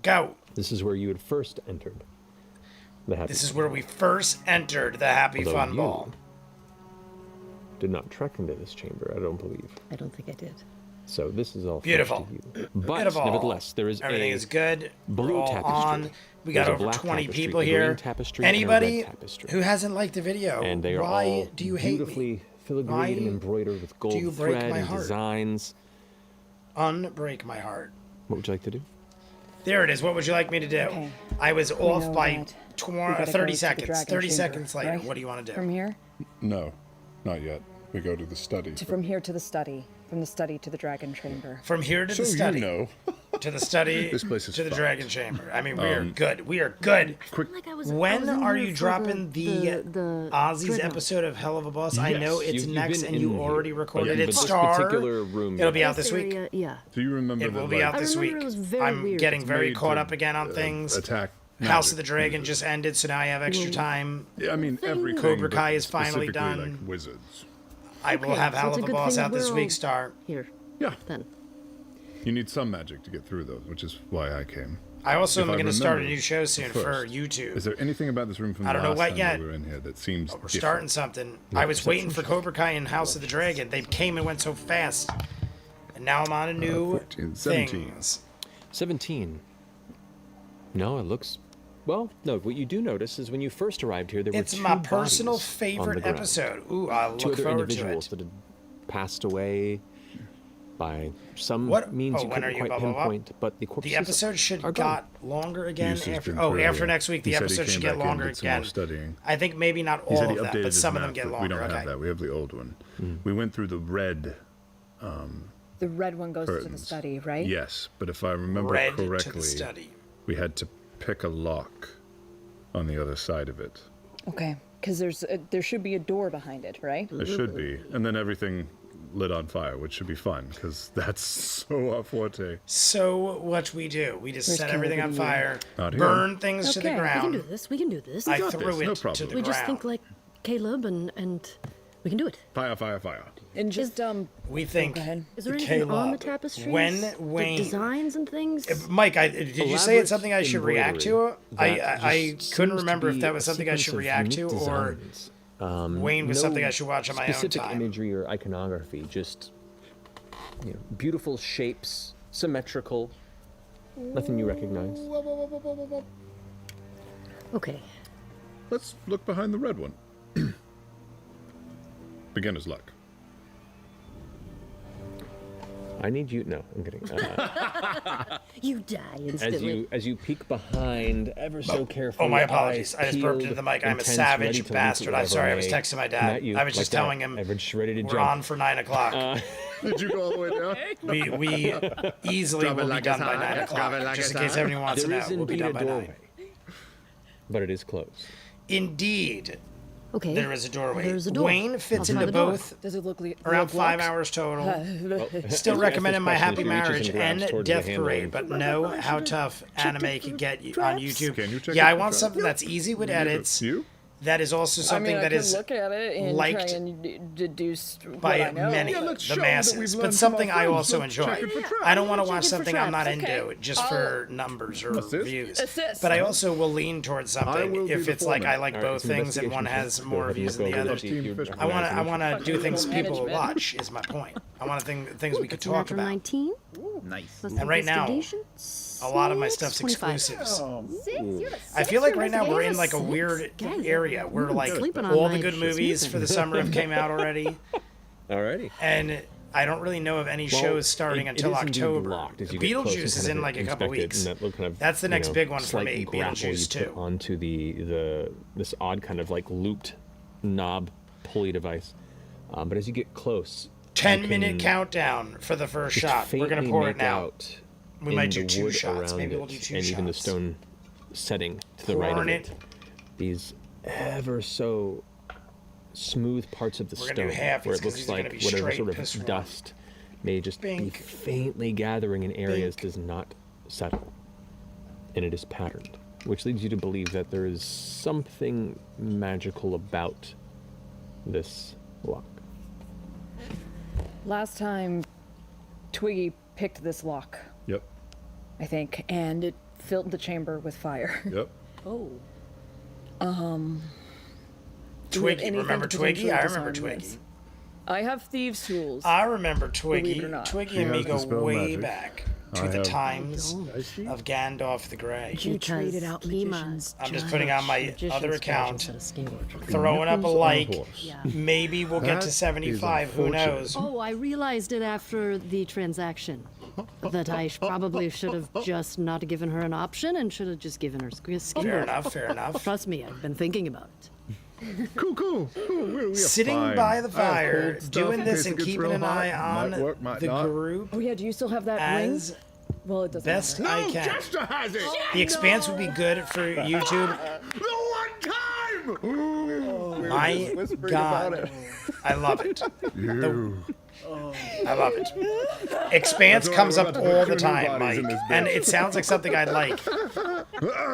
go. This is where you had first entered the Happy This is where we first entered the Happy Although Fun you Ball. Did not trek into this chamber, I don't believe. I don't think I did. So this is all fresh Beautiful. to you. But Beautiful. nevertheless, there is Everything a is good. blue We're all tapestry. on. We got There's a over black 20 tapestry, people a here. green tapestry, and a Anybody red tapestry. who hasn't liked the video, And they are why all do you hate beautifully me? filigreed Why and embroidered with gold you break thread my and heart? designs. Unbreak my heart. What would you like to do? There it is. What would you like me to do? Okay. I was We off know by that we gotta 30 go to the seconds. Dragon 30 Chamber, seconds later. right? What do you want to do? From here? No, not yet. We go to the study. From here to the study. From the study to the Dragon Chamber. From here to So the you study. know. To the study. This place is to the fucked. Dragon Chamber. I mean, we are Um, good. We are good. Quick. When are you dropping the Ozzy's episode of Hell of a Boss? I know it's you've next, been and you in already here, recorded but it. this Star. particular room, It'll be yeah. out this week. Yeah. Do you remember It that, will be out like, this week. it was very I'm weird. getting It's very made caught to, up again on things. attack House of magic the Dragon users. just ended, so now I have extra time. Yeah, I mean, everything. Cobra but Kai is finally specifically, done. Like wizards. I will Okay, have so Hell it's of a a good Boss thing out this we're week, all Star. Here. Yeah. Then. You need some magic to get through those, which is why I came. I also If am I going to start a remember new show soon for first, YouTube. Is there anything about this room from I the don't know last what time yet. we were in here that seems We're different? starting something. Yeah, I was perception waiting for check. Cobra Kai and House of the Dragon. They came and went so fast. And now I'm on a new 14, 17. things. 17. No, it looks... Well, no, what you do notice is when you first arrived here, there It's were two my personal bodies on the favorite ground. episode. Ooh, I Two look other forward to individuals it. that had passed away by some What? means Oh, you when couldn't are you? quite Blah, blah, blah? pinpoint, but the corpses The episode should are gone. got longer again Yusuf's after. been Oh, through after it. next week, the He said he episode should came get back in, longer did some more again. studying. I think maybe not He all said he of that, updated but his some of them map, get but longer. we don't have Okay. that. We have the old one. We went through the red. The red one goes to the Curtains. study, right? Yes, but if I remember Red to the correctly, study. we had to pick a lock on the other side of it. Okay. Because there should be a door behind it, right? There should be, and then everything lit on fire, which should be fun because that's so our forte. So what we do? We just Where's set Caleb? everything What on are you fire, Not here. burn things to the We can ground. do this. We can do this. I got threw this, it no to problem. the We ground. just think like Caleb and we can do it. Fire, fire, fire. And just we think. Go ahead. Is there anything on the Caleb, tapestries? when The Wayne- designs and things? Mike, did you say it's something I should react to? I couldn't remember if that was something I should react to or Wayne was something I should watch on my own specific time. imagery or iconography, just beautiful shapes, symmetrical, nothing you recognize. Okay. Let's look behind the red one. Beginner's luck. I need you. No, I'm kidding. You die instantly. As you peek behind, ever so carefully. Oh, my apologies. I just burped into the mic. I'm a intense, savage ready to leap at bastard. I'm sorry. I was whatever texting my may dad. met you, I was just like that. telling him Ever just ready to we're jump. on for 9 o'clock. Did you go all the way down? We easily Drop it will like be done it's by hot. 9 Drop it o'clock. like Just in it's case hot. anyone wants to There know, is we'll be indeed done a by 9. doorway, but it is closed. Indeed. Okay. There is a doorway. There's a door. Wayne fits I'll try into the door. both Does it look around 5 locked? hours total. Well, Still Ask recommending this my question Happy as he reaches Marriage and grabs and towards the Death handle Parade, and- but know how tough anime can get you on YouTube. Can you check Yeah, it I for want traps? something that's easy with edits. You? That is also something I that could is look at it and liked try and deduce by what I know. many, the masses, but something I also enjoy. I don't want to watch something I'm not into just for numbers or views. Assist. But I also will lean towards I will something be if the it's like I foreman. like All right, both it's things and investigation one check. has Go more ahead and views look than the over other. to see if you- I want to do things people will Management. watch. Is my point. I want things we could That's a talk natural about. 19. Nice. Plus And right now, investigation, a lot of my stuff's 25. exclusives. You're I feel like right now we're in You're like a six. weird Guys, area where I'm like sleeping on all the my good movies for the summer have came out already, Alrighty. and I don't really know of any Well, shows starting it until is indeed October. locked as you get close and Beetlejuice is kind in of like a couple inspect it, weeks. and that little kind of, That's the next big one for slight me. grapple Beetlejuice you put 2. onto this odd kind of like looped knob pulley device. But as you get close, 10-minute countdown for the first shot. We're gonna pour it now. We might do 2 shots. Maybe we'll do 2 and shots. even the stone setting to the right of Pouring it. These ever so smooth parts of the We're stone, gonna do half, where it's it 'cause looks these are gonna like be whatever straight sort piss of rock. dust may just be Bink. faintly gathering in areas does not settle, and it is patterned, which leads you to believe that there is something magical about this lock. Last time, Twiggy picked this lock, Yep. I think, and it filled the chamber with fire. Yep. Oh. Do we have Twiggy, anything remember to Twiggy? potentially I remember disarm Twiggy. this? I have thieves' tools. I remember Believe Twiggy. it or not. Twiggy She and me has go dispel way magic. back to I the have- times of Gandalf the Grey. You traded out magicians. I'm just putting on my other account, Throwing throwing up a like. Yeah. Maybe we'll get to That 75. is Who unfortunate. knows? Oh, I realized it after the transaction. That I probably should have just not given her an option and should have just given her skin. Fair enough. Fair enough. Trust me, I've been thinking about it. Cool. We're Sitting fine. by the I have fire, cold stuff doing in this case and it gets keeping real an hot. eye on Might work, might the not. group Oh yeah, do you still have that as ring? Well, it doesn't best matter. I can. Chester has it. The Expanse would be good for YouTube. The one time. My God, I love it. I love it. Expanse That's why comes we're up about to put all 2 the new time, bodies in Mike, this and bitch. it sounds like something I'd like.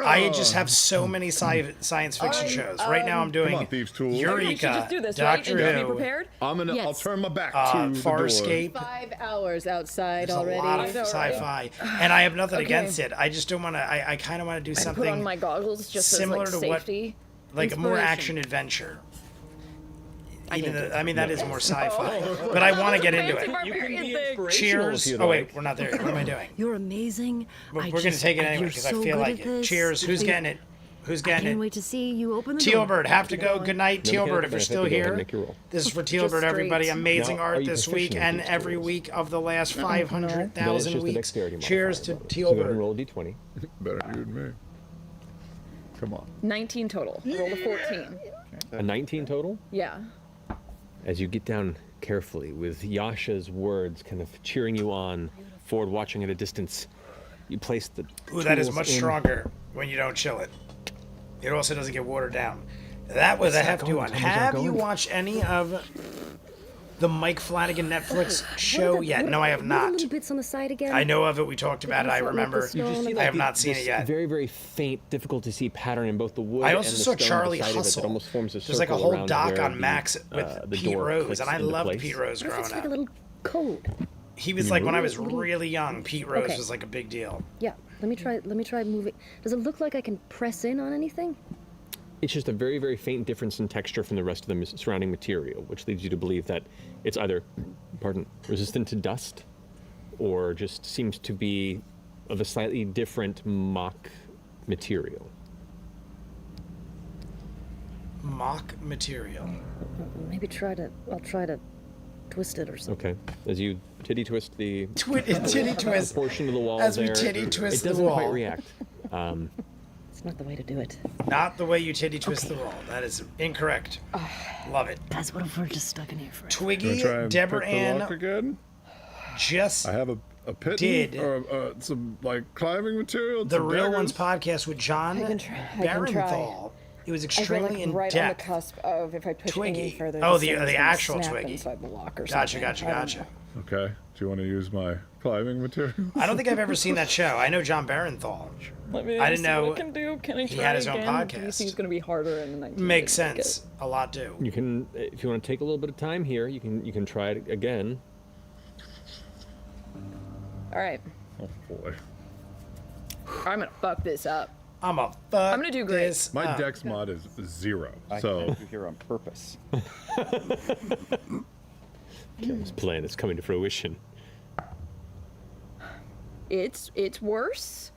I just have so many science fiction shows. Right now, I'm doing Come on, Thieves' Tools. We should Eureka, just do this, right? Doctor And just be Who, prepared? I'll Yes. turn my back to the door. Farscape. 5 hours outside There's already. a lot of I know, right? sci-fi, and I have nothing Okay. against it. I just don't want to. I kind of want to do I put on something my goggles just similar as to like what- safety. like a more Inspiration. action adventure. I can't do it. I mean, that is more sci-fi, but I want to get into it. You can be inspirational Cheers. if you'd Oh like. wait, we're not there. What am I doing? You're amazing. We're I going to just- take it you're anyway because I so feel good like at it. this. Cheers. Who's getting it? Who's I getting can't it? wait to see you open the door. Tealbird, have to go. Good night, No Tealbird. mechanical If you're benefit, still go ahead and here, make your roll. this is for Just Tealbird, everybody. straight. Amazing Now, art are you this week proficient in and these every tools? week of the last Then it's 500,000 just the weeks. dexterity Cheers to modifier. So go ahead and Tealbird. roll a d20. Better you than me. Come on. 19 total. Roll a 14. A 19 total? Yeah. As you get down carefully, with Yasha's words kind of cheering you on, forward watching at a distance, you place the Ooh, that is tools much in. stronger when you don't chill it. It also doesn't get watered down. That was a hefty one. How much is that Have you going? watched any of the Mike Flanagan Netflix show yet. No, I have What are not. the little bits on the side again? I know of it. We talked about it. I remember. I have not seen it yet. Very, very faint, difficult to see pattern in both the wood I and also the saw stone Charlie beside of it that Hustle. almost forms a There's like a circle whole around doc where on Max with the Pete door Rose, clicks and I into loved place. Pete Rose What if growing it's like a up. little code? He was like when I was really young. Pete Rose Okay. was like a big deal. Yeah, let me try moving. Does it look like I can press in on anything? It's just a very, very faint difference in texture from the rest of the surrounding material, which leads you to believe that it's either, resistant to dust, or just seems to be of a slightly different mock material. Mock material. Maybe I'll try to twist it or something. Okay. As you titty twist the Titty twist. portion of the wall As we there, titty twist it the doesn't quite wall. react. It's not the way to do it. Not the way you titty twist the roll. That is incorrect. Love it. Guys, what if we're just stuck in here forever? Twiggy, Try and Deborah pick the lock Ann, again? just I have a pit did or some like climbing material. the some Real daggers. Ones podcast with John I can try. Barenthal. It was I extremely feel like in right depth. on the cusp of if I push any Twiggy. further. Oh, this the thing's gonna actual snap Twiggy. inside the lock or Gotcha, something. I don't know. Okay. Do you want to use my climbing material? I don't think I've ever seen that show. I know John Barenthal. Let me I didn't see know what I can do. Can I he try had his own again? podcast. Do you think it's going to be harder in the 19 Makes sense. A lot do. You can, if you want to take a little bit of time here, you can try it again. All right. Oh boy. I'm going to fuck this up. I'm going to do great. My dex mod is 0. I So had you here on purpose. His plan is coming to fruition. It's worse.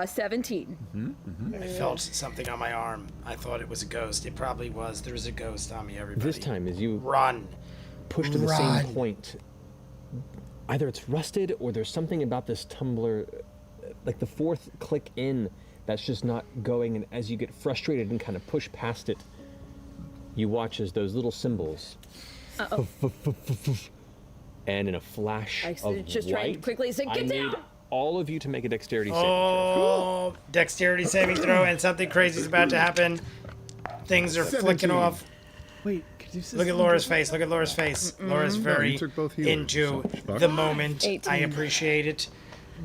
17. I felt something on my arm. I thought it was a ghost. It probably was. There's a ghost on me, everybody. This time, as you run, push to the Run. same point, either it's rusted or there's something about this tumbler, like the fourth click in, that's just not going. And as you get frustrated and kind of push past it, you watch as those little symbols, and in a flash I of just trying to white, quickly say, I "Get need down!" all of you to make a dexterity saving throw. Oh, dexterity saving throw, and something crazy is about to happen. Things are flicking 17. off. Wait, could you say Look at Laura's face. Look at Laura's face. Laura's very you took both healers, into son of a the fuck. moment. 18. I appreciate it.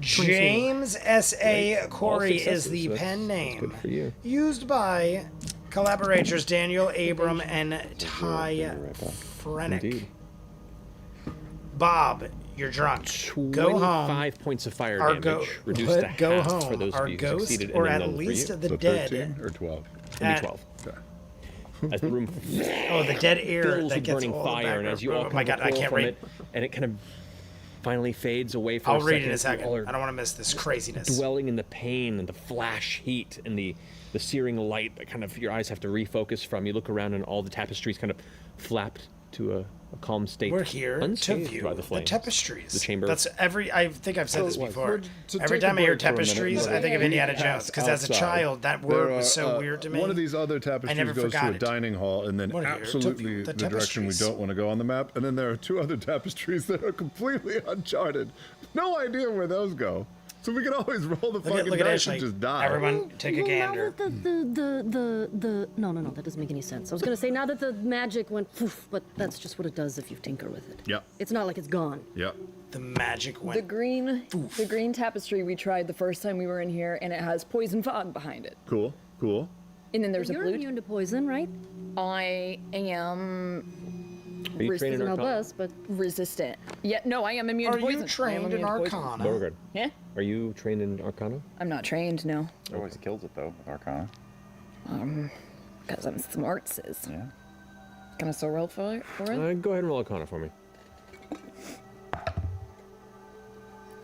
James S.A. Corey is successes, the so pen that's name good for you. used by collaborators Daniel Abram and Ty Frenick. Indeed. Bob, you're drunk. Go home. 25 points of fire Or damage, go, reduced to go half home. for those Our of you who ghost, succeeded, or and at then none for least you. the so dead. 13 or 12. It'll at- be 12. Okay. As the room Oh, the dead air fills that with gets burning all the fire, and back- as you all oh kind my of god, I recoil can't from read. it, and it kind of finally fades away for I'll a read second. in a as you all second. are I don't want to miss this craziness. dwelling in the pain and the flash heat and the searing light that kind of your eyes have to refocus from. You look around and all the tapestries kind of flapped to a calm state. We're here to unscathed view by the the flames. tapestries. The chamber. That's I think I've said this before. to Every take a time I hear break for a minute, tapestries, I think of we Indiana pass Jones. Because as a outside. child, that word There was so are, weird to me. One of these other tapestries never goes to forgot a it. dining hall, and then We're here to absolutely view the the direction we tapestries. don't want to go on the map. And then there are 2 other tapestries that are completely uncharted. No idea where those go. So we can always roll the fucking look at dice Ashley. and just die. Everyone, take a gander. Now that no, that doesn't make any sense. I was gonna say now that the magic went poof, but that's just what it does if you tinker with it. Yep. It's not like it's gone. Yep. The magic The went. green tapestry we tried the first time we were in here, and it has poison fog behind it. Cool. Cool. And then there's You're a blue. immune to poison, right? I am Are you trained in Help Arcana? us, but resistant. Yeah, no, I am immune Are to poison. you trained in Arcana? Beauregard, Yeah, are you trained in Arcana? I'm not trained, no. Always kills it though, with Arcana. Because I'm smart, sis. Yeah. Can I still roll for it? Go ahead and roll Arcana for me.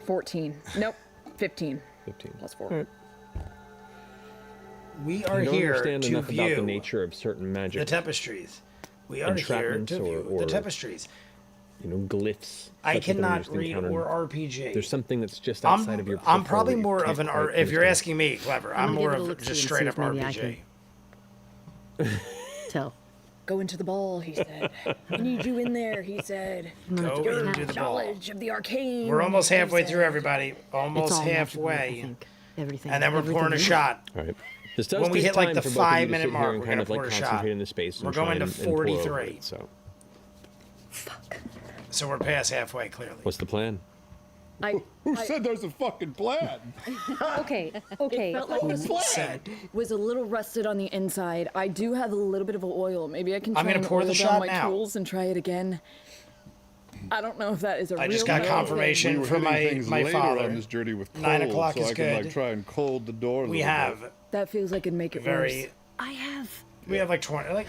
14. Nope. 15. 15. Plus 4. All right. We are I don't here understand to enough about the view nature of certain magic. the tapestries. We are here Entrapments to view or the tapestries. Glyphs. I such as the cannot ones read encountered. or RPG. There's something that's just outside of your. I'm peripheral probably that you more of can't an quite art. If you're understand. asking me, clever, I'm gonna more give it a of look-see just and straight see up if maybe I RPG. Tell. Go into the ball, he said. I need you in there, he said. Go Your into the ball. knowledge of the arcane. We're almost he halfway said. through, everybody. It's Almost all magical, I halfway. think. Everything. And then we're pouring a everything. shot. All right. This does When we take hit like time the for both of you to 5-minute sit here mark, and we're kind gonna of like pour a shot. concentrate in the space. We're and try going to and pour over 43. it, so. Fuck. So we're past halfway, clearly. What's the plan? Who said there's a fucking plan? Okay. It felt like the plan was a little rusted on the inside. I do have a little bit of oil. Maybe I can try I'm gonna and pour oil the down shot my now. tools and try it again. I don't know if that is a I real just got thing. confirmation We were from hitting my things my later father. on this journey with 9 cold, o'clock so is I can good. like try and cold the door. A We little have bit. That feels like it'd make it very. worse. I have. We have like 20, like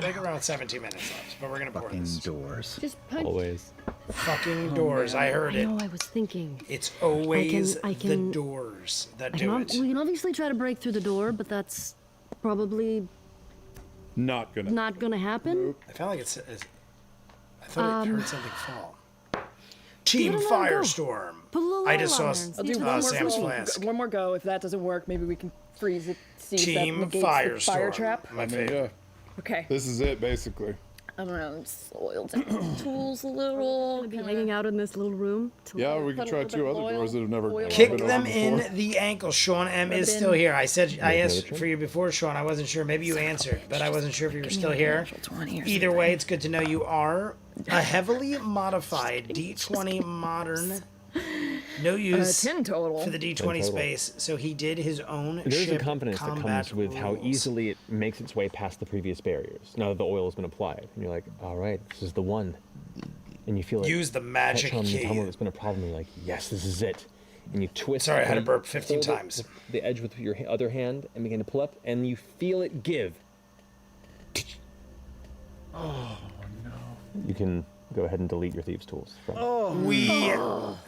like around 17 minutes left, but we're gonna pour Fucking this. doors. Just punch. Always. Fucking doors. I heard I it. know, I was thinking. It's always I can- the doors that I do can, it. we can obviously try to break through the door, but that's probably Not gonna. not gonna happen. I felt like I thought I heard something fall. give Team it another go. Firestorm. Put a little I oil just saw on there and I'll see do if one it more Sam's go. flask. One more go. If that doesn't work, maybe we can freeze it. See if that Team negates the Firestorm. fire trap. My I mean, favorite. yeah, Okay. this is it basically. I don't know. Just oil down the tools a little. Be hanging out in this little room. till- Yeah, we Put could a try little bit two of other doors that have never been Kick opened them before. in the ankle. Sean M Rub is it in. still here. I said I Make asked another for you before, Sean. I wasn't sure. Maybe you answered, but I wasn't sure if you were still here. natural 20 or Either way, it's good to know you are a heavily modified D20 modern. No use 10 total. for the D20 10 total. space. So he did his own There's ship a confidence that combat comes with how rules. easily it makes its way past the previous barriers. Now that the oil has been applied, and you're like, all right, this is the one. And you feel it. Use the magic touch on the key. tumble that's been a problem. You're like, yes, this is it. And you twist. Sorry, I had to and burp 15 hold it times. with the edge with your other hand and begin to pull up, and you feel it give. Oh no. You can go ahead and delete your thieves' tools. From We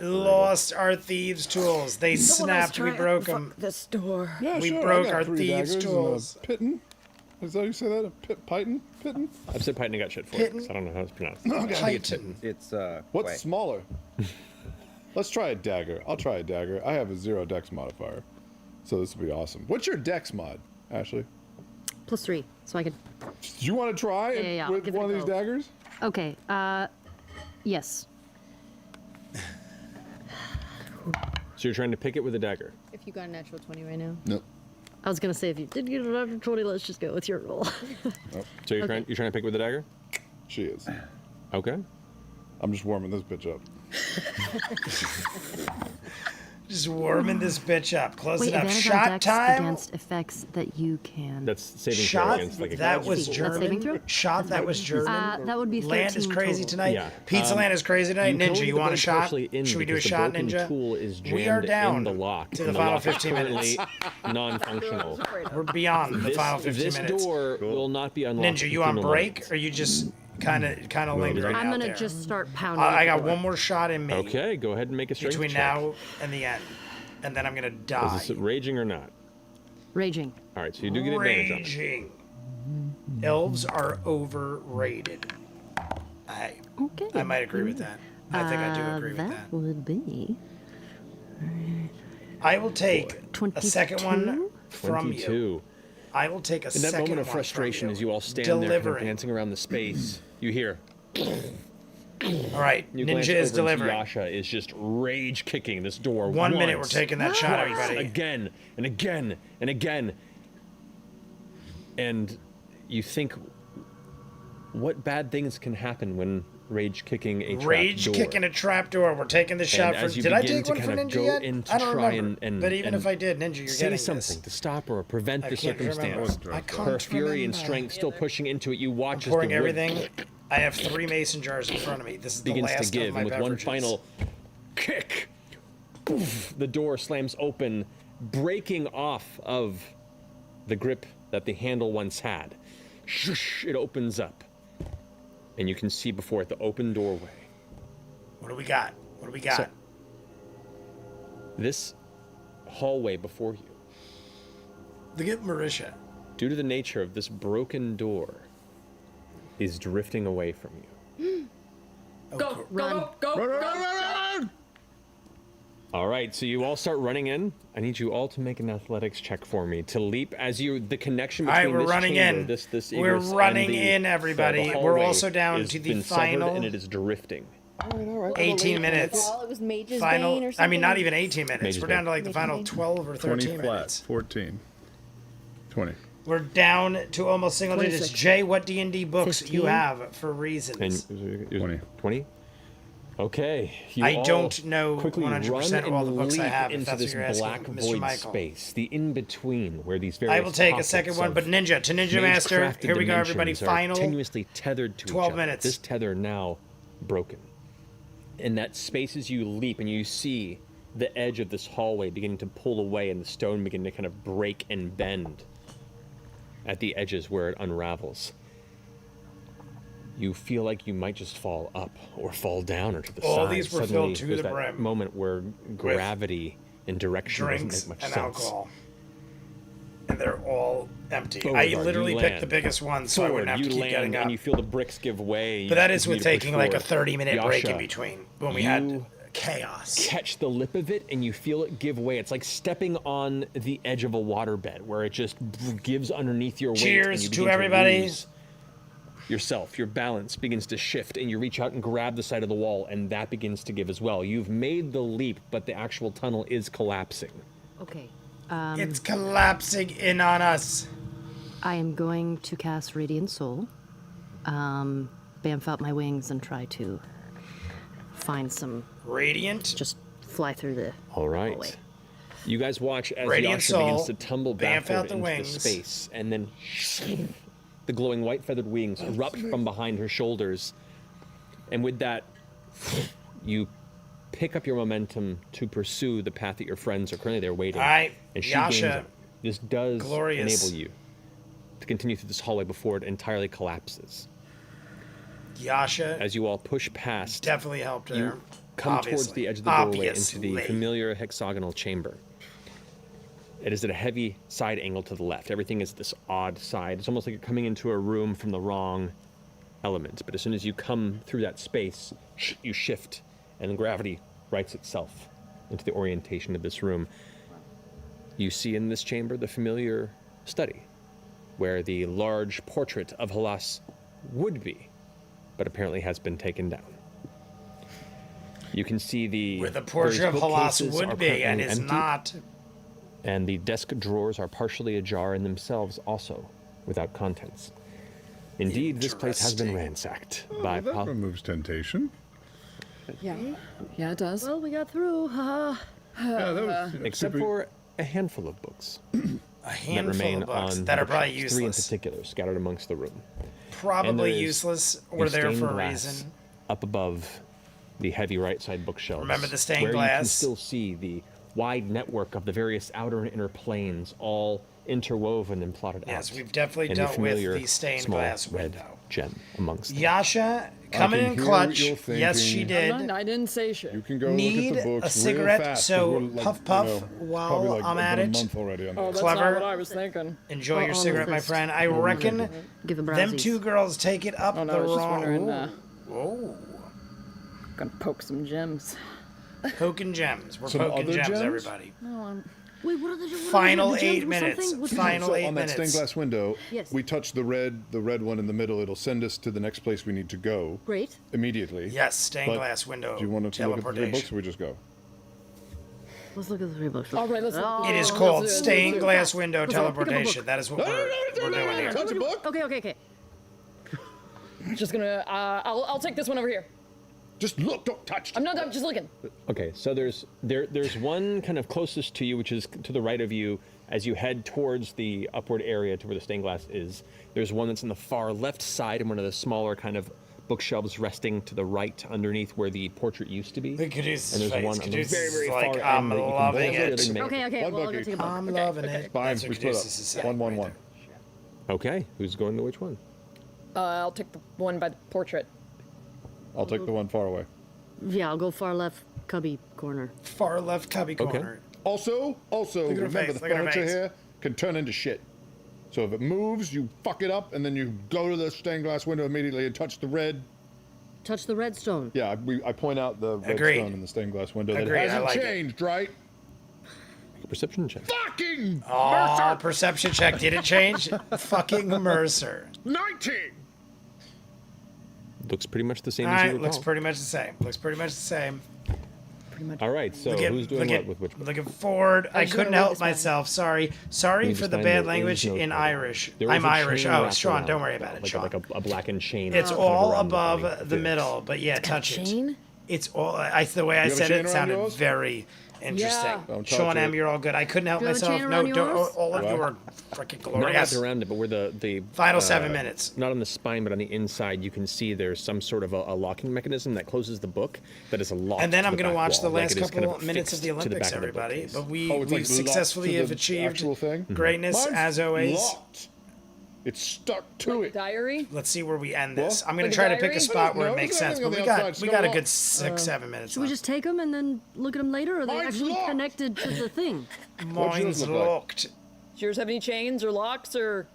lost our thieves' tools. They Someone else snapped. We try broke fuck them. this door. Yeah, We sure, broke I got our 3 thieves' daggers tools. And a pitten. Is that how you say that? A python? Pitten? I've said Python got shit for it, Pitten? 'cause I don't know how it's pronounced. Titan. It's What's wait. smaller? Let's try a dagger. I'll try a dagger. I have a 0 dex modifier, so this will be awesome. What's your dex mod, Ashley? +3, so I could. Do you want to try Yeah, I'll with give it one a of these go. daggers? Okay. Yes. So you're trying to pick it with a dagger. If you got a natural 20 right now. Nope. I was gonna say if you did get a natural 20, let's just go with your roll. So you're Okay. trying to pick it with a dagger? She is. Okay. I'm just warming this bitch up. Just warming this bitch up. Close Wait, enough. advantage on Shot dex time. against effects that you can. That's saving throw Shot. against like a That was That's saving throw? German. Shot. That was German. That would be 13 Land is crazy total. tonight. Yeah. Pizza Land is crazy tonight. You can Ninja, only you get want a very shot? partially in Should we do a because the shot, broken Ninja? tool is We are jammed down in the lock. to the and final lock is 15 minutes. currently non-functional. We're beyond the This, final 15 this minutes. door will not be unlocked. Ninja, in you on 3 more break, minutes. or you just kind of lingering I'm out gonna there? just start pounding. I the got door. one more shot in me Okay, go ahead and make a strength between check. now and the end, and then I'm gonna die. Is this raging or not? Raging. All right, so you do get advantage on it. Raging. Elves are overrated. Okay. I might agree with that. I think I do agree with that. That would be I will take a second one 22? from 22. you. I will take a In that second moment of one frustration, from as you all stand there kind of delivering. dancing around the space, you hear. All right, You glance Ninja is over and delivering. Yasha is just rage kicking this door. 1 minute, we're once, taking that shot, twice, everybody. Again and again and again. And you think, what bad things can happen when rage kicking a Rage trap door? kicking a trap door. We're taking the shot And for. as you Did I begin take to one for kind of Ninja go yet? in to I don't try remember. and But even and if I did, Ninja, you're say getting something this. to stop or prevent I the can't remember. circumstance. I can't Her fury and remember. strength still pushing into it. You watch as Pouring the wood everything. I have 3 mason jars in front of me. This is the begins last to give, of my and with one beverages. final kick, poof, the door slams open, breaking off of the grip that the handle once had. Shush, it opens up, and you can see before it the open doorway. What do we got? What do we got? So, this hallway before you, Look at Marisha. due to the nature of this broken door, is drifting away from you. Go, go, go, go. All right, so you all start running in. I need you all to make an athletics check for me to leap as you the connection All between right, we're this running chamber, in. this We're egress, running and in, everybody. the We're hallway also down is to the been severed final- and it is drifting. 18 minutes. It was Mage's Final. Bane or I something. mean, not even 18 minutes. Mage's We're down Bane. to like the final 12 or 20 13 flat. minutes. 14. 20. We're down to almost single digits. 26. Jay, what D&D books 15. you have for reasons? And 20. Okay. You I all don't know quickly 100% of all the run books I and have, if leap that's into what this you're black asking, Mr. void Michael. space, the in-between, where these various I will take a pockets second one, of but Ninja, to Ninja Master, mage-crafted here we go, everybody, dimensions are final continuously tethered to 12 each other. minutes. This tether now broken. And that space as you leap and you see the edge of this hallway beginning to pull away and the stone begin to kind of break and bend at the edges where it unravels. You feel like you might just fall up or fall down or to the All side. these were Suddenly, filled to there's the that brim moment where gravity and direction drinks doesn't make much and sense. alcohol. And they're all empty. I Beauregard, literally you picked land. the biggest one so I wouldn't have to You keep land getting up. and you feel the bricks give way. But that You is with continue to push taking like a forward. 30-minute break in Yasha, between when we had chaos. Catch the lip of it and you feel it give way. It's like stepping on the edge of a waterbed where it just gives underneath your weight. Cheers and you to begin everybody. lose yourself. Your balance begins to shift and you reach out and grab the side of the wall and that begins to give as well. You've made the leap, but the actual tunnel is collapsing. Okay. It's collapsing in on us. I am going to cast Radiant Soul. Bamf out my wings and try to find some Radiant. Just fly through the All right. hallway. You guys watch as Radiant Yasha begins Soul, to tumble bamf backward out the into wings. the space, and then the glowing white feathered wings erupt from behind her shoulders. And with that, you pick up your momentum to pursue the path that your friends are currently there waiting. All right, and she Yasha, gains it. This does glorious. enable you to continue through this hallway before it entirely collapses. Yasha As you all push past, definitely helped you there. come towards Obviously. the edge of the doorway into Obviously. the familiar hexagonal chamber. It is at a heavy side angle to the left. Everything is this odd side. It's almost like you're coming into a room from the wrong element. But as soon as you come through that space, you shift, and gravity rights itself into the orientation of this room. You see in this chamber the familiar study, where the large portrait of Halas would be, but apparently has been taken down. You can see the Where the portrait of various Halas bookcases are would be and currently is empty, not. and the desk drawers are partially ajar in themselves also, without contents. Indeed, this place has been ransacked by That removes temptation. Yeah. Yeah, it does. Well, we got through. Haha. Yeah, that was except for a handful of books. A handful that remain of books on that are the probably shelves, 3 in useless. particular, scattered amongst the room. Probably And there is useless a or there stained for a glass reason. Up above the heavy right side bookshelves. Remember the stained where you can glass? still see the wide network of the various outer and inner planes, all interwoven and plotted out. Yes, we've definitely in dealt with familiar the stained small glass red window. gem amongst them. Yasha coming in clutch. Yes, she did. I didn't say shit. You can go Need look at the books a cigarette, real fast, 'cause so we're, like, puff you puff know, while probably, like, I'm been at a it. month already on Oh, this. that's Clever. not what I was thinking. Enjoy your on the cigarette, my fist. friend. I reckon Give a them browsies. two girls take it up Oh, no, the I was just wrong. wondering, Whoa. Gonna poke some gems. Poking gems. We're Some poking other gems, gems? everybody. No, Wait, what are the Final the gems 8 were minutes. something? What's Final So 8 on that minutes. stained glass window, Yes. we touch the red one in the middle. It'll send us to the next place we need to go Great. immediately. Yes, stained But glass window. Do you want to look at the 3 books, teleportation. or we just go? Let's look at the 3 books. All right, let's. It is Oh, called let's do it. stained Let's do it glass fast. window Let's go. Pick up a book. teleportation. That is what we're doing here. Touch a book. Okay, okay, okay. Just gonna. I'll take this one over here. Just look, don't touch. I'm just looking. Okay, so there's one kind of closest to you, which is to the right of you as you head towards the upward area to where the stained glass is. There's one that's on the far left side and one of the smaller kind of bookshelves resting to the right underneath where the portrait used to be. Look at his And there's face. one on the Caduceus very, is very like, far I'm end that you can loving both it. make. Okay, okay, One well, I'll go bookie. take a book. I'm Okay, loving okay. it. Fine, That's we what split Caduceus is saying. up. 1, right 1, 1. Okay, who's going to which one? I'll take the one by the portrait. I'll take the one far away. Yeah, I'll go far left cubby corner. Far left cubby corner. Also, at her remember face, the look at her furniture face. here can turn into shit. So if it moves, you fuck it up, and then you go to the stained glass window immediately and touch the red. Touch the redstone. Yeah, I point out the red Agreed. stone in the stained glass window Agreed, that I hasn't like it. changed, right? Perception check. Fucking Oh, perception check. Did it change? Fucking Mercer. 19. Looks pretty much the same All as you right, recall. looks pretty much the same. Looks pretty much the same. All right, so Look at- who's doing look what at- with which one? Looking forward. I just couldn't gonna read help this one. myself. Sorry. Let Sorry me for just the find bad there language is no in photo. Irish. There was I'm a Irish. chain Oh, wrapped Sean, around don't worry it, about it, like Sean. a blackened chain. It's kind of all around the above body. the middle, but yeah, Got a touch it. chain? It's all. The way I You have a said chain it around sounded yours? very interesting. Yeah. Don't touch Sean M, it. you're all good. I couldn't help Do you have a myself. chain No, around yours? all of you What? are freaking Not glorious. wrapped around it, but where the Final 7 minutes. Not on the spine, but on the inside, you can see there's some sort of a locking mechanism that closes the book that is a lock. And then to I'm the going to back watch wall, the like last it is kind couple of minutes of the fixed to Olympics, back of the everybody. bookcase. But we Oh, it's like successfully locked have to the achieved actual thing? greatness Mine's as always. locked. It's stuck to it. Diary? Let's see where we end this. What? I'm going Like to a try to pick diary? a spot where No, it makes there's sense. But nothing we on the got outside. we It's got a not good locked. 6, 7 minutes Should we left. just take them and then look at them later? Or are they Mine's actually locked. connected to the thing? What's yours Mine's look like? locked. Does yours have any chains or locks or?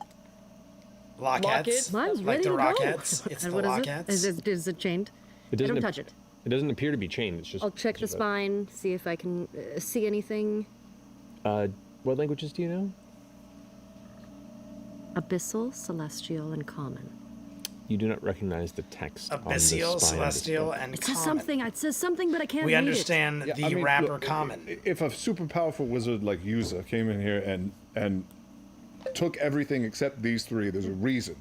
Lockheads. Mine's Like ready the to Rockettes. go. It's And the what is Lockheads. Is it chained? It I doesn't don't touch it. It doesn't appear to be chained. It's just. I'll check the just a- spine, see if I can see anything. What languages do you know? Abyssal, celestial, and common. You do not recognize the text. on the Abyssal, spine of this celestial, book. and It says common. something. It says something, but I can't We read understand Yeah, the I mean, rapper look, common. If a super powerful wizard like Yuza came in here and took everything except these 3, there's a reason.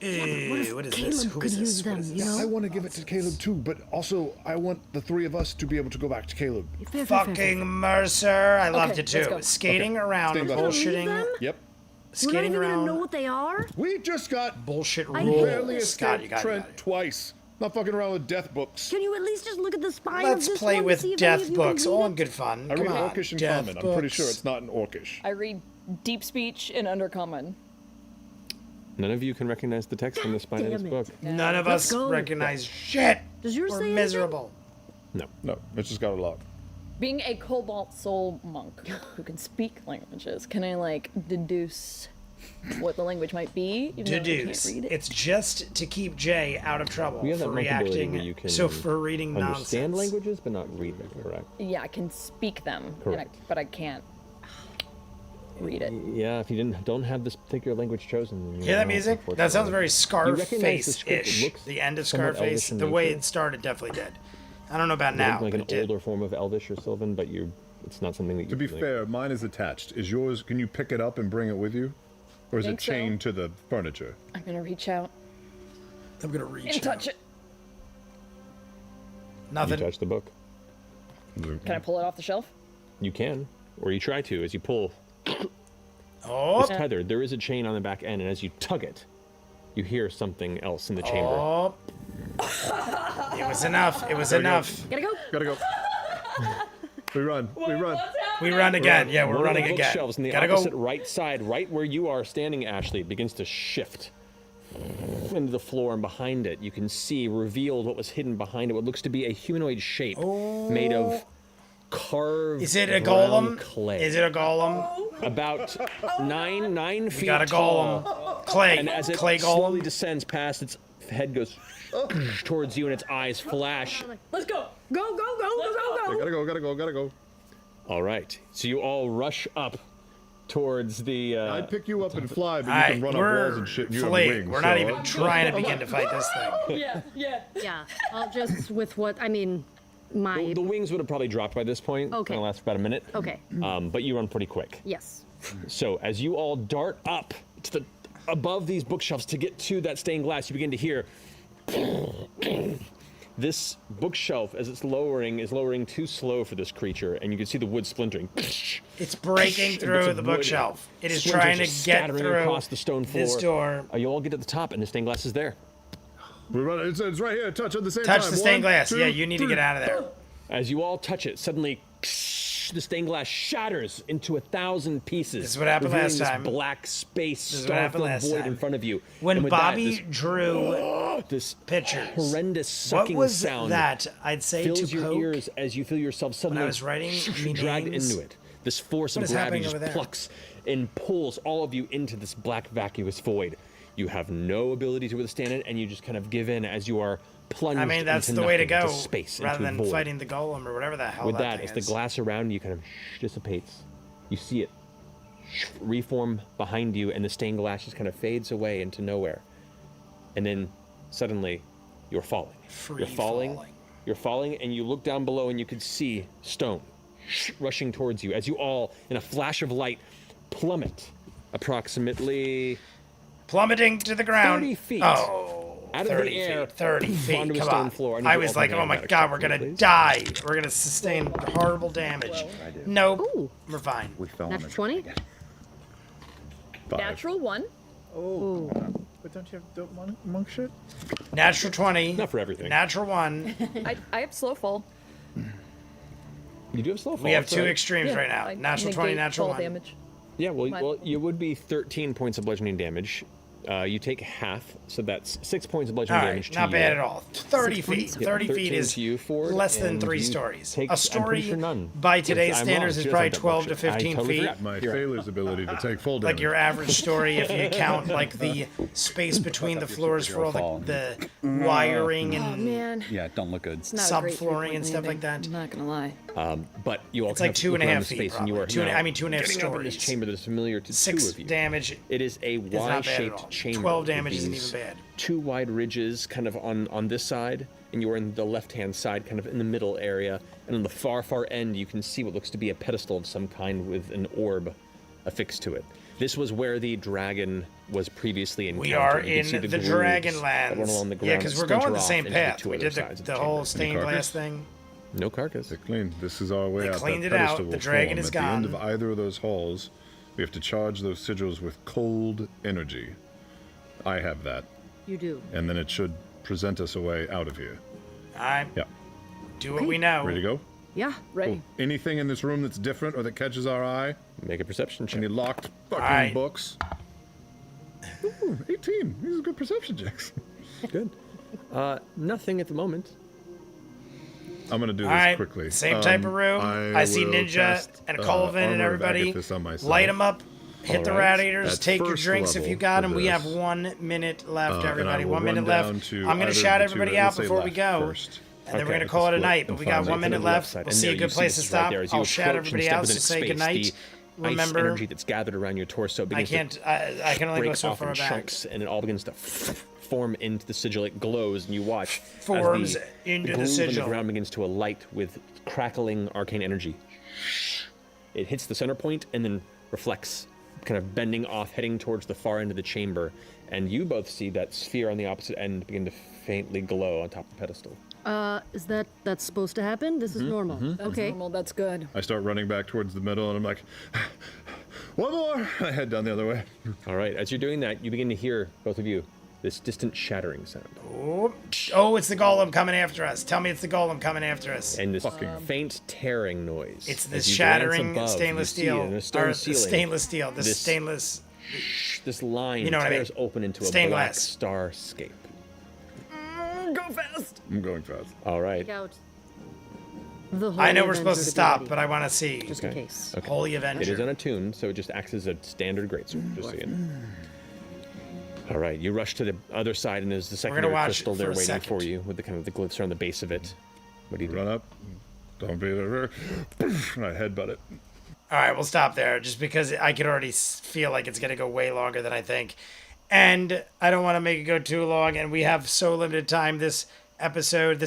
Ew, what is Caleb this? Who could is use this? What them, is you this? know? I want to give it to Caleb too, but also I want the 3 of us to be able to go back to Caleb. Fair, fair, fair, fair. Fucking Mercer. I loved Okay, it let's too. go. Skating around, Stand by. bullshitting, Them? Yep. We're not skating even gonna know around, what they are. We just got bullshit I rules. barely Scott, escaped you got it, Trent twice. Not fucking around with death books. Can you at least just look at the spine Let's of this play one with to see if any of death you can books. read All it? in good fun. I read Come on, Orcish and death Common. I'm pretty books. sure it's not an Orcish. I read deep speech and undercommon. None of you can recognize the text on the spine of Damn this it. book. None of Let's us go. recognize shit. Does yours We're say anything? miserable. No. No, it's just got a lock. Being a cobalt soul monk who can speak languages, can I like deduce what the language might be? Even though I can't Deduce. read it? It's just to keep Jay out of trouble We have for that monk ability reacting. where you can So for reading understand nonsense. languages, but not read them, correct? Yeah, I can speak them, and Correct. but I can't read it. Yeah, if you don't have this particular language chosen, then you Hear that won't, music? That sounds very unfortunately. You recognize the script. It Scarface-ish. looks The end of somewhat Elvish Scarface. in The way nature. it started definitely did. I don't know about It now. looked like but an it did. older form of Elvish or Sylvan, but it's not something that you. To be like- fair, mine is attached. Is yours? Can you pick it up and bring it with you, or is it Think so. chained to the furniture? I'm gonna reach out I'm gonna reach and touch it. You Nothing. touch the book. Can I pull it off the shelf? You can, or you try to. As you pull, Oh, it's tethered. There is a chain on the back end, and as you tug it, you hear something else in the chamber. oh. It was enough. It was enough. Gotta go. Gotta go. We run. We run. We run again. Yeah, we're One running of the again. bookshelves in the Gotta opposite go. right side, right where you are standing, Ashley, begins to shift into the floor, and behind it, you can see revealed what was hidden behind it, what looks to be a humanoid shape made of carved Is it a brown golem? clay. Is it a golem? About 9 feet We got a tall. golem. Clay. And as it Clay slowly golem. descends past, its head goes towards you, and its eyes flash. Let's go. Go, go, go, go, go, go. Gotta go. Gotta go. Gotta go. All right, so you all rush up towards the. I'd pick you up and fly, but you Alright, can run up we're walls and shit. And you have flayed. wings. We're not so- even trying to begin to fight this thing. Yeah, I'll just with what I mean, my The wings would have probably dropped by this point. It's Okay. gonna last for about a minute. okay. But you run pretty quick. Yes. So as you all dart up to the above these bookshelves to get to that stained glass, you begin to hear this bookshelf, as it's lowering, is lowering too slow for this creature, and you can see the wood splintering. It's breaking Bits through of the wood bookshelf. It is splinters trying to are get scattering through across the stone floor. this door. You all get at the top, and the stained glass is there. We run. It's right here. Touch at the same Touch time. the stained 1, glass. 2, Yeah, you need to 3. get out of there. As you all touch it, suddenly the stained glass shatters into 1,000 pieces. This is what happened revealing last this time. black space, This is what happened star-filled last void time. in front of you. When And with that, Bobby this drew this pictures, horrendous what sucking was sound that? I'd say to fills your poke. ears as you feel yourself suddenly I was writing me dragged names. into it. This force What of is gravity happening just over there? plucks and pulls all of you into this black vacuous void. You have no ability to withstand it, and you just kind of give in as you are plunged I mean, that's into the way to nothing, go, into space, rather into than void. fighting the golem or whatever the hell With that that, as thing the is. glass around you kind of dissipates, you see it reform behind you, and the stained glass just kind of fades away into nowhere. And then suddenly, you're falling. You're falling. You're falling, and you look down below, and you can see stone rushing towards you as you all, in a flash of light, plummet approximately plummeting to the ground. 30 feet. Oh. out of 30 the air, feet. 30 feet. onto a Come stone on. floor. need I you was all to like, make oh my acrobatics god, check we're for me, gonna please. die. We're gonna sustain horrible damage. Nope. We're fine. We fell Natural 20? Natural 1. Oh. But don't you have monk shit? Natural 20. Not for everything. Natural 1. I have slow fall. You do have slow fall. We have that's two right. extremes right now. I Natural 20, negate natural fall 1. damage. Yeah, well, My- well, you would be 13 points of bludgeoning damage. You take half, so that's 6 points of bludgeoning All right, damage to not you. bad at all. 30 6 feet. points. 30 feet 13 is to you, Ford, less than and 3 you stories. take- A I'm pretty story sure none. by today's I'm standards wrong. is She probably doesn't 12 to have that bullshit. 15 I totally feet. forgot. My You're right. Failur's ability to take full damage. Like your average story, if you count like the space between the floors for all the wiring Oh and man. Yeah, don't look good. It's not a great subflooring and 3-point stuff like landing, that. I'm not gonna lie. But you all It's kind like of 2.5 look around the feet, space and you are probably. now 2.5 getting up in this stories. chamber that is familiar to 6 two of you. damage. It is a not bad at all. Y-shaped chamber. 12 with damage isn't these even bad. 2 wide ridges kind of on this side, and you are in the left-hand side, kind of in the middle area. And on the far end, you can see what looks to be a pedestal of some kind with an orb affixed to it. This was where the dragon was previously encountered. We are You can in see the grooves Dragon that run Lands. along the Yeah, ground because that we're going splinter the off same into path. two We other did sides of the the whole chamber. stained Any glass carcass? thing. No carcass. They're clean. This is our way They out. cleaned That it out. pedestal The will dragon form. is At the end gone. of either of those halls, we have to charge those sigils with cold energy. I have that. You do. And then it should present us a way out of here. Alright. Yeah. Do what we know. Ready to go? Yeah. Ready. Cool. Anything in this room that's different or that catches our eye? Make a perception check. Any locked fucking Alright. books? Ooh, 18. These are good perception checks. Good. Nothing at the moment. I'm gonna do this Alright, quickly. same type of room. I see will Ninja cast, and Colvin and Armor of everybody. Agathis on myself. Light them up. Hit the Alright. radiators. At Take your first drinks if level you got for them. We have this. 1 minute left, And I everybody. will 1 run minute down left. to I'm going either to of shout the everybody two. out Let's say before we left go. first. And then we're Okay, going to call it a split night. But and we got find 1 out minute to the left. Side. We'll And see there a you good see place to this right stop. there as you I'll shout approach and everybody step else into to say space, goodnight. the ice Remember, energy that's gathered around your torso I begins can't. to I can only break go so off far in back. chunks, and it all begins to form into the sigil. It glows, and you watch Forms as into the groove in sigil. the ground begins to alight with crackling arcane energy. It hits the center point and then reflects, kind of bending off, heading towards the far end of the chamber. And you both see that sphere on the opposite end begin to faintly glow on top of the pedestal. Is that's supposed to happen? This is normal. That's Okay. normal. That's good. I start running back towards the middle, and I'm like, one more. I head down the other way. All right, as you're doing that, you begin to hear, both of you, this distant shattering sound. Oh, it's the golem coming after us. Tell me it's the golem coming after us. And this faint tearing noise. It's As this you glance shattering above, stainless you see steel. in a stone Or ceiling, stainless steel. This this- stainless. This line You know what I mean. tears open into a Stained black glass. starscape. Go fast. I'm going fast. All right. Out. The I know holy we're supposed to Avenger be stop, ready. but I want to see. Just in case. Okay. Holy Avenger. It is unattuned, so it just acts as a standard greatsword. Just so you know. All right, you rush to the other side, and there's the gonna secondary watch crystal for there a waiting second. for you, with the kind of the glitter on the base of it. What do you do? Run up. Don't be there. And I headbutt it. All right, we'll stop there just because I could already feel like it's going to go way longer than I think. And I don't want to make it go too long, and we have so limited time this episode.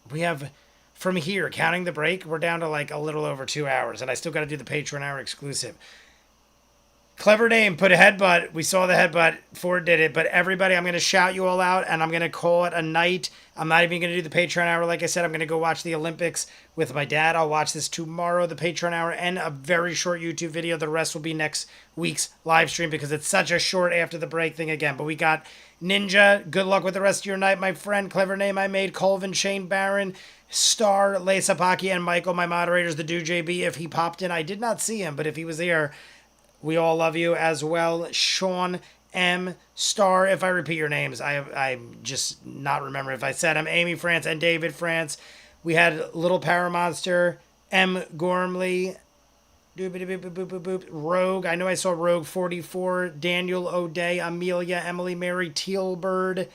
We have, from here, counting the break, we're down to like a little over 2 hours, and I still got to do the Patreon hour exclusive. Clever name, put a headbutt. We saw the headbutt. Ford did it. But everybody, I'm going to shout you all out, and I'm going to call it a night. I'm not even going to do the Patreon hour. Like I said, I'm going to go watch the Olympics with my dad. I'll watch this tomorrow, the Patreon hour, and a very short YouTube video. The rest will be next week's live stream because it's such a short after the break thing again. But we got Ninja. Good luck with the rest of your night, my friend. Clever name I made. Colvin, Shane Barron, Star, Lesa Paki, and Michael, my moderators, the Dude JB. If he popped in, I did not see him, but if he was here, we all love you as well. Sean M. Star, if I repeat your names, I'm just not remembering if I said them. Amy France and David France. We had Little Power Monster, M. Gormley, Rogue. I know I saw Rogue 44, Daniel O'Day, Amelia, Emily Mary, Tealbird,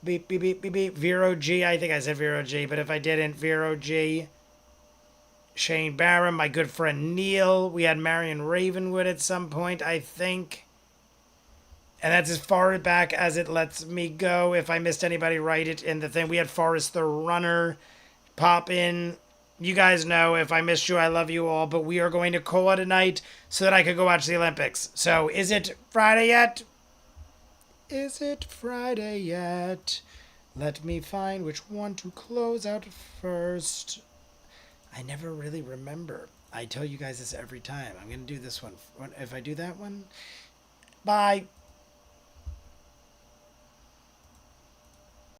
Vero G. I think I said Vero G, but if I didn't, Vero G. Shane Barron, my good friend Neil. We had Marion Ravenwood at some point, I think. And that's as far back as it lets me go. If I missed anybody, write it in the thing. We had Forrest the Runner pop in. You guys know, if I missed you, I love you all. But we are going to call it a night so that I could go watch the Olympics. So, is it Friday yet? Is it Friday yet? Let me find which one to close out first. I never really remember. I tell you guys this every time. I'm going to do this one. If I do that one, bye.